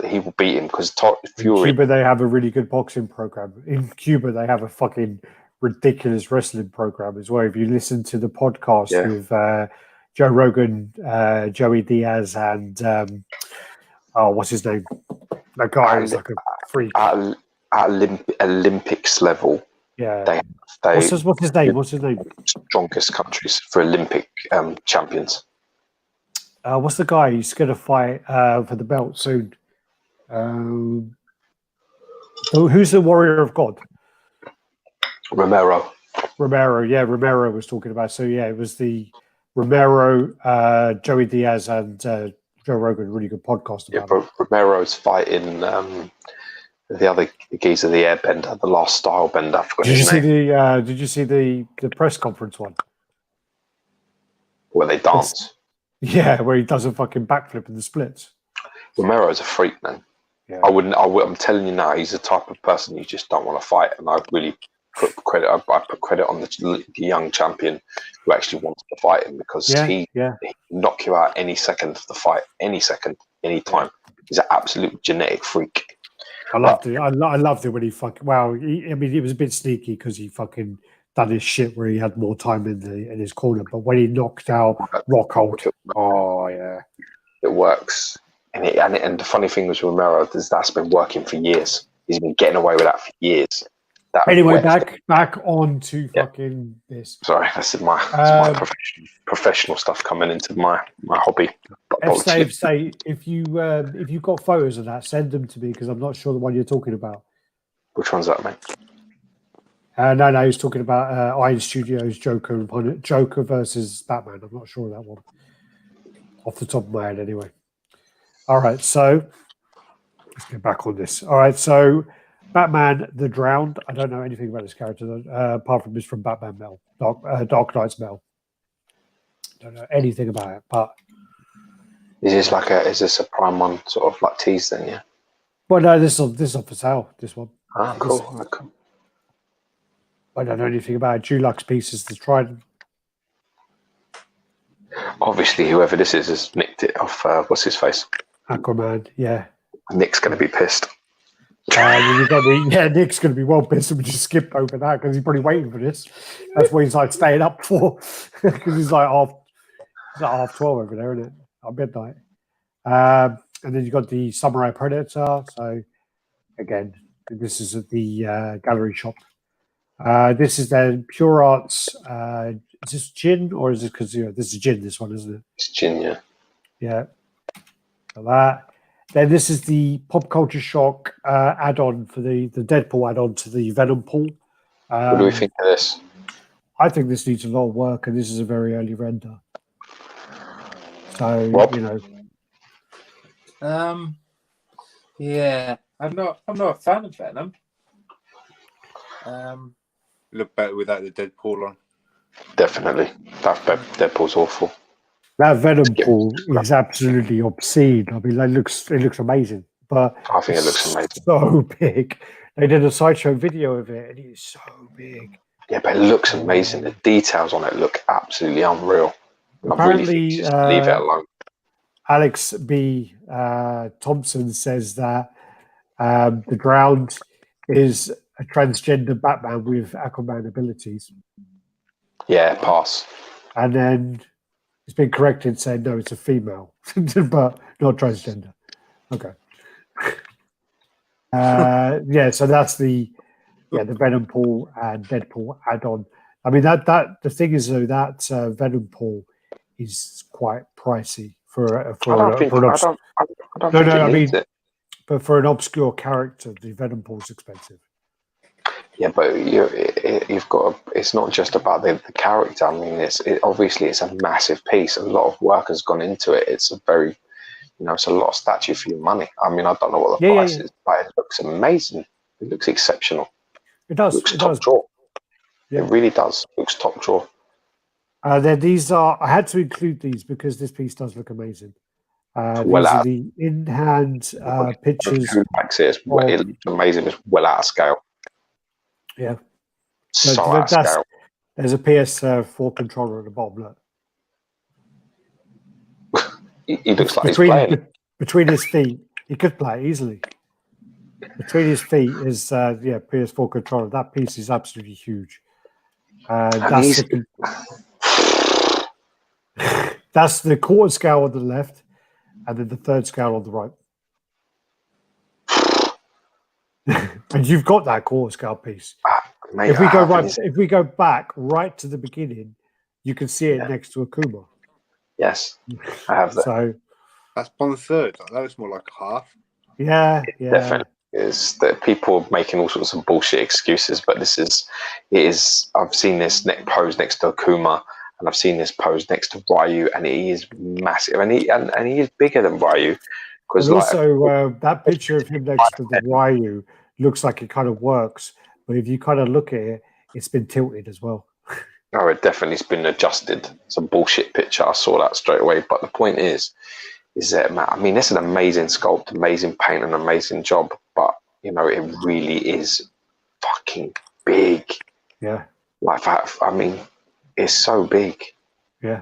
he will beat him because Fury. In Cuba, they have a really good boxing program. In Cuba, they have a fucking ridiculous wrestling program as well. If you listen to the podcast with Joe Rogan, Joey Diaz, and what's his name? That guy is like a freak. At Olympics level, what's his name? What's his name? Strongest countries for Olympic champions. What's the guy who's going to fight for the belt soon? Who's the Warrior of God? Romero. Yeah, Romero was talking about. So yeah, it was the Romero, Joey Diaz, and Joe Rogan. Really good podcast about it. Romero's fighting. The other geezer, the airbender, the last style bender. Did you see the press conference one? Where they dance? Yeah, where he does a fucking backflip in the splits. Romero's a freak, man. Yeah. I'm telling you now, he's the type of person you just don't want to fight. And I really put credit. I put credit on the young champion who actually wants to fight him, because he knock you out any second of the fight, any second, any time. He's an absolute genetic freak. I loved it. I loved it when he fucking. Well, it was a bit sneaky because he fucking done his shit where he had more time in his corner. But when he knocked out Rockhold, it works. And the funny thing was Romero, that's been working for years. He's been getting away with that for years. Anyway, back on to fucking this. Sorry, this is my professional stuff coming into my hobby. Say if you've got photos of that, send them to me, because I'm not sure the one you're talking about. Which one's that, mate? No, he's talking about Iron Studios Joker versus Batman. I'm not sure of that one off the top of my head, anyway. All right, so let's get back on this. All right, so Batman the Drowned. I don't know anything about this character apart from this from Batman Mel, Dark Knight's Mel. Don't know anything about it, but is this a prime one sort of like tease then? Yeah. Well, no, this is for sale. This one. Ah, cool. I don't know anything about it. Dulux pieces to try. Obviously, whoever this is has nicked it off. What's his face? Aquaman, yeah. Nick's going to be pissed. Nick's going to be well pissed if we just skipped over that because he's probably waiting for this. That's what he's like staying up for because he's like half 12 over there, isn't it? At midnight. And then you've got the Samurai Predator. So again, this is at the gallery shop. This is their Pure Arts. Is this gin or is it because this is gin? This one, isn't it? It's gin, yeah. Yeah. So that. Then this is the Pop Culture Shock add-on for the Deadpool add-on to the Venom pool. What do we think of this? I think this needs a lot of work, and this is a very early render. So Rob? Yeah, I'm not a fan of Venom. Look better without the Deadpool on. Definitely. Deadpool's awful. That Venom pool is absolutely obscene. I mean, it looks amazing, but I think it looks amazing. So big. They did a Sideshow video of it, and it's so big. Yeah, but it looks amazing. The details on it look absolutely unreal. Apparently, I really think you just leave it alone. Alex B. Thompson says that the ground is a transgender Batman with Aquaman abilities. Yeah, pass. And then it's been corrected saying no, it's a female, but not transgender. Okay. So that's the Venom pool and Deadpool add-on. I mean that the thing is though that Venom pool is quite pricey but for an obscure character, the Venom pool is expensive. Yeah, but you've got. It's not just about the character. I mean, obviously it's a massive piece. A lot of work has gone into it. It's a very, it's a lot of statue for your money. I mean, I don't know what the price is, but it looks amazing. It looks exceptional. It does. It looks top drawer. Yeah. It really does. It looks top drawer. Then these are. I had to include these because this piece does look amazing. These are the in-hand pictures. Who likes it? It looks amazing. It's well out of scale. Yeah. So out of scale. There's a PS4 controller at the bottom. Look. He looks like he's playing. Between his feet, he could play easily. Between his feet is PS4 controller. That piece is absolutely huge. That's the quarter scale on the left, and then the third scale on the right. And you've got that quarter scale piece. Mate, if we go back right to the beginning, you can see it next to Akuma. Yes, I have that. So that's on the third. That was more like a half. Yeah. Definitely is that people making all sorts of bullshit excuses, but it is. I've seen this pose next to Akuma, and I've seen this pose next to Ryu, and he is massive, and he is bigger than Ryu. And also, that picture of him next to the Ryu looks like it kind of works, but if you kind of look at it, it's been tilted as well. No, it definitely's been adjusted. It's a bullshit picture. I saw that straight away. But the point is that, I mean, it's an amazing sculpt, amazing paint, an amazing job. But, it really is fucking big. Yeah. Like, I mean, it's so big. Yeah.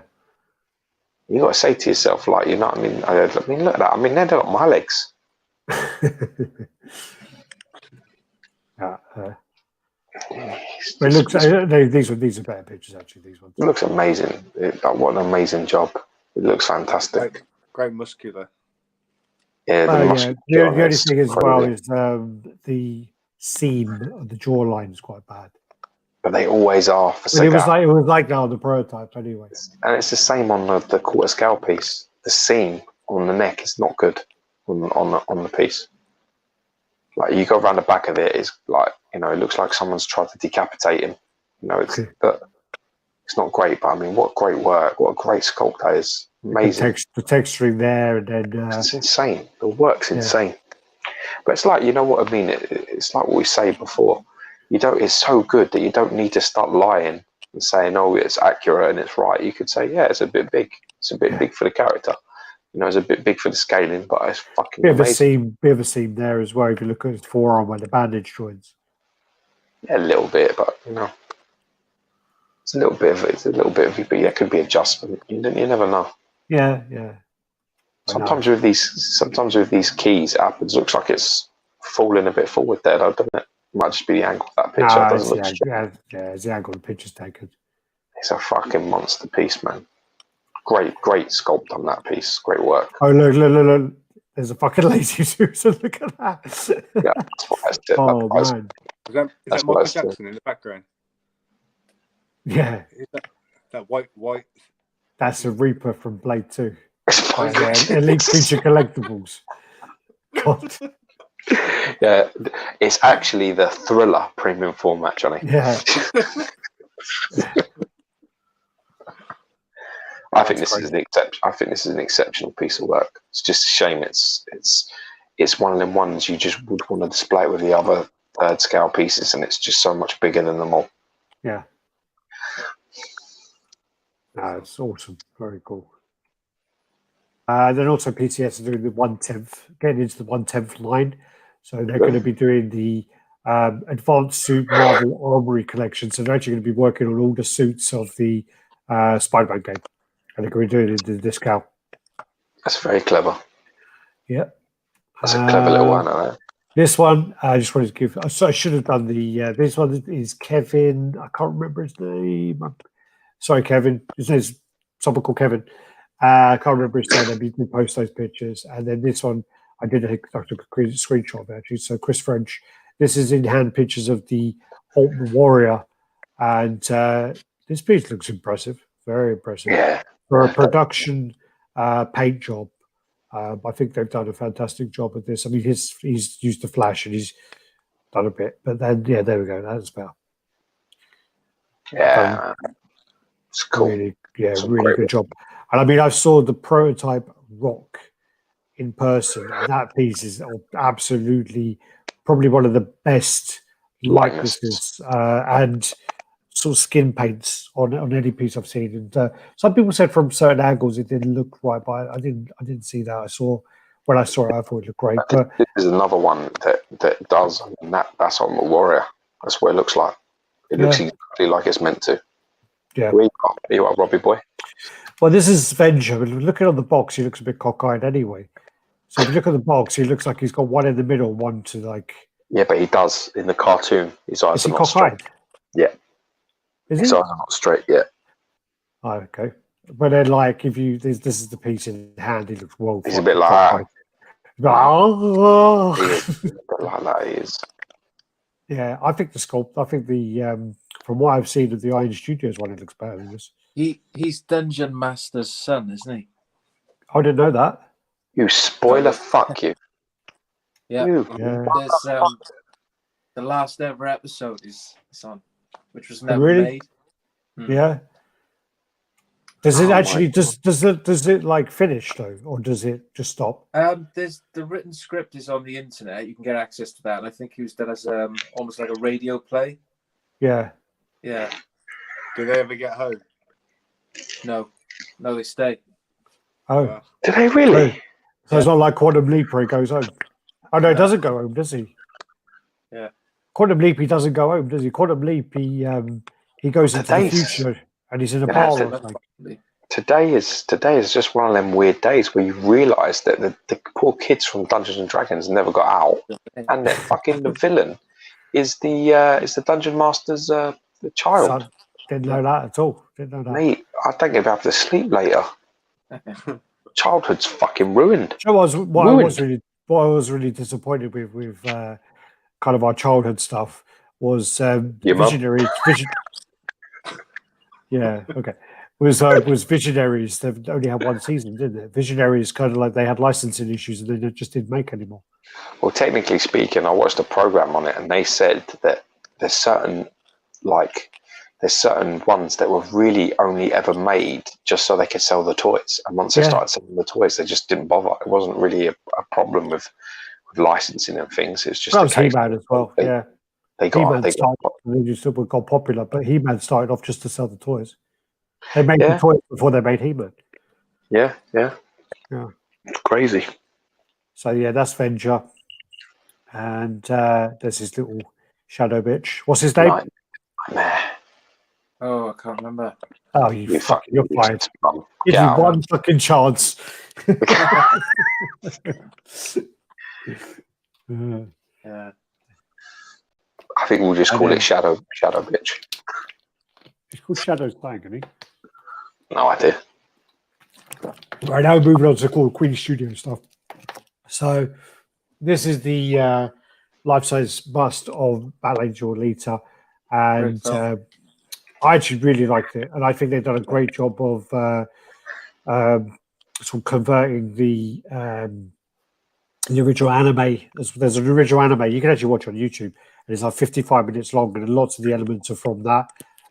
You got to say to yourself, like, I mean, look at that. I mean, they're not my legs. It looks. These are better pictures, actually. These ones. It looks amazing. What an amazing job! It looks fantastic. Great muscular. Yeah, the only thing as well is the seam of the jawline is quite bad. But they always are for Sega. It was like that on the prototype anyway. And it's the same on the quarter scale piece. The seam on the neck is not good on the piece. Like you go around the back of it, it's like it looks like someone's tried to decapitate him. But it's not great. But I mean, what great work! What a great sculpt that is. Amazing. The texturing there, and then it's insane. The work's insane. But it's like what I mean. It's like what we say before. It's so good that you don't need to start lying and saying, "Oh, it's accurate and it's right." You could say, "Yeah, it's a bit big. It's a bit big for the character." It's a bit big for the scaling, but it's fucking amazing. Bit of a seam there as well. If you look at his forearm where the bandage joins. Yeah, a little bit, but it's a little bit of it, but yeah, it could be adjustment. You never know. Yeah. Sometimes with these keys, it happens. Looks like it's falling a bit forward there, though, doesn't it? Might just be the angle of that picture. It doesn't look straight. It's the angle the picture's taken. It's a fucking monster piece, man. Great sculpt on that piece. Great work. Oh, look. There's a fucking lazy Susan. Look at that. Yeah, that's what I said. Oh, man. Is that Michael Jackson in the background? Yeah. Is that white? That's a Reaper from Blade 2. It's Elite Feature Collectibles. God. Yeah, it's actually the Thriller premium format, Johnny. Yeah. I think this is an exceptional piece of work. It's just a shame it's one of them ones you just would want to display it with the other third scale pieces, and it's just so much bigger than them all. Yeah. No, it's awesome. Very cool. Then also PCS are doing the 1/10, getting into the 1/10 line. So they're going to be doing the Advanced Suit Marvel Armory collection. So they're actually going to be working on all the suits of the Spider-Man game. And they're going to be doing it in the discount. That's very clever. Yeah. That's a clever little one, isn't it? This one, I just wanted to give. So I should have done the. This one is Kevin. I can't remember his name. Sorry, Kevin. His name's someone called Kevin. I can't remember his name. He did post those pictures. And then this one, I took a screenshot of it, actually. So Chris French. This is in hand pictures of the Ultimate Warrior. And this piece looks impressive. Very impressive. Yeah. For a production paint job. I think they've done a fantastic job with this. I mean, he's used the flash and he's done a bit, but then there we go. That's better. Yeah, it's cool. Really good job. And I mean, I saw the prototype rock in person, and that piece is absolutely probably one of the best likenesses and sort of skin paints on any piece I've seen. And some people said from certain angles it didn't look right, but I didn't see that. When I saw it, I thought it looked great. But this is another one that does, and that's on the Warrior. That's what it looks like. It looks exactly like it's meant to. Yeah. You are Robbie boy. Well, this is Venture. Looking on the box, he looks a bit cockeyed anyway. So if you look at the box, he looks like he's got one in the middle, one to like. Yeah, but he does in the cartoon. His eyes are not straight. Yeah. His eyes are not straight yet. Oh, okay. But then, like, if you this is the piece in hand, he looks well. He's a bit like that. Oh. He is a bit like that. He is. Yeah, I think the sculpt. I think the from what I've seen of the Iron Studios one, it looks better than this. He's Dungeon Master's son, isn't he? I didn't know that. You spoiler, fuck you. Yeah. There's the last ever episode is on, which was never made. Yeah. Does it actually does it like finish though, or does it just stop? There's the written script is on the internet. You can get access to that, and I think he was done as almost like a radio play. Yeah. Yeah. Do they ever get home? No, they stay. Oh, do they really? So it's not like Quantum Leap where he goes home. Oh no, he doesn't go home, does he? Yeah. Quantum Leap, he doesn't go home, does he? Quantum Leap, he goes into the future and he's in a bar. Today is just one of them weird days where you realise that the poor kids from Dungeons and Dragons never got out, and that fucking the villain is the Dungeon Master's the child. Son, didn't know that at all. Didn't know that. Mate, I think I'd have to sleep later. Childhood's fucking ruined. You know what I was really disappointed with kind of our childhood stuff was Visionaries. Yeah, okay. Was Visionaries? They've only had one season, didn't they? Visionaries kind of like they had licensing issues and they just didn't make anymore. Well, technically speaking, I watched a program on it and they said that there's certain ones that were really only ever made just so they could sell the toys. And once they started selling the toys, they just didn't bother. It wasn't really a problem with licensing and things. It's just a case He-Man as well. They just got popular, but He-Man started off just to sell the toys. They made the toys before they made He-Man. Yeah. It's crazy. So that's Venture. And there's his little shadow bitch. What's his name? Nightmare. Oh, I can't remember. Oh, you're fired. Give Get you out. one fucking chance. Yeah. I think we'll just call it Shadow Bitch. It's called Shadow's Dying, isn't he? No idea. Right, now moving on to called Queen Studio stuff. So this is the life-size bust of Battle Angel Alita, and I actually really liked it, and I think they've done a great job of sort of converting the original anime. There's an original anime you can actually watch on YouTube, and it's like 55 minutes long, and lots of the elements are from that.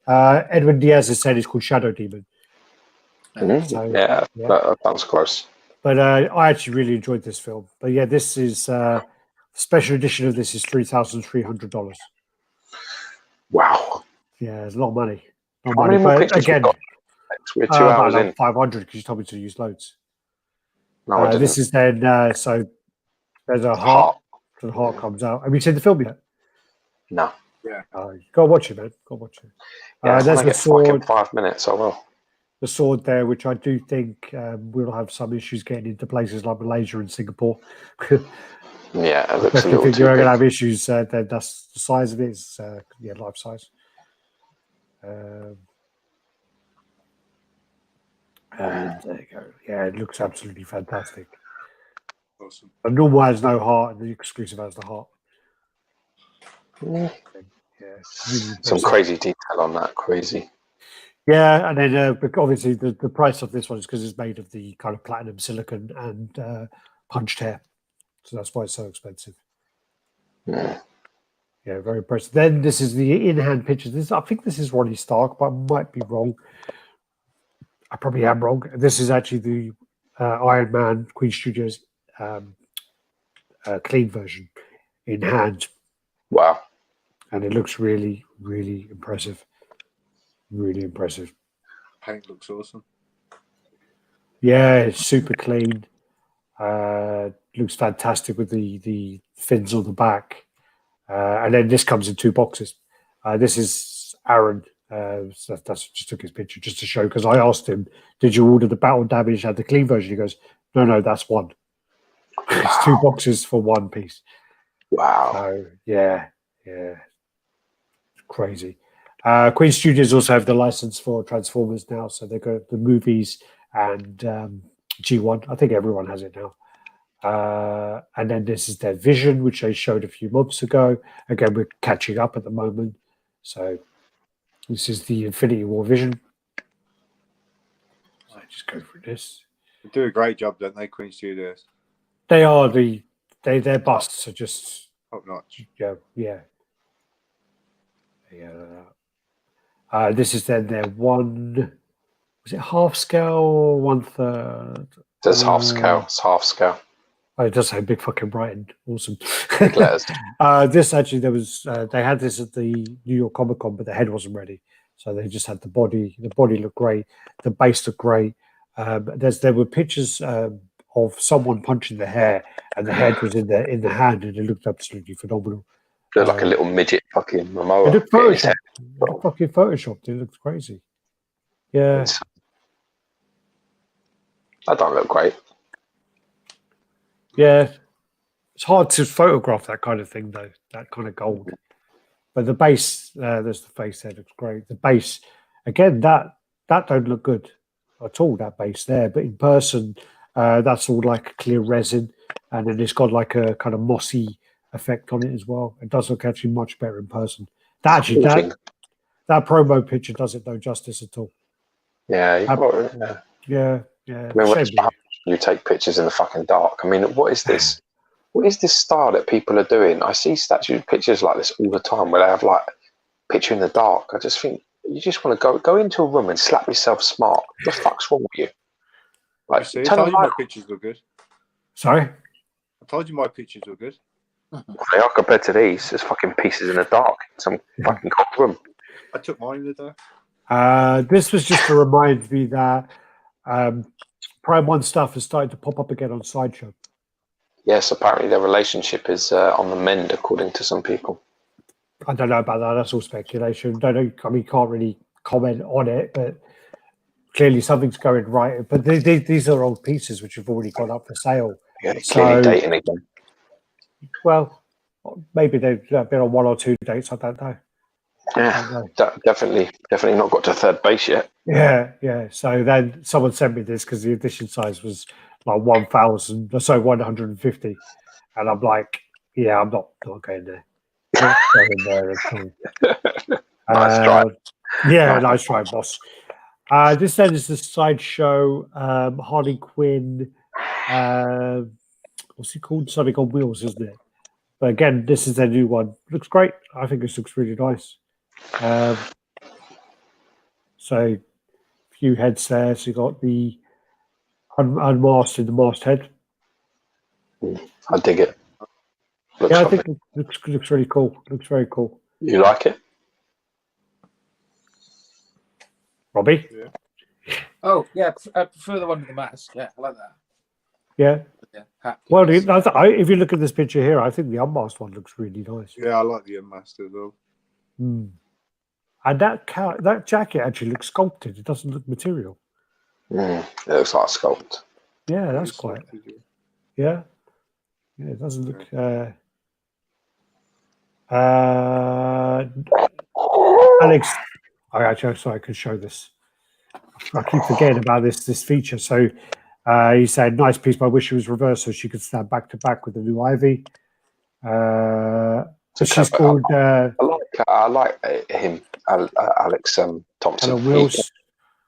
Edwin Diaz has said it's called Shadow Demon. So, that sounds close. But I actually really enjoyed this film. But yeah, this is special edition of this is $3,300. Wow. Yeah, it's a lot of money. How many more pictures again, we're 2 hours in. 500 because you told me to use loads. No, I didn't. This is then so there's a heart. So the heart comes out. Have you seen the film yet? No. Yeah. Go watch it, man. Go watch it. Yeah, there's the sword. 5 minutes. I will. The sword there, which I do think we'll have some issues getting into places like Malaysia and Singapore. Yeah, it looks if a you little think too you're going big. to have issues, then that's the size of it. It's life size. And there you go. Yeah, it looks absolutely fantastic. Awesome. The normal has no heart, and the exclusive has the heart. Yeah. Yeah, really Some impressive. crazy detail on that. Crazy. Yeah, and then obviously the price of this one is because it's made of the kind of platinum silicon and punched hair, so that's why it's so expensive. Yeah. Yeah, very impressive. Then this is the in-hand pictures. I think this is Ronnie Stark, but I might be wrong. I probably am wrong. This is actually the Iron Man Queen Studios clean version in hand. Wow. And it looks really, really impressive. Really impressive. Paint looks awesome. Yeah, it's super clean. Looks fantastic with the fins on the back. And then this comes in 2 boxes. This is Aaron. So that's just took his picture just to show, because I asked him, did you order the battle damage and the clean version? He goes, no, that's one. It's 2 boxes for 1 piece. Wow. So yeah. It's crazy. Queen Studios also have the license for Transformers now, so they got the movies and G1. I think everyone has it now. And then this is their Vision, which they showed a few months ago. Again, we're catching up at the moment. So this is the Infinity War Vision. So just go through this. They do a great job, don't they, Queen Studios? They are their busts are just Top notch. Yeah. This is then their was it half scale or 1/3? It's half scale. It's half scale. Oh, it does say Big fucking Brighton. Awesome. Big letters. This actually, there was they had this at the New York Comic Con, but the head wasn't ready, so they just had the body. The body looked great. The base looked great. There were pictures of someone punching the hair, and the head was in the hand, and it looked absolutely phenomenal. Looked like a little midget fucking Momoa. It looked photoshopped. It looked fucking photoshopped. It looked crazy. Yeah. That don't look great. Yeah. It's hard to photograph that kind of thing, though. That kind of gold. But the base, there's the face there. Looks great. The base, again, that don't look good at all. That base there, but in person, that's all like clear resin, and then it's got like a kind of mossy effect on it as well. It does look actually much better in person. That promo picture doesn't do justice at all. Yeah. Yeah. I mean, you take pictures in the fucking dark. I mean, what is this? What is this style that people are doing? I see pictures like this all the time where they have like picture in the dark. I just think you just want to go into a room and slap yourself smart. What the fuck's wrong with you? Like, I told you my pictures look good. Sorry? I told you my pictures were good. They are compared to these. There's fucking pieces in the dark. Some fucking cold room. I took mine in the dark. This was just to remind me that Prime 1 stuff has started to pop up again on Sideshow. Yes, apparently their relationship is on the mend, according to some people. I don't know about that. That's all speculation. Don't know. I mean, can't really comment on it, but clearly something's going right. But these are old pieces which have already gone up for sale. Yeah, clearly dating again. Well, maybe they've been on 1 or 2 dates. I don't know. Yeah, definitely not got to third base yet. Yeah. So then someone sent me this because the edition size was like 150, and I'm like, yeah, I'm not going there. Not going there at all. Nice try. Yeah, nice try, boss. This then is the Sideshow Harley Quinn. What's it called? Something on Wheels, isn't it? But again, this is their new one. Looks great. I think this looks really nice. So, few heads there. So you got the unmasked and the masked head. I dig it. I think it looks really cool. Looks very cool. You like it? Robbie? Yeah. Oh, yeah. I prefer the one with the mask. Yeah, I like that. Yeah. Well, if you look at this picture here, I think the unmasked one looks really nice. Yeah, I like the unmasked as well. And that jacket actually looks sculpted. It doesn't look material. It looks like a sculpt. Yeah, that's quite. Yeah. Yeah, it doesn't look. Alex, sorry, I could show this. I keep forgetting about this feature. So he said, "Nice piece, but I wish it was reversed so she could stand back to back with the new Ivy." She's called. I like him, Alex Thompson.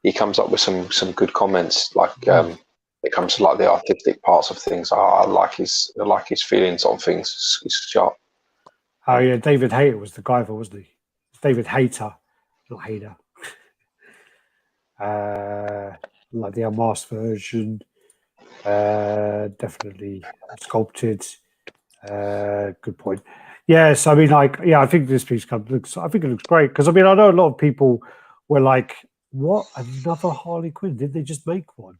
He comes up with some good comments. Like it comes to like the artistic parts of things. I like his feelings on things. He's sharp. Oh yeah, David Hayter was the guy, wasn't he? David Hayter, not Hayter. Like the unmasked version, definitely sculpted. Good point. Yes, I mean, I think this piece looks. I think it looks great because I mean, I know a lot of people were like, "What, another Harley Quinn? Did they just make one?"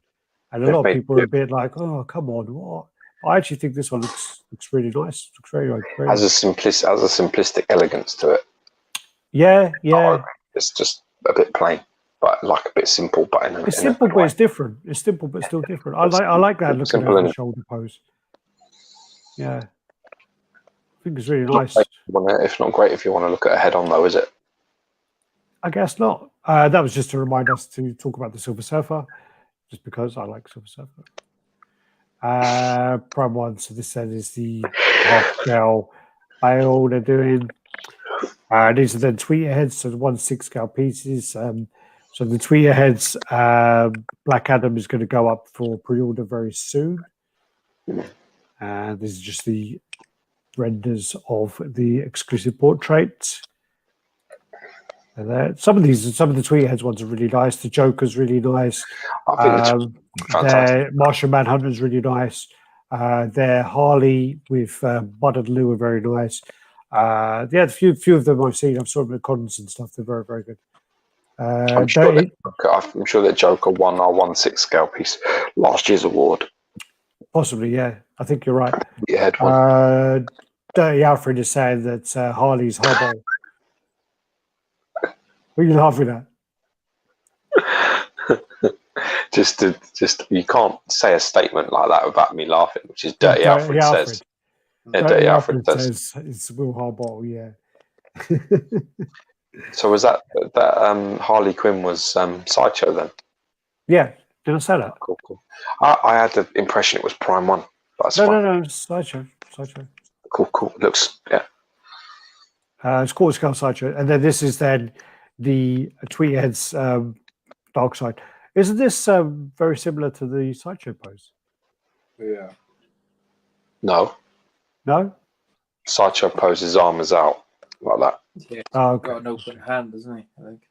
And a lot of people are a bit like, "Oh, come on, what?" I actually think this one looks really nice. Looks very great. Has a simplistic elegance to it. Yeah. It's just a bit plain, but like a bit simple. But it's simple, but it's different. It's simple, but still different. I like that looking at the shoulder pose. Yeah, I think it's really nice. If not great, if you want to look at a head-on, though, is it? I guess not. That was just to remind us to talk about the Silver Surfer, just because I like Silver Surfer. Prime one. So this then is the half-scale bale they're doing. These are the tweeter heads, so the 1/6 scale pieces. So the tweeter heads, Black Adam is going to go up for pre-order very soon. This is just the renders of the exclusive portrait. And some of the tweeter heads ones are really nice. The Joker's really nice. Their Martian Manhunter's really nice. Their Harley with Bud and Lou are very nice. A few of them I've seen. I've saw them at cons and stuff. They're very, very good. I'm sure that Joker won our 1/6 scale piece last year's award. Possibly, yeah. I think you're right. Yeah. Dirty Alfred is saying that Harley's hobble. What are you laughing at? just you can't say a statement like that without me laughing, which is Dirty Alfred says. Yeah, Dirty Alfred says it's Will Harbottle, yeah. So was that Harley Quinn was Sideshow then? Yeah, did I say that? Cool. I had the impression it was Prime 1. But no, Sideshow. Cool. Looks, yeah. It's called Skull Sideshow. And then this is then the Tweethead's Dark Side. Isn't this very similar to the Sideshow pose? Yeah. No. Sideshow pose, his arm is out like that. Yeah, okay. Got an open hand, doesn't he? I think.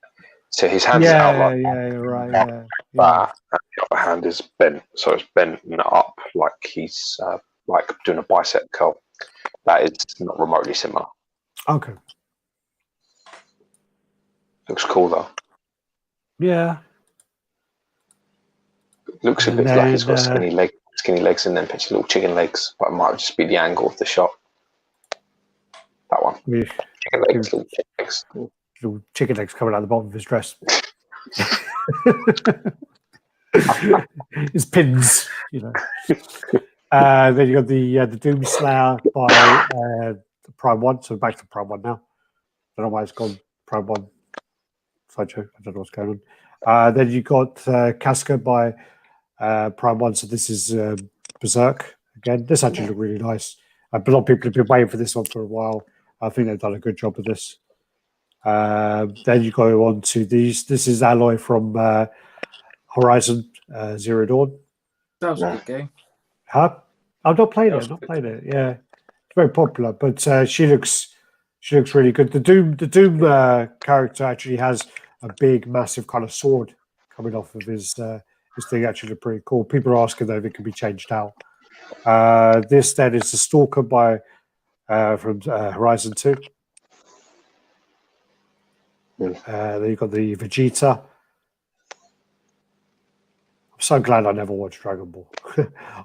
So his hand's out like that. You're right. Yeah. But the other hand is bent, so it's bent up like he's like doing a bicep curl. That is not remotely similar. Okay. Looks cool though. Yeah. Looks a bit like he's got skinny legs and then picture little chicken legs, but it might just be the angle of the shot. That one. Yeah. Chicken legs, little chicken legs. little chicken legs coming out the bottom of his dress. His pins, you know. Then you got the Doomslayer by Prime 1. So back to Prime 1 now. I don't know why it's gone Prime 1. Sideshow. I don't know what's going on. Then you got Casca by Prime 1. So this is Berserk again. This actually looked really nice. A lot of people have been waiting for this one for a while. I think they've done a good job of this. Then you go on to these. This is Alloy from Horizon Zero Dawn. That was a good game. Huh? I've not played it. I've not played it. Yeah, it's very popular, but she looks really good. The Doom character actually has a big, massive kind of sword coming off of his thing. Actually, look pretty cool. People are asking though if it can be changed out. This then is the Stalker by from Horizon 2. Then you've got the Vegeta. I'm so glad I never watched Dragon Ball.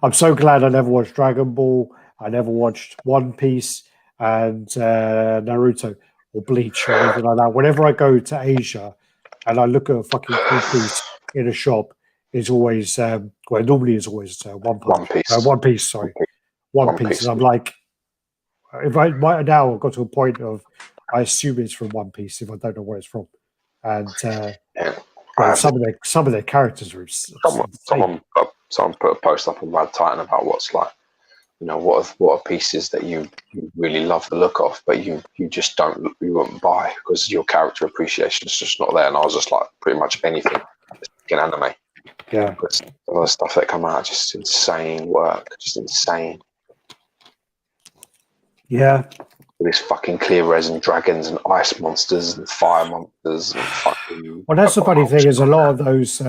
I'm so glad I never watched Dragon Ball. I never watched One Piece and Naruto or Bleach or anything like that. Whenever I go to Asia and I look at a fucking One Piece in a shop, it's always normally it's always One Piece. Sorry, One Piece. And I'm like, if I right now I've got to a point of I assume it's from One Piece if I don't know where it's from, and some of their characters are someone put a post up on RaddTitan about what's like, you know, what are pieces that you really love the look of, but you just you wouldn't buy because your character appreciation is just not there. And I was just like, pretty much anything in anime. Yeah, because all the stuff that come out, just insane work, just insane. Yeah. These fucking clear resin dragons and ice monsters and fire monsters and fucking. Well, that's the funny thing is a lot of those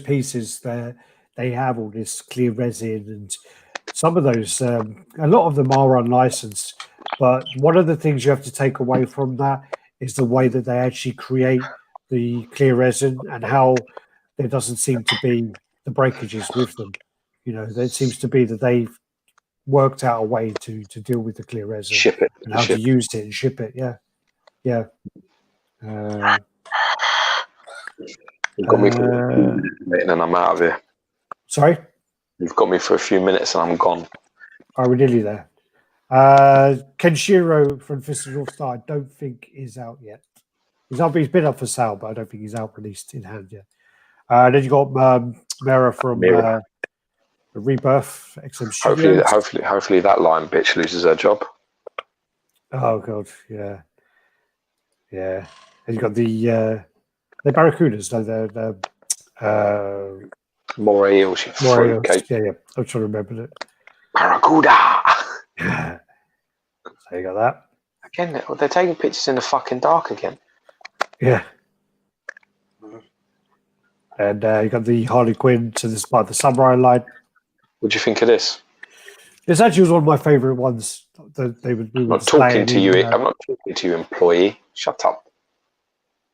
pieces they have all this clear resin, and some of those a lot of them are unlicensed. But one of the things you have to take away from that is the way that they actually create the clear resin and how there doesn't seem to be the breakages with them. You know, it seems to be that they've worked out a way to deal with the clear resin, ship it, and how to use it and ship it. Yeah. You've got me for a few minutes and I'm out of here. Sorry? You've got me for a few minutes and I'm gone. Are we nearly there? Kenshiro from Fist of North Star, I don't think is out yet. He's been up for sale, but I don't think he's out released in hand yet. Then you got Mera from Rebirth XM Studios. Hopefully that line bitch loses her job. Oh god, yeah. And you got the Barracudas, no, the Moray or fruitcake. Yeah. I'm trying to remember it. Barracuda. So you got that. Again, they're taking pictures in the fucking dark again. Yeah. And you got the Harley Quinn, so this is part of the Samurai line. What do you think of this? This actually was one of my favourite ones that they would. I'm not talking to you. I'm not talking to you, employee. Shut up.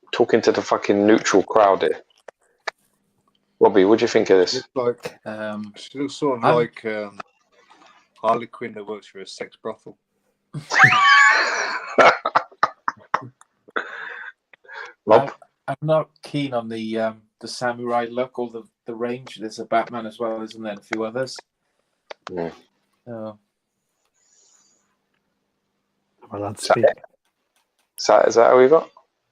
I'm talking to the fucking neutral crowd here. Robbie, what do you think of this? It's like she looks sort of like Harley Quinn that works for a sex brothel. Rob? I'm not keen on the samurai look or the range. There's a Batman as well, isn't there? And a few others. Yeah. Oh. Well, that's is that how we got?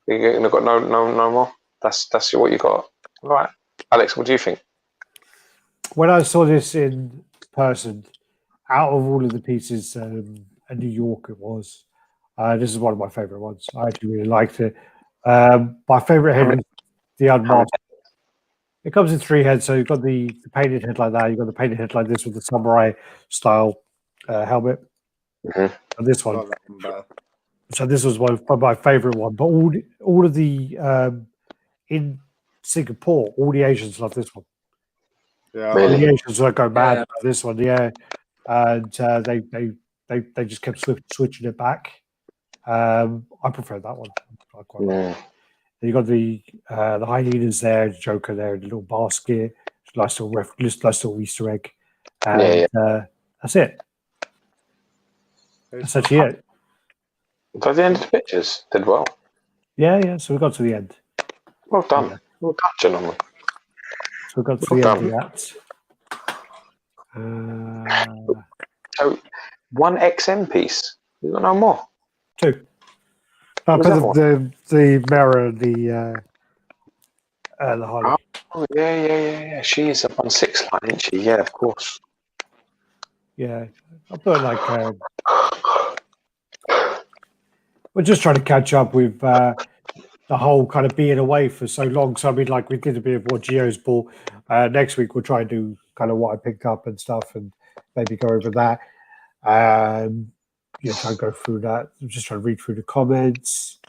You got no more? That's what you got. All right. Alex, what do you think? When I saw this in person, out of all of the pieces in New York it was, this is one of my favourite ones. I actually really liked it. My favourite head is the unmasked. It comes in 3 heads, so you've got the painted head like that, you've got the painted head like this with the samurai style helmet. Mm-hmm. And this one. So this was one of my favourite one. But all of the in Singapore, all the Asians love this one. Yeah, really? The Asians will go mad about this one, yeah. And they just kept switching it back. I prefer that one. I quite like it. You got the hyenas there, the Joker there, the little basket, nice little Easter egg, and that's it. That's actually it. By the end of the pictures, did well. Yeah. So we got to the end. Well done. Yeah. Well done, gentlemen. So we got to Well the done. end of that. So, one XM piece. You got no more. 2. What was that one? The mirror, the Harley. Oh, yeah. She is up on 6 line, isn't she? Yeah, of course. Yeah, I put like we're just trying to catch up with the whole kind of being away for so long. So I mean, like we did a bit of what Gio's bought. Next week we'll try and do kind of what I picked up and stuff, and maybe go over that. Try and go through that. I'm just trying to read through the comments.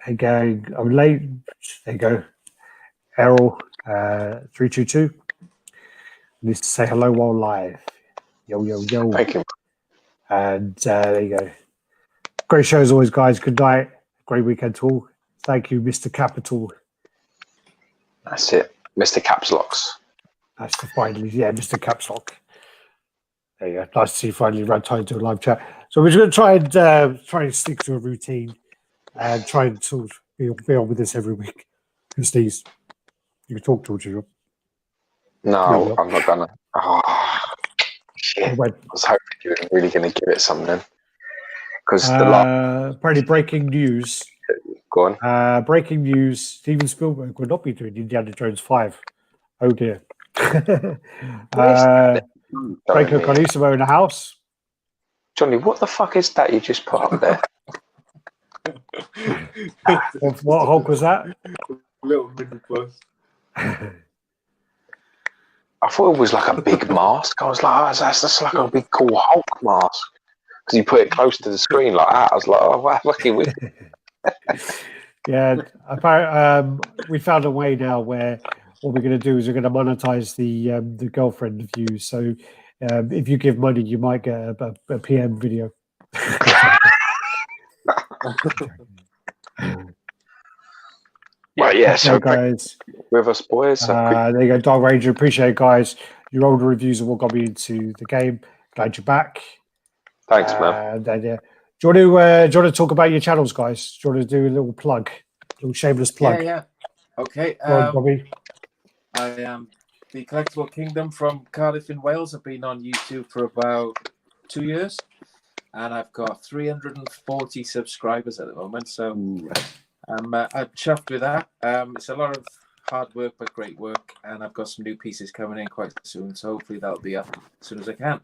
Hey gang, I'm late. There you go. Errol 322 needs to say hello while live. Yo. Thank you. And there you go. Great show as always, guys. Good night. Great weekend to all. Thank you, Mr. Capital. That's it. Mr. Caps Locks. Nice to finally, Mr. Caps Lock. There you go. Nice to see you finally RaddTitan to a live chat. So we're just going to try and stick to a routine and try and sort of be on with this every week. Who sneezed? You can talk, George. No, I'm not gonna. Oh, shit. I was hoping you were really going to give it something. Because apparently, breaking news. Go on. Breaking news: Steven Spielberg will not be doing Indiana Jones 5. Oh dear. Franco Carlissimo in the house. Johnny, what the fuck is that you just put up there? What Hulk was that? Little mini plus. I thought it was like a big mask. I was like, that's like a big cool Hulk mask. Because you put it close to the screen like that. I was like, oh, wow, lucky we. Yeah, apparently, we found a way now where what we're going to do is we're going to monetize the girlfriend views. So if you give money, you might get a PM video. Well, yeah, so guys, with us boys. There you go, Dark Ranger. Appreciate it, guys. Your older reviews are what got me into the game. Glad you're back. Thanks, man. And then, do you want to talk about your channels, guys? Do you want to do a little plug, a little shameless plug? Yeah. Okay. Bobby. I am the Collectible Kingdom from Cardiff in Wales. I've been on YouTube for about 2 years, and I've got 340 subscribers at the moment. So I'm chuffed with that. It's a lot of hard work, but great work, and I've got some new pieces coming in quite soon. So hopefully that'll be up as soon as I can.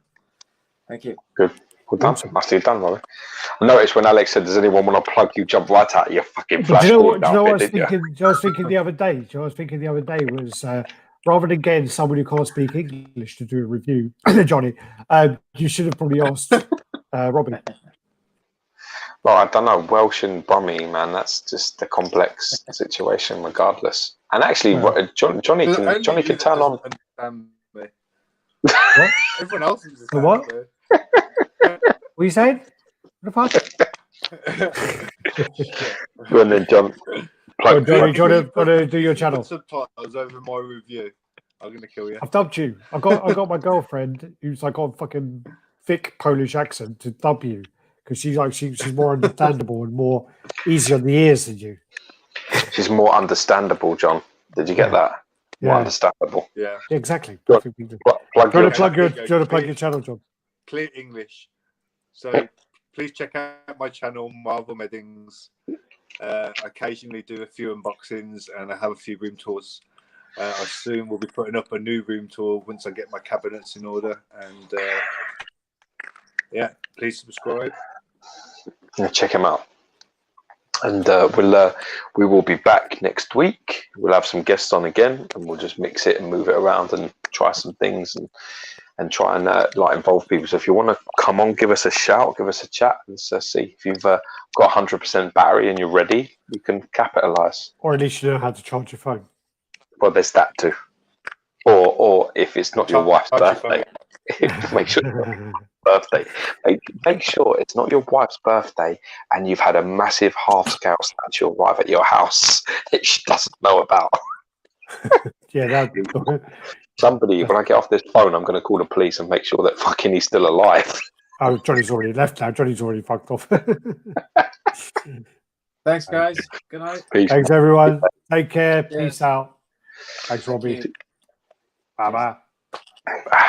Thank you. Good. Well done. After you've done, Robert. I noticed when Alex said, "Does anyone want to plug?" You jump right out of your fucking flash. Do you know what I was thinking the other day? Was rather than getting someone who can't speak English to do a review, Johnny, you should have probably asked Robbie. Well, I don't know. Welsh and Brummie, man, that's just a complex situation, regardless. And actually, Johnny can turn on. What? Everyone else is the what? What are you saying? What the fuck? Go on then, John. Johnny, do you want to do your channel? Subtitles over my review. I'm gonna kill you. I've dubbed you. I got my girlfriend who's like got a fucking thick Polish accent to dub you because she's more understandable and more easy on the ears than you. She's more understandable, John. Did you get that? More understandable. Yeah. Exactly. Plug your channel, John. Clear English. So please check out my channel, Marvel Meddings. Occasionally do a few unboxings and I have a few room tours. I soon will be putting up a new room tour once I get my cabinets in order. And please subscribe. Yeah, check him out. And we will be back next week. We'll have some guests on again, and we'll just mix it and move it around and try some things and try and involve people. So if you want to come on, give us a shout, give us a chat, and see if you've got 100% battery and you're ready. You can capitalize, or at least you know how to charge your phone. Well, there's that too. Or if it's not your wife's birthday, make sure. Birthday. Make sure it's not your wife's birthday and you've had a massive half-scale statue arrive at your house that she doesn't know about. Yeah, that. Somebody, when I get off this phone, I'm going to call the police and make sure that fucking he's still alive. Oh, Johnny's already left now. Johnny's already fucked off. Thanks, guys. Good night. Peace. Thanks, everyone. Take care. Cheers. Peace out. Thanks, Robbie. Thank you. Bye bye. Bye.